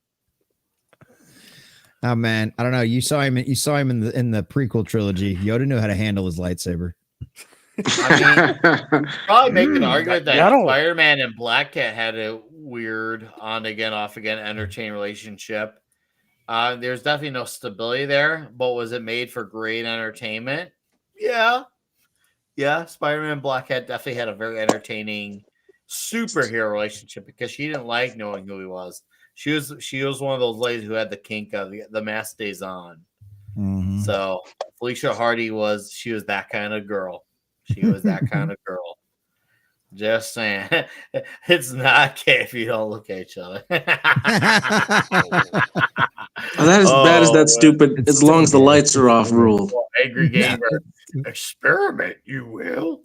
Oh man, I don't know. You saw him in the prequel trilogy. Yoda knew how to handle his lightsaber. I mean, probably make an argument that Claro. Spider-Man and Black Cat had a weird on again, off again, entertaining relationship. There's definitely no stability there, but was it made for great entertainment? Yeah. Spider-Man and Black Cat definitely had a very entertaining superhero relationship because she didn't like knowing who he was. She was one of those ladies who had the kink of the mask stays on. Mhm. So Felicia Hardy was that kind of girl. She was that kind of girl. Just saying. It's not okay if you don't look at each other. That is bad as that stupid. It's As long as the so lights are off, good. rule. Angry gamer. Experiment, you will.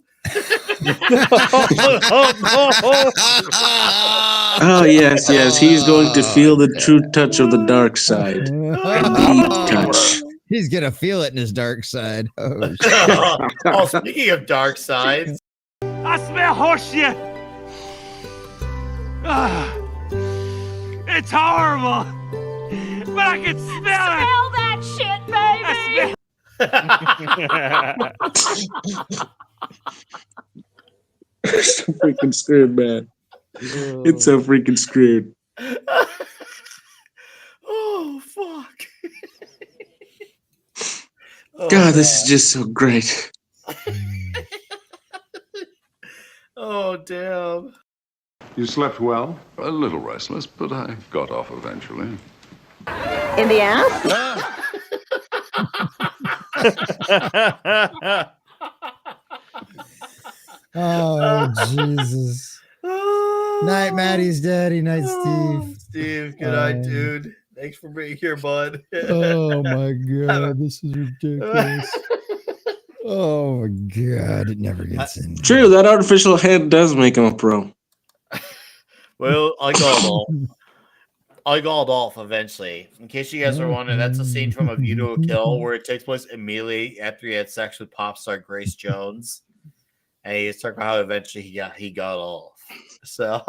Oh yes, he's going to feel the true touch of the dark side. Deep touch. He's gonna feel it in his dark side. Oh, shit. Speaking of dark sides, I smell horse shit. It's horrible, but I can smell it. Smell that shit, baby. It's so freaking screwed, man. It's so freaking screwed. oh fuck. God, this is just so great. Oh damn. You slept well? A little restless, but I got off eventually. In the ass? Oh Jesus! Night, Maddie's daddy. Night, Steve. Steve, good night, dude. Thanks for being here, bud. Oh my God, this is ridiculous. Oh my God, it never gets in. True, that artificial head does make him a pro. Well, I got off eventually. In case you guys are wondering, that's a scene from A View to a Kill where it takes place immediately after he had sex with pop star Grace Jones. And he's talking about how eventually he got off. So,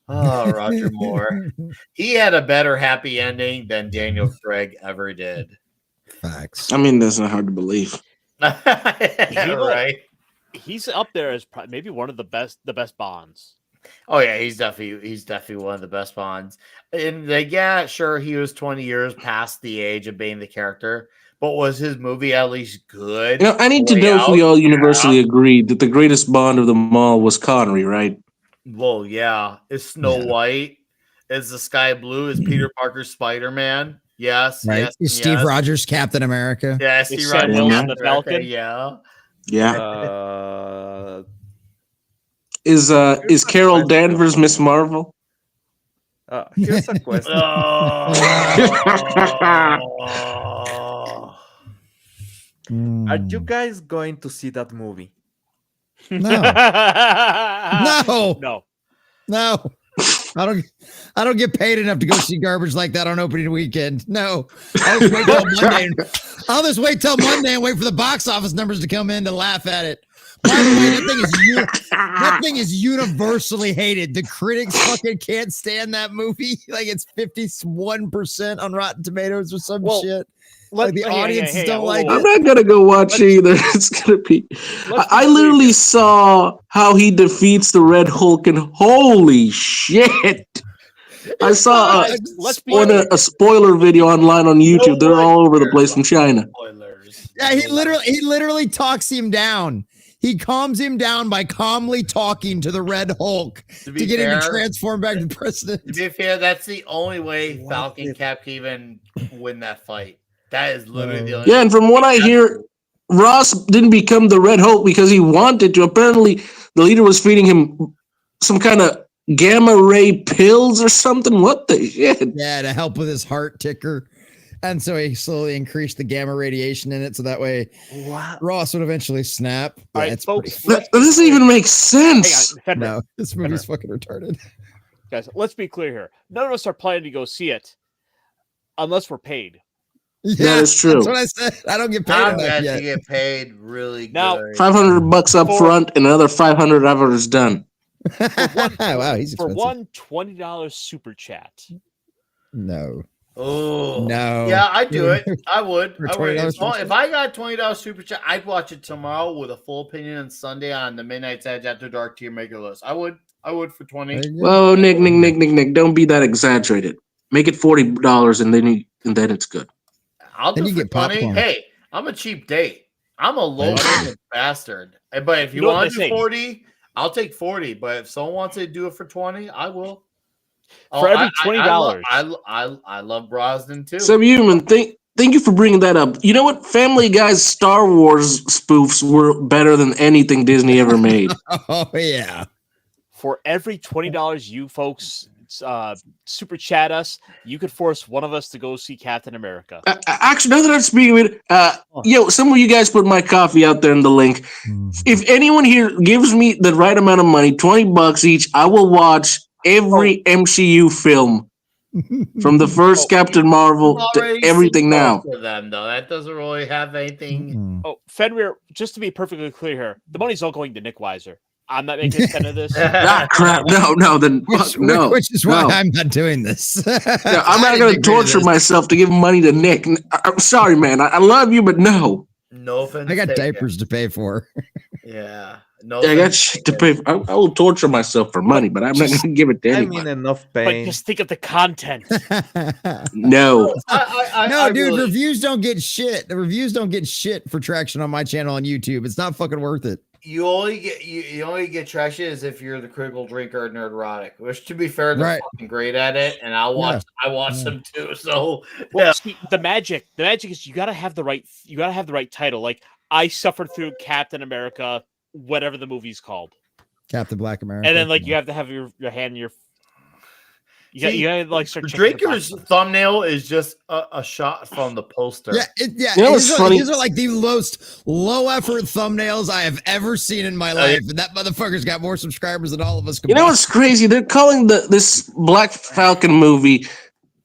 Roger Moore. He had a better happy ending than Daniel Craig ever did. Facts. I mean, that's not hard to believe. Right? He's up there as maybe one of the best Bonds. Oh yeah, he's definitely one of the best Bonds. And yeah, sure, he was 20 years past the age of being the character, but was his movie at least good? You know, I need to know if we all universally agreed that the greatest Bond of them all was Connery, right? Well, yeah. Is Snow White? Is the Sky Blue? Is Peter Parker Spider-Man? Yes. Right. Yes, Is Steve Rogers Captain America? Yeah, Steve Rogers Captain Falcon. Yeah. Yeah. Is Carol Danvers Miss Marvel? Here's a question. Are you guys going to see that movie? No. No. I don't get paid enough to go see garbage like that on opening weekend. No. I'll just wait till Monday and wait for the box office numbers to come in to laugh at it. By the way, that thing is universally hated. The critics fucking can't stand that movie. Like it's 51% on Rotten Tomatoes or some shit. Like the audiences don't like it. I'm not gonna go watch either. It's gonna be. I literally saw how he defeats the Red Hulk, and holy shit! I saw a spoiler video online on YouTube. They're all over the place from China. Yeah, he literally talks him down. He calms him down by calmly talking to the Red Hulk to get him to transform back to president. To be fair, that's the only way Falcon Cap can even win that fight. That is literally the only way. And from what I hear, Ross didn't become the Red Hulk because he wanted to. Apparently, the leader was feeding him some kind of gamma ray pills or something. What the shit? Yeah, to help with his heart ticker. And so he slowly increased the gamma radiation in it, so that way Ross would eventually snap. All Yeah, right, folks. That doesn't even make sense. Hang on, no, this movie's fucking retarded. Guys, let's be clear here. None of us are planning to go see it unless we're paid. Yeah, that is true. That's what I said. I don't get paid I'm enough glad yet. you get paid really Now, good. $500 up front and another 500 after it's done. Wow, he's for expensive. one $20 super chat. No. Oh No. yeah, I'd do it. I would. For I would. $20 If I got $20 super chat, I'd watch it tomorrow with a full opinion on Sunday on the Midnight's Edge After Dark tier maker list. I would for 20. Well, Nick, don't be that exaggerated. Make it $40 and then it's good. I'll Then do you for get 20. popcorn. Hey, I'm a cheap date. I'm a low maintenance bastard. But if you know what want they to do say. 40, I'll take 40. But if someone wants to do it for 20, I will. For every $20. I love Brosnan too. So, Human, thank you for bringing that up. You know what? Family Guy's Star Wars spoofs were better than anything Disney ever made. Oh, yeah. For every $20 you folks super chat us, you could force one of us to go see Captain America. Actually, now that I'm speaking of it, some of you guys put my coffee out there in the link. If anyone here gives me the right amount of money, $20 each, I will watch every MCU film from the first Captain Marvel to everything now. For them though, that doesn't really have anything. Oh, Fenrir, just to be perfectly clear here, the money's all going to Nick Weiser. I'm not making a 10 of this. Crap. No, then no. Which is why I'm not doing this. No, I'm not going to torture myself to give money to Nick. I'm sorry, man. I love you, but no. No offense. I got diapers to pay for. Yeah. No. I got shit to pay for. I will torture myself for money, but I'm not going to give it to anybody. I mean, enough pain. But just think of the content. No. No, dude, really... reviews don't get shit. The reviews don't get shit for traction on my channel on YouTube. It's not fucking worth it. You only get traction is if you're the critical drinker Nerdrotic, which to be fair, they're fucking great at it, and I watch them too. So see, the magic is you gotta have the right title. Like I suffered through Captain America, whatever the movie's called. Captain Black America. And then you have to have your hand in your you gotta like start Drinker's thumbnail is just a shot from the poster. Yeah, You know what's funny? These are like the most low effort thumbnails I have ever seen in my life, and that motherfucker's got more subscribers than all of us combined. You know what's crazy? They're calling this Black Falcon movie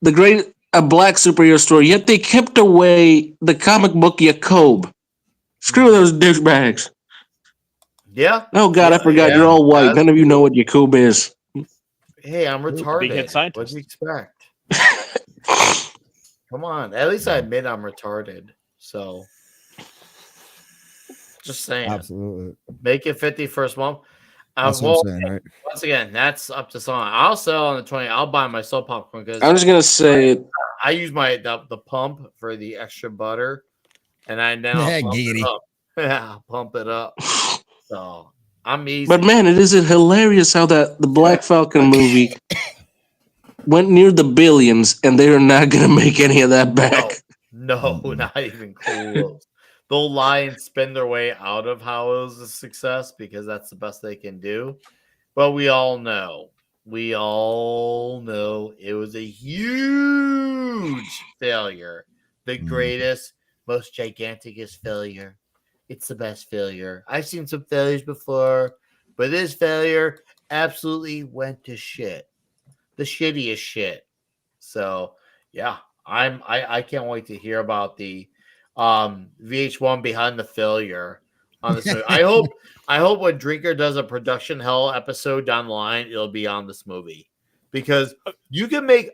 a black superhero story, yet they kept away the comic book Jacob. Screw those douchebags. Yeah. Oh God, I forgot. You're all white. None of you know what Jacob is. Hey, I'm retarded. What do you expect? Come on. At least I admit I'm retarded. So, just saying. Absolutely. Make it 51st month. That's what I'm saying, right? Once again, that's up to someone. I'll sell on the 20. I'll buy myself popcorn because I'm just gonna say I use the pump for the extra butter, and I'll pump it up. Yeah, pump it up. So I'm easy. But man, it isn't hilarious how the Black Falcon movie went near the billions, and they are not going to make any of that back. No, not even close. They'll lie and spin their way out of how it was a success because that's the best they can do. But we all know it was a huge failure. The greatest, most giganticest failure. It's the best failure. I've seen some failures before, but this failure absolutely went to shit. The shittiest shit. So yeah, I can't wait to hear about the VH1 behind the failure on this movie. I hope when Drinker does a production hell episode down the line, it'll be on this movie. Because you can make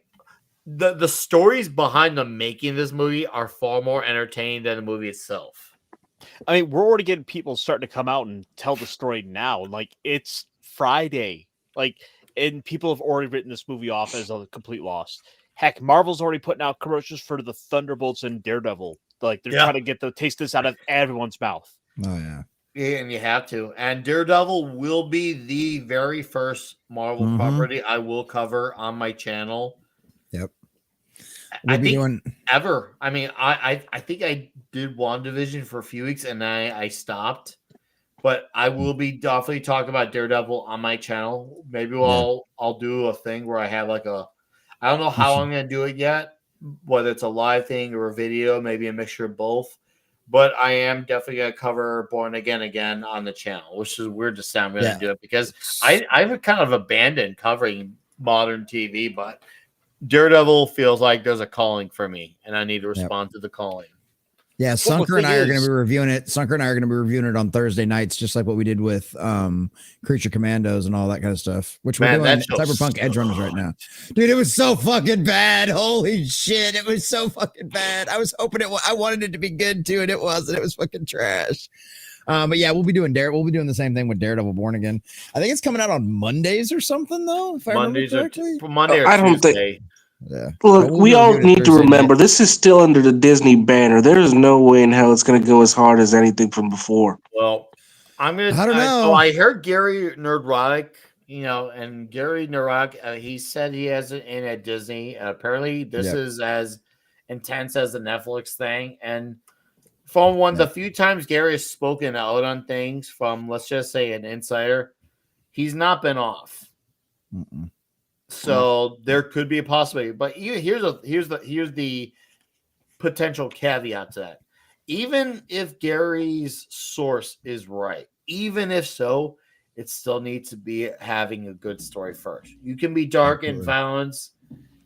the stories behind the making of this movie are far more entertaining than the movie itself. I mean, we're already getting people starting to come out and tell the story now. Like, it's Friday. Like, and people have already written this movie off as a complete loss. Heck, Marvel's already putting out commercials for the Thunderbolts and Daredevil. Like, they're trying to get the taste this out of everyone's mouth. Oh, yeah. Yeah, and you have to. And Daredevil will be the very first Marvel property I will cover on my channel. Yep. I think ever. I mean, I think I did WandaVision for a few weeks and I stopped. But I will be definitely talking about Daredevil on my channel. Maybe I'll do a thing where I have like I don't know how I'm going to do it yet, whether it's a live thing or a video, maybe a mixture of both. But I am definitely going to cover Born Again on the channel, which is weird to say I'm going to do it because I've kind of abandoned covering modern TV, but Daredevil feels like there's a calling for me, and I need to respond to the calling. Yeah, Sunker and I are going to be reviewing it. Sunker and I are going to be reviewing it on Thursday nights, just like what we did with Creature Commandos and all that kind of stuff, which we're doing Cyberpunk Edge Runners right now. Dude, it was so fucking bad. Holy shit, it was so fucking bad. I was hoping I wanted it to be good too, and it wasn't. It was fucking trash. But yeah, we'll be doing the same thing with Daredevil Born Again. I think it's coming out on Mondays or something, though. If I remember correctly, Monday or I don't Tuesday. think. Yeah. Look, we all need to remember this is still under the Disney banner. There is no way in hell it's going to go as hard as anything from before. Well, I don't know. So I heard Gary Nerdrotic, and Gary Nerdrotic, he said he has it in at Disney. Apparently, this is as intense as the Netflix thing. And from the few times Gary has spoken out on things from, let's just say, an insider, he's not been off. Mm-mm. So there could be a possibility, but here's the potential caveat to that. Even if Gary's source is right, even if so, it still needs to be having a good story first. You can be dark and violence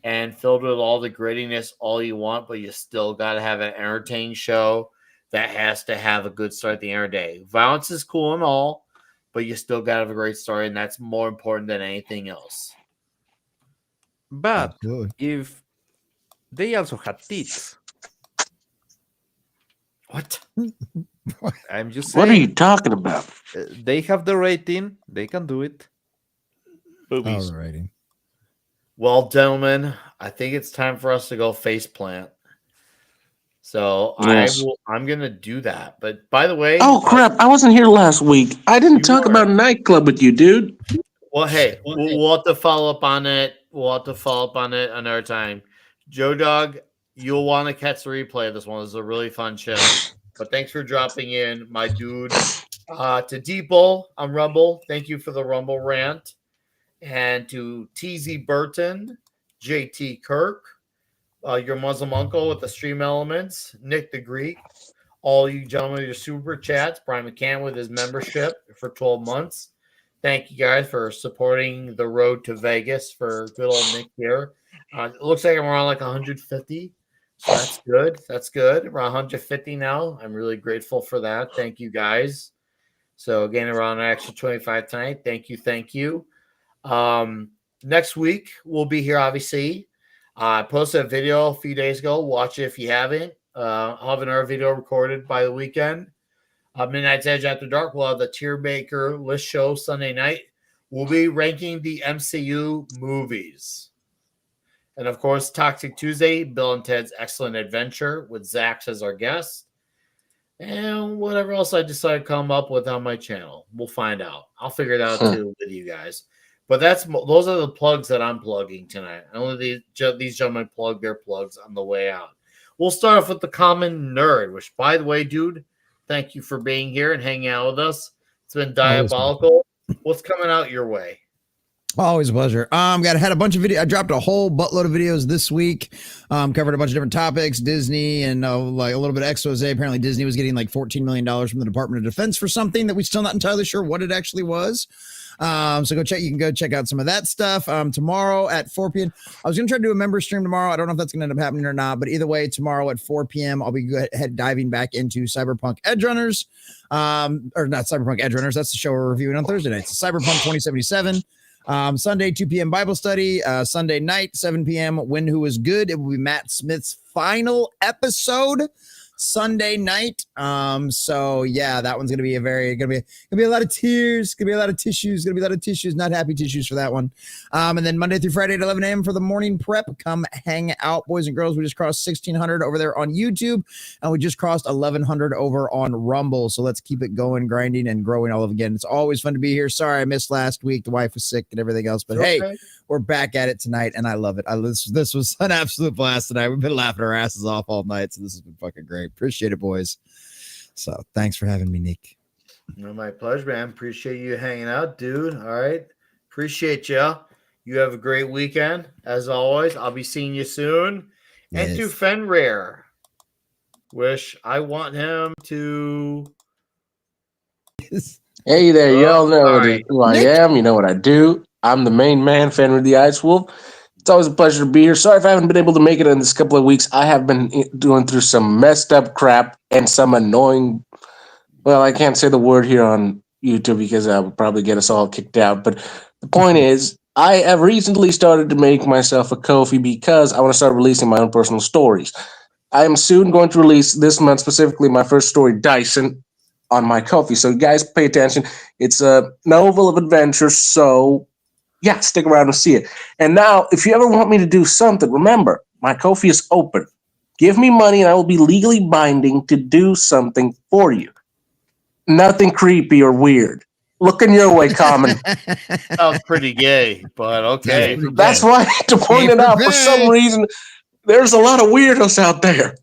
and filled with all the grittiness all you want, but you still got to have an entertaining show that has to have a good story at the end of the day. Violence is cool and all, but you still got to have a great story, and that's more important than anything else. But if they also had tits. What? I'm just saying. What are you talking about? They have the rating. They can do it. Boobies. Alrighty. Well, gentlemen, I think it's time for us to go face plant. So yes. I'm going to do that. But by the way. Oh, crap. I wasn't here last week. I didn't talk about Nightclub with you, dude. Well, hey, we'll have to follow up on it. We'll have to follow up on it another time. Joe Dog, you'll want to catch the replay of this one. This is a really fun show. But thanks for dropping in, my dude. To Deeple on Rumble, thank you for the Rumble rant. And to TZ Burton, JT Kirk, your Muslim uncle with the stream elements, Nick the Greek, all you gentlemen, your super chats, Brian McCann with his membership for 12 months. Thank you guys for supporting the road to Vegas for good old Nick here. It looks like I'm around like 150. So that's good. That's good. Around 150 now. I'm really grateful for that. Thank you guys. So again, around an extra 25 tonight. Thank you. Thank you. Next week, we'll be here, obviously. I posted a video a few days ago. Watch it if you haven't. I'll have another video recorded by the weekend. Midnight's Edge After Dark. We'll have the Tier Maker list show Sunday night. We'll be ranking the MCU movies. And, of course, Toxic Tuesday, Bill and Ted's Excellent Adventure with Zach as our guest. And whatever else I decide to come up with on my channel. We'll find out. I'll figure it out, too, with you guys. But those are the plugs that I'm plugging tonight. Only these gentlemen plug their plugs on the way out. We'll start off with the Common Nerd, which, by the way, dude, thank you for being here and hanging out with us. It's been diabolical. What's coming out your way? Always a pleasure. Had a bunch of videos. I dropped a whole buttload of videos this week. Covered a bunch of different topics, Disney and like a little bit of expose. Apparently Disney was getting like $14 million from the Department of Defense for something that we're still not entirely sure what it actually was. So you can go check out some of that stuff. Tomorrow at 4 p.m. I was going to try to do a member stream tomorrow. I don't know if that's going to end up happening or not, but either way, tomorrow at 4 p.m. I'll be diving back into Cyberpunk Edge Runners. Or not Cyberpunk Edge Runners. That's the show we're reviewing on Thursday nights. Cyberpunk 2077. Sunday, 2 p.m. Bible study. Sunday night, 7 p.m. When Who Is Good. It will be Matt Smith's final episode Sunday night. So yeah, that one's gonna be a lot of tears, gonna be a lot of tissues, not happy tissues for that one. And then Monday through Friday at 11 a.m. for the morning prep. Come hang out, boys and girls. We just crossed 1,600 over there on YouTube, and we just crossed 1,100 over on Rumble. So let's keep it going, grinding and growing all of again. It's always fun to be here. Sorry I missed last week. The wife was sick and everything else, but hey, we're back at it tonight, and I love it. This was an absolute blast tonight. We've been laughing our asses off all night, so this has been fucking great. Appreciate it, boys. So thanks for having me, Nick. No, my pleasure, man. Appreciate you hanging out, dude. All right. Appreciate you. You have a great weekend. As always, I'll be seeing you soon. Yes. And to Fenrir, I want him to. Hey there, y'all know who I am. You know what I do. I'm the main man, Fenrir the Ice Wolf. It's always a pleasure to be here. Sorry if I haven't been able to make it in this couple of weeks. I have been going through some messed up crap and some annoying. Well, I can't say the word here on YouTube because I would probably get us all kicked out. But the point is, I have recently started to make myself a Ko-fi because I want to start releasing my own personal stories. I am soon going to release this month specifically my first story, Dyson, on my Ko-fi. So you guys pay attention. It's a novel of adventure. So yeah, stick around and see it. And now, if you ever want me to do something, remember, my Ko-fi is open. Give me money and I will be legally binding to do something for you. Nothing creepy or weird. Looking your way, Common. Sounds pretty gay, but okay. That's why I had to point it out. For some reason, there's a lot of weirdos out there.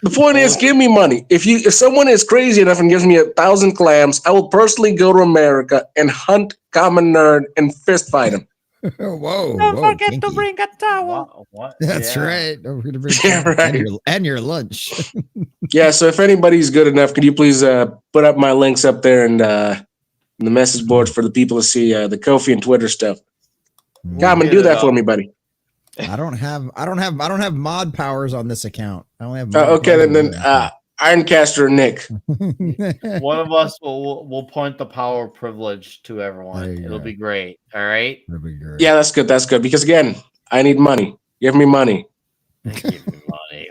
The point is, give me money. If someone is crazy enough and gives me 1,000 clams, I will personally go to America and hunt Common Nerd and fist fight him. Whoa! Don't whoa, forget kinky. to bring a towel. What? That's Yeah. right. Don't forget to bring Yeah, right. and your lunch. Yeah, so if anybody's good enough, could you please put up my links up there and the message board for the people to see the Ko-fi and Twitter stuff? Common, do that for me, buddy. I don't have mod powers on this account. I only have mod Okay, powers then Ironcaster and Nick. One of us will point the power privilege to everyone. It'll be great. All right. That'd be great. Yeah, that's good. That's good. Because again, I need money. Give me money. Give me money.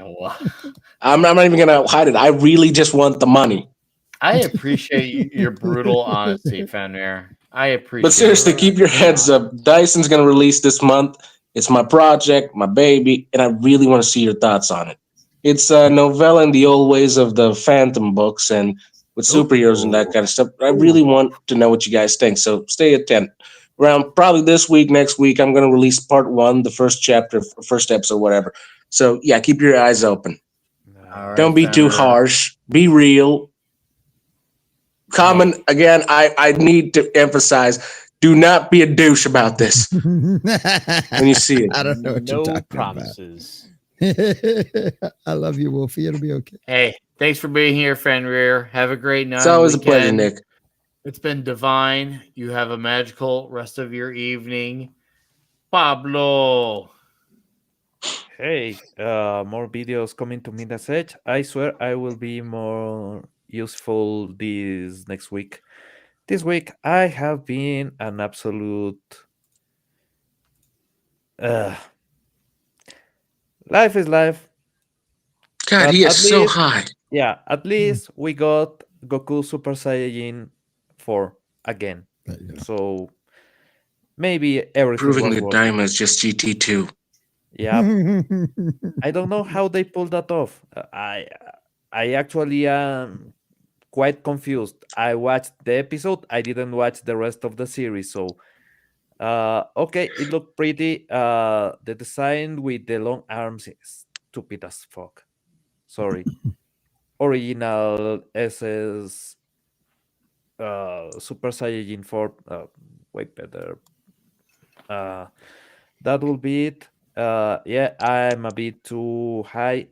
I'm not even gonna hide it. I really just want the money. I appreciate your brutal honesty, Fenrir. I appreciate. But seriously, keep your heads up. Dyson's gonna release this month. It's my project, my baby, and I really want to see your thoughts on it. It's a novella in the old ways of the Phantom books and with superheroes and that kind of stuff. I really want to know what you guys think, so stay attentive. Around probably this week, next week, I'm going to release part 1, the first chapter, first episode, whatever. So yeah, keep your eyes open. All right, don't be too harsh. Be real. Common, again, I need to emphasize, do not be a douche about this when you see it. I don't know what you're talking promises. about. I love you, Wolfie. It'll be okay. Hey, thanks for being here, Fenrir. Have a great night. It's always a pleasure, Nick. It's been divine. You have a magical rest of your evening. Pablo. Hey, more videos coming to Midasage. I swear I will be more useful this next week. This week I have been an absolute life is life. God, But he at is so least- high. Yeah, at least we got Goku Super Saiyajin 4 again. So maybe everything Proving was that worth it. Daima is just GT2. Yeah, I don't know how they pulled that off. I actually am quite confused. I watched the episode. I didn't watch the rest of the series. So, okay, it looked pretty. The design with the long arms is stupid as fuck. Sorry. Original SS Super Saiyajin 4 way better. That will be it. Yeah, I'm a bit too high.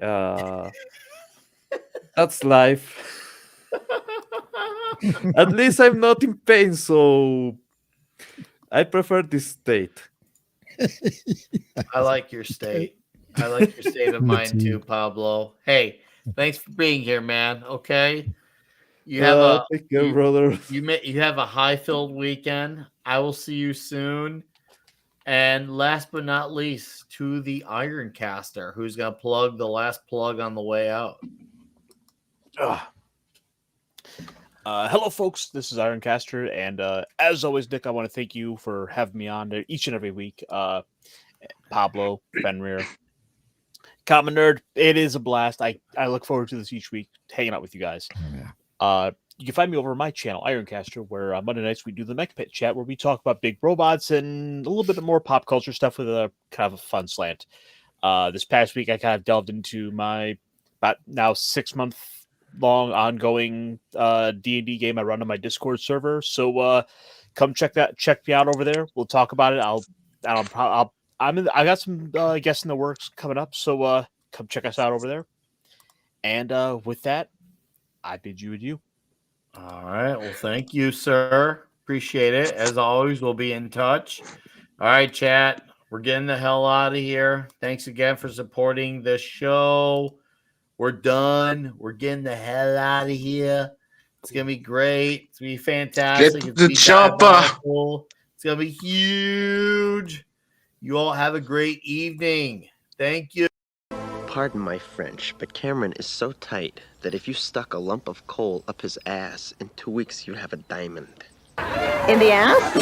That's life. At least I'm not in pain, so I prefer this state. I like your state. I like your state of mind too, Pablo. Hey, thanks for being here, man. Okay. You have take care, brother. You have a high-filled weekend. I will see you soon. And last but not least, to the Ironcaster, who's gonna plug the last plug on the way out. Hello, folks. This is Ironcaster, and as always, Nick, I want to thank you for having me on each and every week. Pablo, Fenrir, Common Nerd, it is a blast. I look forward to this each week, hanging out with you guys. You can find me over on my channel, Ironcaster, where Monday nights we do the Mech Pit chat, where we talk about big robots and a little bit more pop culture stuff with a kind of a fun slant. This past week, I kind of delved into my about now 6-month long ongoing D&D game I run on my Discord server. So come check me out over there. We'll talk about it. I got some guests in the works coming up, so come check us out over there. And with that, I bid you adieu. All right. Well, thank you, sir. Appreciate it. As always, we'll be in touch. All right, chat. We're getting the hell out of here. Thanks again for supporting the show. We're done. We're getting the hell out of here. It's gonna be great. It's gonna be fantastic. Get It's gonna the be chopper. diabolical. It's gonna be huge. You all have a great evening. Thank you. Pardon my French, but Cameron is so tight that if you stuck a lump of coal up his ass, in 2 weeks you'd have a diamond. In the ass?